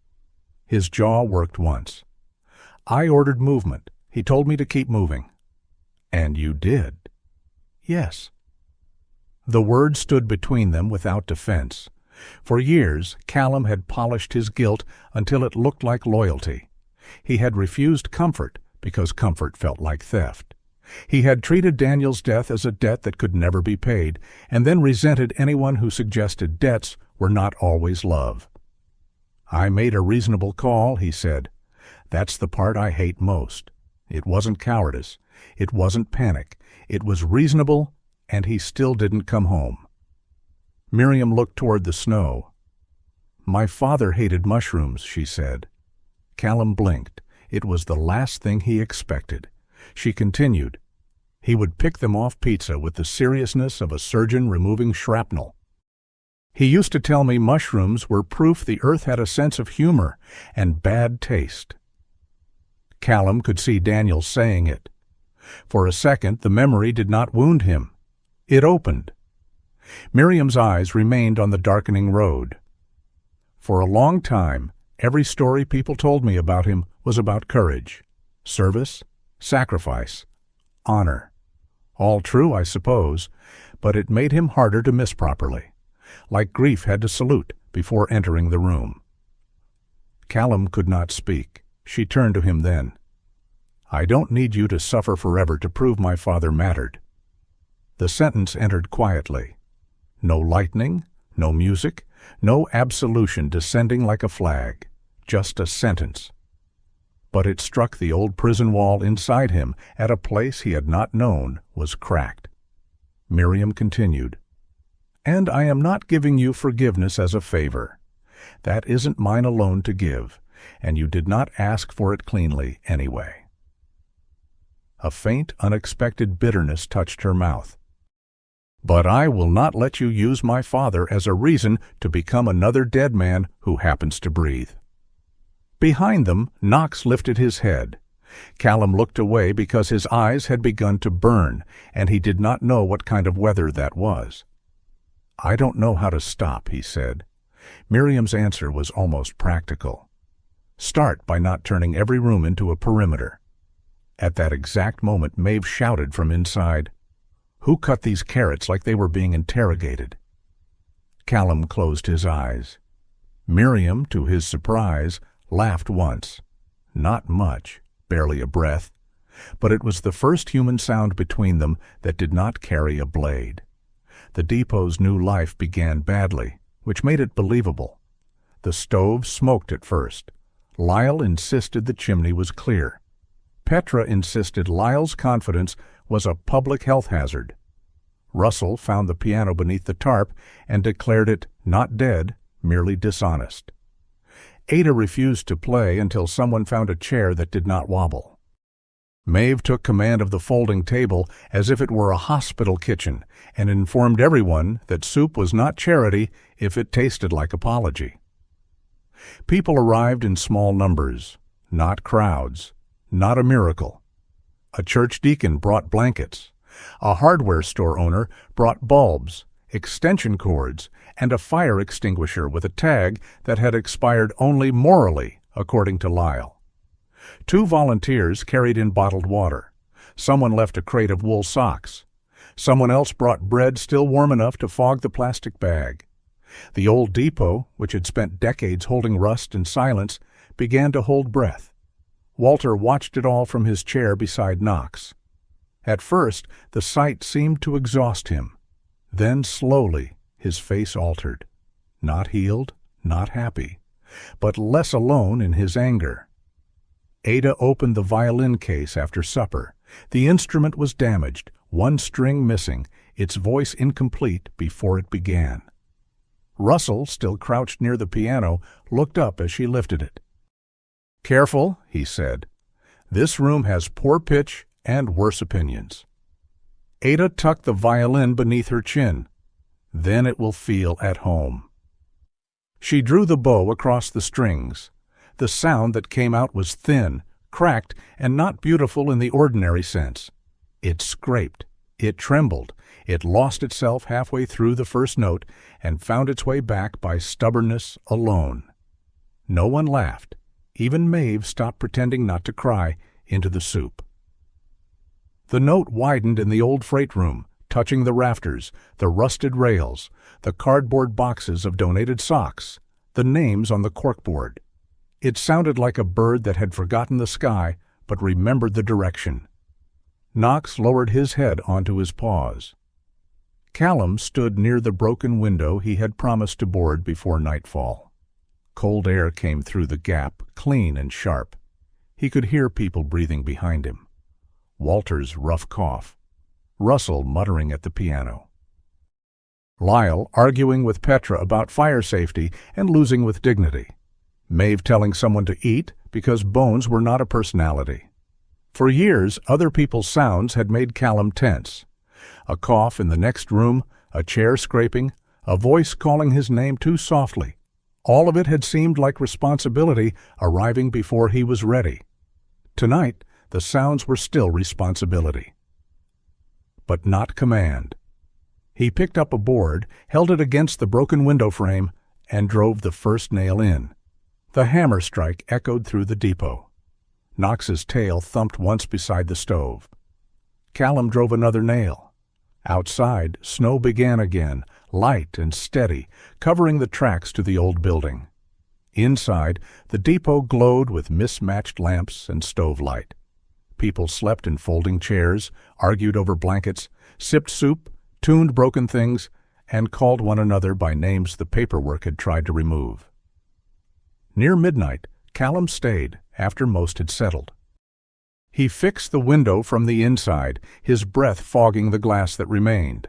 His jaw worked once. "I ordered movement. He told me to keep moving." "And you did?" "Yes." The word stood between them without defense. For years, Callum had polished his guilt until it looked like loyalty. He had refused comfort because comfort felt like theft. He had treated Daniel's death as a debt that could never be paid, and then resented anyone who suggested debts were not always love. "I made a reasonable call," he said. "That's the part I hate most. It wasn't cowardice. It wasn't panic. It was reasonable, and he still didn't come home." Miriam looked toward the snow. "My father hated mushrooms," she said. Callum blinked. It was the last thing he expected. She continued, "He would pick them off pizza with the seriousness of a surgeon removing shrapnel. He used to tell me mushrooms were proof the earth had a sense of humor and bad taste." Callum could see Daniel saying it. For a second, the memory did not wound him. It opened. Miriam's eyes remained on the darkening road. "For a long time, every story people told me about him was about courage, service, sacrifice, honor. All true, I suppose, but it made him harder to miss properly, like grief had to salute before entering the room." Callum could not speak. She turned to him then. "I don't need you to suffer forever to prove my father mattered." The sentence entered quietly. No lightning, no music, no absolution descending like a flag, just a sentence. But it struck the old prison wall inside him at a place he had not known was cracked. Miriam continued, "And I am not giving you forgiveness as a favor. That isn't mine alone to give, and you did not ask for it cleanly anyway." A faint, unexpected bitterness touched her mouth. "But I will not let you use my father as a reason to become another dead man who happens to breathe." Behind them, Knox lifted his head. Callum looked away because his eyes had begun to burn, and he did not know what kind of weather that was. "I don't know how to stop," he said. Miriam's answer was almost practical. "Start by not turning every room into a perimeter." At that exact moment, Maeve shouted from inside, "Who cut these carrots like they were being interrogated?" Callum closed his eyes. Miriam, to his surprise, laughed once. Not much, barely a breath, but it was the first human sound between them that did not carry a blade. The depot's new life began badly, which made it believable. The stove smoked at first. Lyle insisted the chimney was clear. Petra insisted Lyle's confidence was a public health hazard. Russell found the piano beneath the tarp and declared it not dead, merely dishonest. Ada refused to play until someone found a chair that did not wobble. Maeve took command of the folding table as if it were a hospital kitchen and informed everyone that soup was not charity if it tasted like apology. People arrived in small numbers, not crowds, not a miracle. A church deacon brought blankets. A hardware store owner brought bulbs, extension cords, and a fire extinguisher with a tag that had expired only morally, according to Lyle. 2 volunteers carried in bottled water. Someone left a crate of wool socks. Someone else brought bread still warm enough to fog the plastic bag. The old depot, which had spent decades holding rust in silence, began to hold breath. Walter watched it all from his chair beside Knox. At first, the sight seemed to exhaust him. Then, slowly, his face altered. Not healed, not happy, but less alone in his anger. Ada opened the violin case after supper. The instrument was damaged, 1 string missing, its voice incomplete before it began. Russell, still crouched near the piano, looked up as she lifted it. "Careful," he said. "This room has poor pitch and worse opinions." Ada tucked the violin beneath her chin. Then it will feel at home. She drew the bow across the strings. The sound that came out was thin, cracked, and not beautiful in the ordinary sense. It scraped, it trembled, it lost itself halfway through the first note and found its way back by stubbornness alone. No one laughed. Even Maeve stopped pretending not to cry into the soup. The note widened in the old freight room, touching the rafters, the rusted rails, the cardboard boxes of donated socks, the names on the corkboard. It sounded like a bird that had forgotten the sky but remembered the direction. Knox lowered his head onto his paws. Callum stood near the broken window he had promised to board before nightfall. Cold air came through the gap, clean and sharp. He could hear people breathing behind him. Walter's rough cough. Russell muttering at the piano. Lyle arguing with Petra about fire safety and losing with dignity. Maeve telling someone to eat because bones were not a personality. For years, other people's sounds had made Callum tense. A cough in the next room, a chair scraping, a voice calling his name too softly. All of it had seemed like responsibility arriving before he was ready. Tonight, the sounds were still responsibility. But not command. He picked up a board, held it against the broken window frame, and drove the first nail in. The hammer strike echoed through the depot. Knox's tail thumped once beside the stove. Callum drove another nail. Outside, snow began again, light and steady, covering the tracks to the old building. Inside, the depot glowed with mismatched lamps and stove light. People slept in folding chairs, argued over blankets, sipped soup, tuned broken things, and called one another by names the paperwork had tried to remove. Near midnight, Callum stayed after most had settled. He fixed the window from the inside, his breath fogging the glass that remained.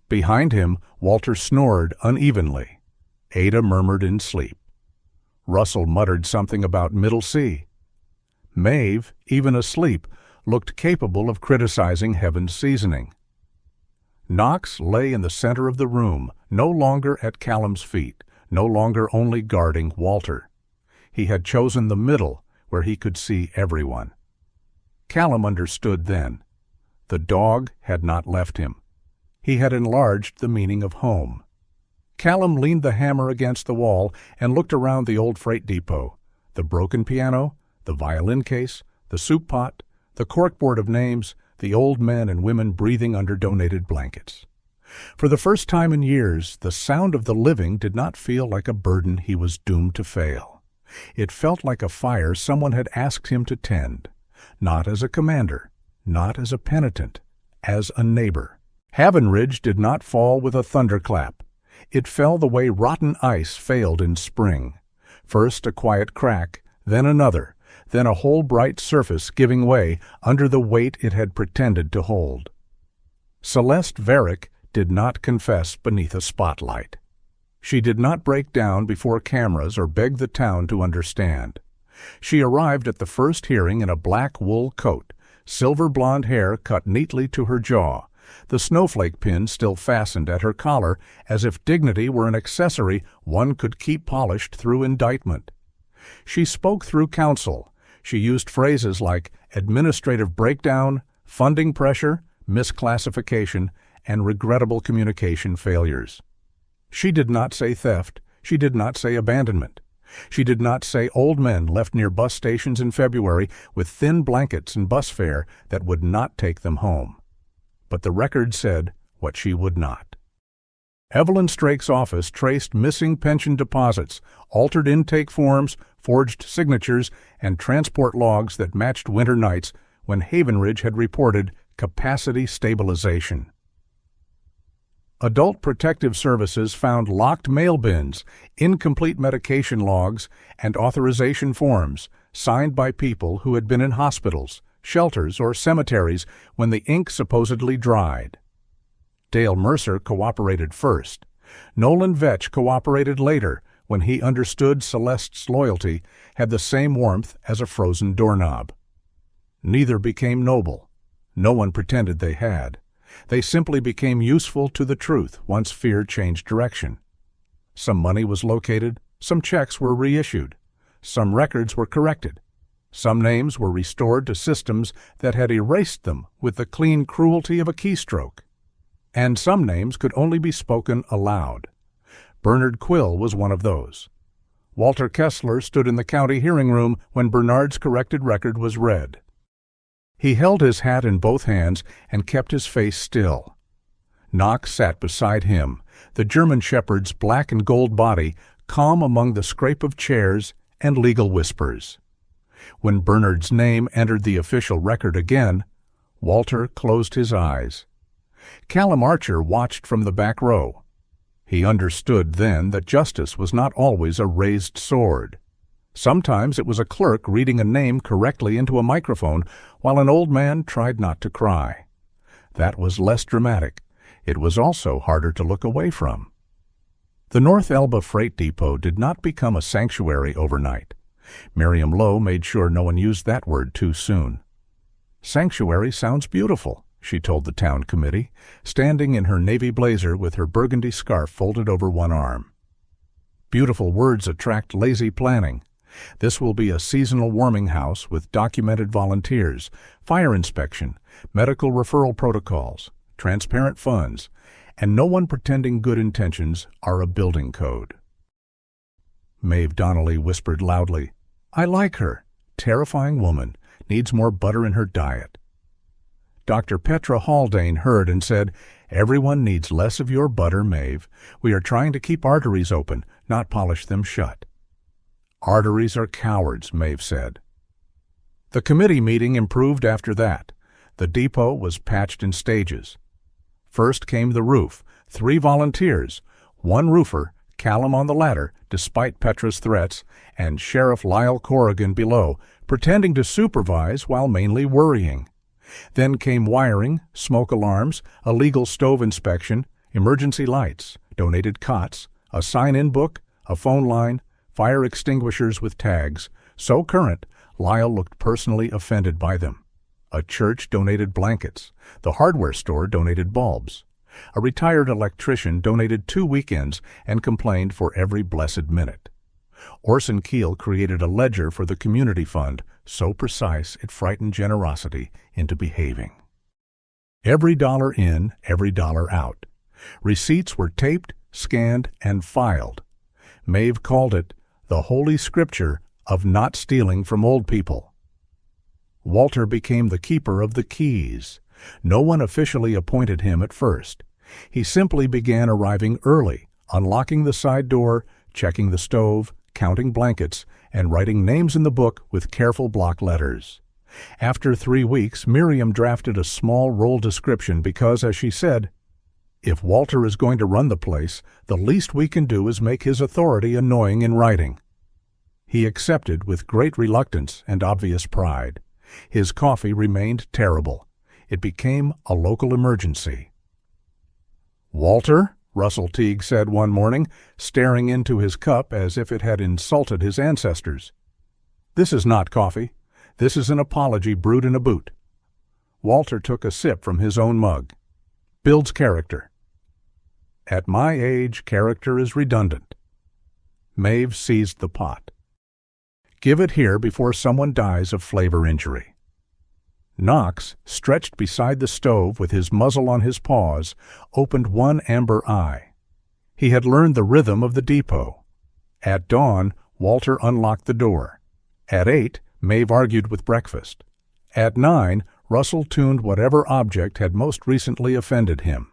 Behind him, Walter snored unevenly. Ada murmured in sleep. Russell muttered something about Middle Sea. Maeve, even asleep, looked capable of criticizing heaven's seasoning. Knox lay in the center of the room, no longer at Callum's feet, no longer only guarding Walter. He had chosen the middle, where he could see everyone. Callum understood then. The dog had not left him. He had enlarged the meaning of home. Callum leaned the hammer against the wall and looked around the old freight depot, the broken piano, the violin case, the soup pot, the corkboard of names, the old men and women breathing under donated blankets. For the first time in years, the sound of the living did not feel like a burden he was doomed to fail. It felt like a fire someone had asked him to tend, not as a commander, not as a penitent, as a neighbor. Havenridge did not fall with a thunderclap. It fell the way rotten ice failed in spring. First a quiet crack, then another, then a whole bright surface giving way under the weight it had pretended to hold. Celeste Varick did not confess beneath a spotlight. She did not break down before cameras or beg the town to understand. She arrived at the first hearing in a black wool coat, silver blonde hair cut neatly to her jaw, the snowflake pin still fastened at her collar as if dignity were an accessory one could keep polished through indictment. She spoke through counsel. She used phrases like administrative breakdown, funding pressure, misclassification, and regrettable communication failures. She did not say theft. She did not say abandonment. She did not say old men left near bus stations in February with thin blankets and bus fare that would not take them home. But the record said what she would not. Evelyn Strake's office traced missing pension deposits, altered intake forms, forged signatures, and transport logs that matched winter nights when Havenridge had reported capacity stabilization. Adult Protective Services found locked mail bins, incomplete medication logs, and authorization forms signed by people who had been in hospitals, shelters, or cemeteries when the ink supposedly dried. Dale Mercer cooperated first. Nolan Vetch cooperated later when he understood Celeste's loyalty had the same warmth as a frozen doorknob. Neither became noble. No one pretended they had. They simply became useful to the truth once fear changed direction. Some money was located, some checks were reissued, some records were corrected, some names were restored to systems that had erased them with the clean cruelty of a keystroke. And some names could only be spoken aloud. Bernard Quill was one of those. Walter Kessler stood in the county hearing room when Bernard's corrected record was read. He held his hat in both hands and kept his face still. Knox sat beside him, the German shepherd's black and gold body calm among the scrape of chairs and legal whispers. When Bernard's name entered the official record again, Walter closed his eyes. Callum Archer watched from the back row. He understood then that justice was not always a raised sword. Sometimes it was a clerk reading a name correctly into a microphone while an old man tried not to cry. That was less dramatic. It was also harder to look away from. The North Elba Freight Depot did not become a sanctuary overnight. Miriam Lowe made sure no one used that word too soon. "Sanctuary sounds beautiful," she told the town committee, standing in her navy blazer with her burgundy scarf folded over one arm. "Beautiful words attract lazy planning. This will be a seasonal warming house with documented volunteers, fire inspection, medical referral protocols, transparent funds, and no one pretending good intentions are a building code." Maeve Donnelly whispered loudly, "I like her. Terrifying woman. Needs more butter in her diet." Dr. Petra Haldane heard and said, "Everyone needs less of your butter, Maeve. We are trying to keep arteries open, not polish them shut." "Arteries are cowards," Maeve said. The committee meeting improved after that. The depot was patched in stages. First came the roof, 3 volunteers, 1 roofer, Callum on the ladder, despite Petra's threats, and Sheriff Lyle Corrigan below, pretending to supervise while mainly worrying. Then came wiring, smoke alarms, a legal stove inspection, emergency lights, donated cots, a sign-in book, a phone line, fire extinguishers with tags, so current, Lyle looked personally offended by them. A church donated blankets. The hardware store donated bulbs. A retired electrician donated 2 weekends and complained for every blessed minute. Orson Keel created a ledger for the community fund, so precise it frightened generosity into behaving. Every dollar in, every dollar out. Receipts were taped, scanned, and filed. Maeve called it the Holy Scripture of not stealing from old people. Walter became the keeper of the keys. No one officially appointed him at first. He simply began arriving early, unlocking the side door, checking the stove, counting blankets, and writing names in the book with careful block letters. After 3 weeks, Miriam drafted a small role description because, as she said, "If Walter is going to run the place, the least we can do is make his authority annoying in writing." He accepted with great reluctance and obvious pride. His coffee remained terrible. It became a local emergency. "Walter," Russell Teague said one morning, staring into his cup as if it had insulted his ancestors. "This is not coffee. This is an apology brewed in a boot." Walter took a sip from his own mug. "Builds character." "At my age, character is redundant." Maeve seized the pot. "Give it here before someone dies of flavor injury." Knox, stretched beside the stove with his muzzle on his paws, opened one amber eye. He had learned the rhythm of the depot. At dawn, Walter unlocked the door. At 8, Maeve argued with breakfast. At 9, Russell tuned whatever object had most recently offended him.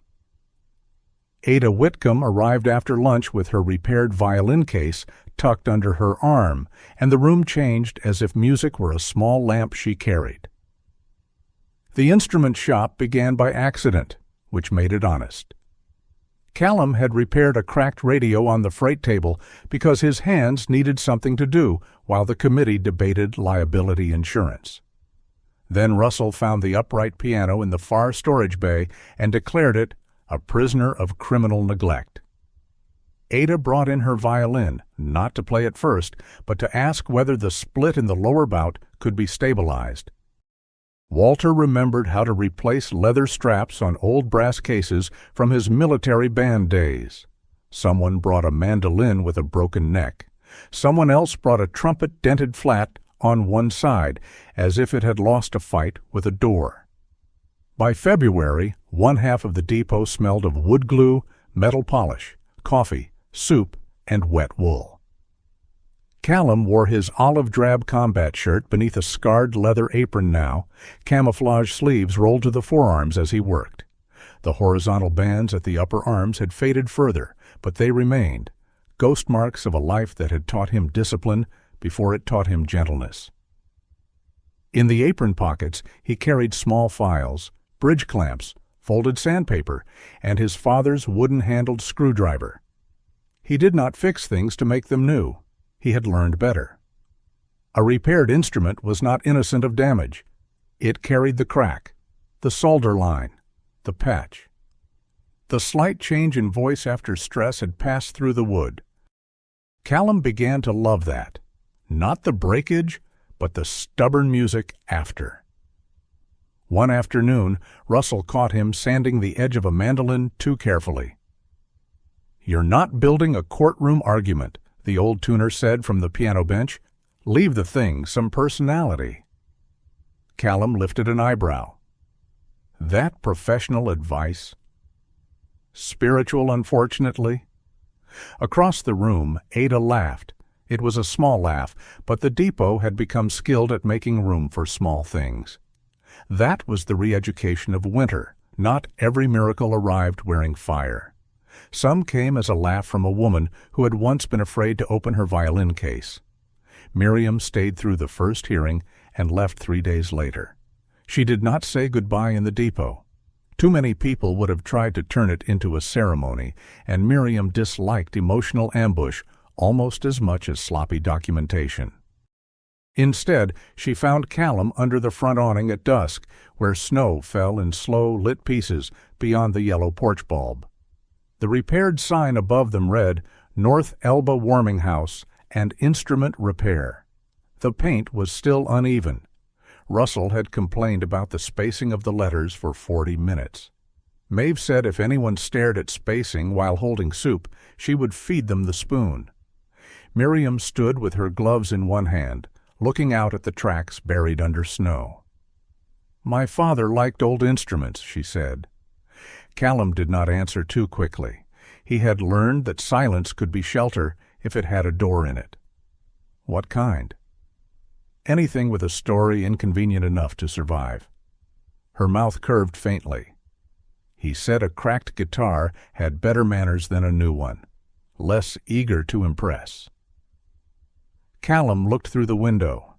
Ada Whitcomb arrived after lunch with her repaired violin case tucked under her arm, and the room changed as if music were a small lamp she carried. The instrument shop began by accident, which made it honest. Callum had repaired a cracked radio on the freight table because his hands needed something to do while the committee debated liability insurance. Then Russell found the upright piano in the far storage bay and declared it a prisoner of criminal neglect. Ada brought in her violin, not to play it first, but to ask whether the split in the lower bout could be stabilized. Walter remembered how to replace leather straps on old brass cases from his military band days. Someone brought a mandolin with a broken neck. Someone else brought a trumpet dented flat on one side, as if it had lost a fight with a door. By February, one half of the depot smelled of wood glue, metal polish, coffee, soup, and wet wool. Callum wore his olive-drab combat shirt beneath a scarred leather apron now, camouflage sleeves rolled to the forearms as he worked. The horizontal bands at the upper arms had faded further, but they remained, ghost marks of a life that had taught him discipline before it taught him gentleness. In the apron pockets he carried small files, bridge clamps, folded sandpaper, and his father's wooden-handled screwdriver. He did not fix things to make them new. He had learned better. A repaired instrument was not innocent of damage. It carried the crack, the solder line, the patch. The slight change in voice after stress had passed through the wood. Callum began to love that. Not the breakage, but the stubborn music after. One afternoon, Russell caught him sanding the edge of a mandolin too carefully. "You're not building a courtroom argument," the old tuner said from the piano bench. "Leave the thing some personality." Callum lifted an eyebrow. That professional advice? Spiritual, unfortunately. Across the room, Ada laughed. It was a small laugh, but the depot had become skilled at making room for small things. That was the re-education of winter. Not every miracle arrived wearing fire. Some came as a laugh from a woman who had once been afraid to open her violin case. Miriam stayed through the first hearing and left 3 days later. She did not say goodbye in the depot. Too many people would have tried to turn it into a ceremony, and Miriam disliked emotional ambush almost as much as sloppy documentation. Instead, she found Callum under the front awning at dusk, where snow fell in slow, lit pieces beyond the yellow porch bulb. The repaired sign above them read, "North Elba Warming House and Instrument Repair." The paint was still uneven. Russell had complained about the spacing of the letters for 40 minutes. Maeve said if anyone stared at spacing while holding soup, she would feed them the spoon. Miriam stood with her gloves in one hand, looking out at the tracks buried under snow. "My father liked old instruments," she said. Callum did not answer too quickly. He had learned that silence could be shelter if it had a door in it. What kind? Anything with a story inconvenient enough to survive. Her mouth curved faintly. He said a cracked guitar had better manners than a new one, less eager to impress. Callum looked through the window.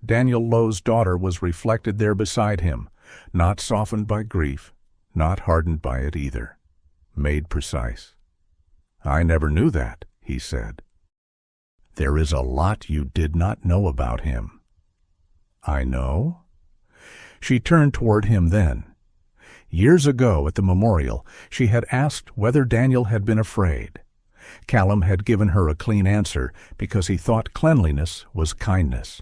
Daniel Lowe's daughter was reflected there beside him, not softened by grief, not hardened by it either. Made precise. "I never knew that," he said. "There is a lot you did not know about him." "I know?" She turned toward him then. Years ago at the memorial, she had asked whether Daniel had been afraid. Callum had given her a clean answer because he thought cleanliness was kindness.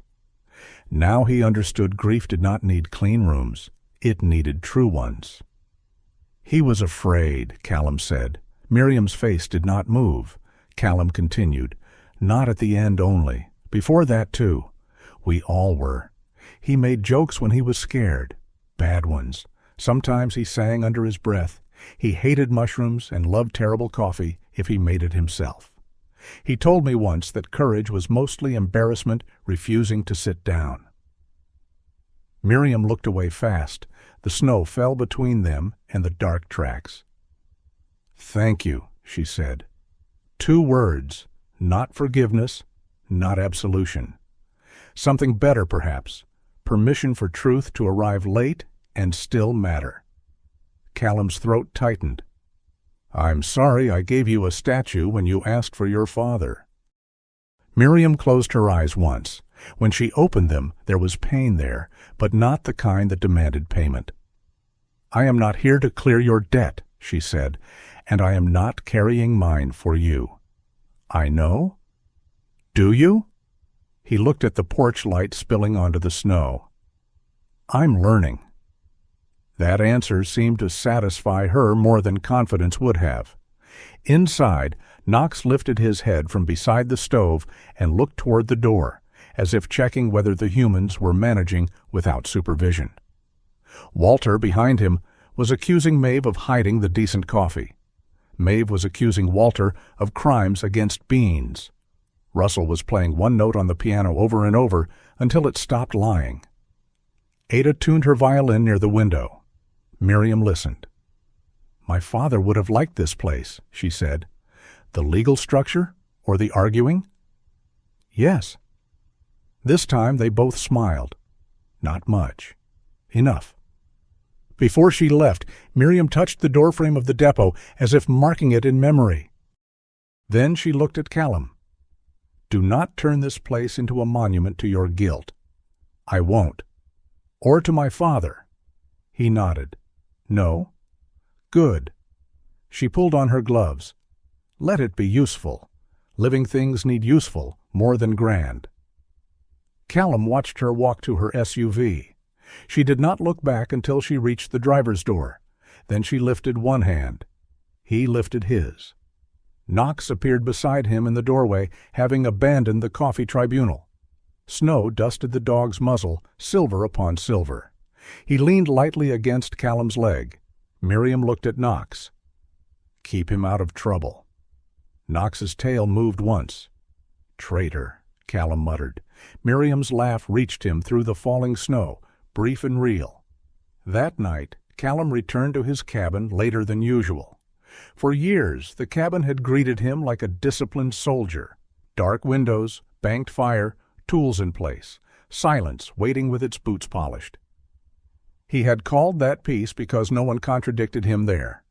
Now he understood grief did not need clean rooms. It needed true ones. "He was afraid," Callum said. Miriam's face did not move. Callum continued, "Not at the end only. Before that, too. We all were. He made jokes when he was scared. Bad ones. Sometimes he sang under his breath. He hated mushrooms and loved terrible coffee if he made it himself. He told me once that courage was mostly embarrassment refusing to sit down." Miriam looked away fast. The snow fell between them and the dark tracks. "Thank you," she said. 2 words, not forgiveness, not absolution. Something better, perhaps. Permission for truth to arrive late and still matter. Callum's throat tightened. "I'm sorry I gave you a statue when you asked for your father." Miriam closed her eyes once. When she opened them, there was pain there, but not the kind that demanded payment. "I am not here to clear your debt," she said, "and I am not carrying mine for you." "I know?" "Do you?" He looked at the porch light spilling onto the snow. I'm learning." That answer seemed to satisfy her more than confidence would have. Inside, Knox lifted his head from beside the stove and looked toward the door, as if checking whether the humans were managing without supervision. Walter, behind him, was accusing Maeve of hiding the decent coffee. Maeve was accusing Walter of crimes against beans. Russell was playing one note on the piano over and over until it stopped lying. Ada tuned her violin near the window. Miriam listened. "My father would have liked this place," she said. "The legal structure or the arguing?" "Yes." This time they both smiled. Not much. Enough. Before she left, Miriam touched the doorframe of the depot as if marking it in memory. Then she looked at Callum. "Do not turn this place into a monument to your guilt." "I won't." "Or to my father." He nodded. "No." "Good." She pulled on her gloves. "Let it be useful. Living things need useful more than grand." Callum watched her walk to her SUV. She did not look back until she reached the driver's door. Then she lifted one hand. He lifted his. Knox appeared beside him in the doorway, having abandoned the coffee tribunal. Snow dusted the dog's muzzle, silver upon silver. He leaned lightly against Callum's leg. Miriam looked at Knox. "Keep him out of trouble." Knox's tail moved once. "Traitor," Callum muttered. Miriam's laugh reached him through the falling snow, brief and real. That night, Callum returned to his cabin later than usual. For years, the cabin had greeted him like a disciplined soldier. Dark windows, banked fire, tools in place, silence waiting with its boots polished. He had called that peace because no one contradicted him there.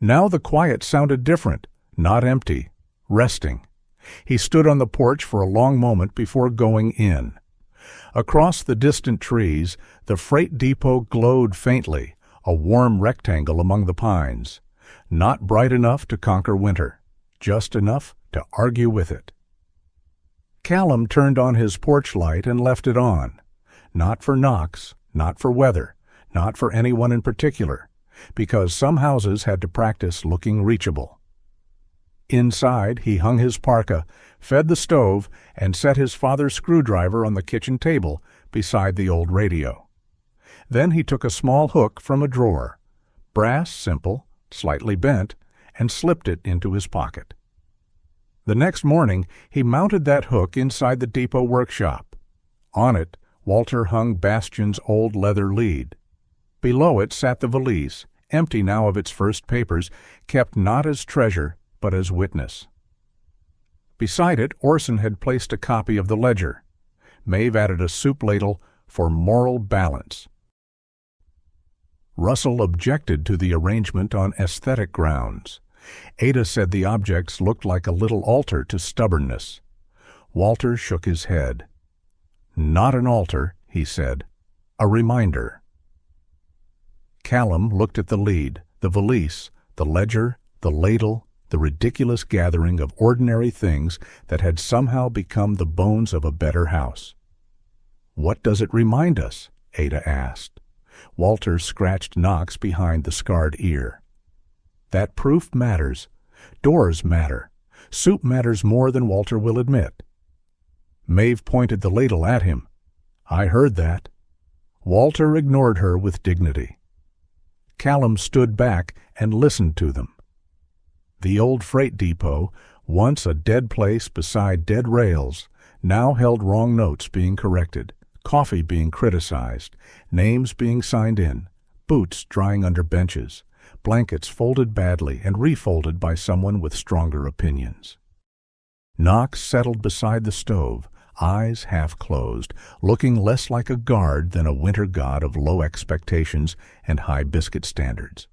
Now the quiet sounded different, not empty, resting. He stood on the porch for a long moment before going in. Across the distant trees, the freight depot glowed faintly, a warm rectangle among the pines. Not bright enough to conquer winter, just enough to argue with it. Callum turned on his porch light and left it on. Not for Knox, not for weather, not for anyone in particular, because some houses had to practice looking reachable. Inside, he hung his parka, fed the stove, and set his father's screwdriver on the kitchen table beside the old radio. Then he took a small hook from a drawer, brass, simple, slightly bent, and slipped it into his pocket. The next morning, he mounted that hook inside the depot workshop. On it, Walter hung Bastion's old leather lead. Below it sat the valise, empty now of its first papers, kept not as treasure, but as witness. Beside it, Orson had placed a copy of the ledger. Maeve added a soup ladle for moral balance. Russell objected to the arrangement on aesthetic grounds. Ada said the objects looked like a little altar to stubbornness. Walter shook his head. "Not an altar," he said. "A reminder." Callum looked at the lead, the valise, the ledger, the ladle, the ridiculous gathering of ordinary things that had somehow become the bones of a better house. "What does it remind us?" Ada asked. Walter scratched Knox behind the scarred ear. "That proof matters. Doors matter. Soup matters more than Walter will admit." Maeve pointed the ladle at him. "I heard that." Walter ignored her with dignity. Callum stood back and listened to them. The old freight depot, once a dead place beside dead rails, now held wrong notes being corrected, coffee being criticized, names being signed in, boots drying under benches, blankets folded badly and refolded by someone with stronger opinions. Knox settled beside the stove, eyes half closed, looking less like a guard than a winter god of low expectations and high biscuit standards.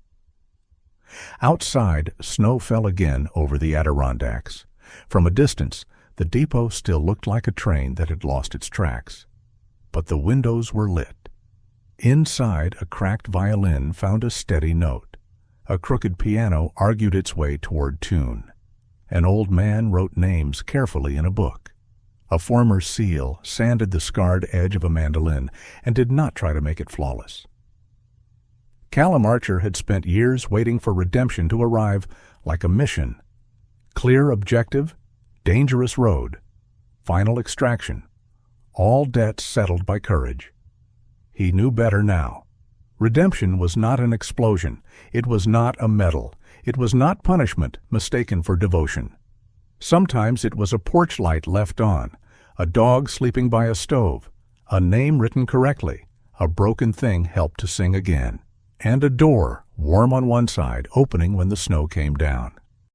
Outside, snow fell again over the Adirondacks. From a distance, the depot still looked like a train that had lost its tracks. But the windows were lit. Inside, a cracked violin found a steady note. A crooked piano argued its way toward tune. An old man wrote names carefully in a book. A former SEAL sanded the scarred edge of a mandolin and did not try to make it flawless. Callum Archer had spent years waiting for redemption to arrive like a mission. Clear objective, dangerous road, final extraction, all debts settled by courage. He knew better now. Redemption was not an explosion. It was not a medal. It was not punishment mistaken for devotion. Sometimes it was a porch light left on, a dog sleeping by a stove, a name written correctly, a broken thing helped to sing again, and a door, warm on one side, opening when the snow came down.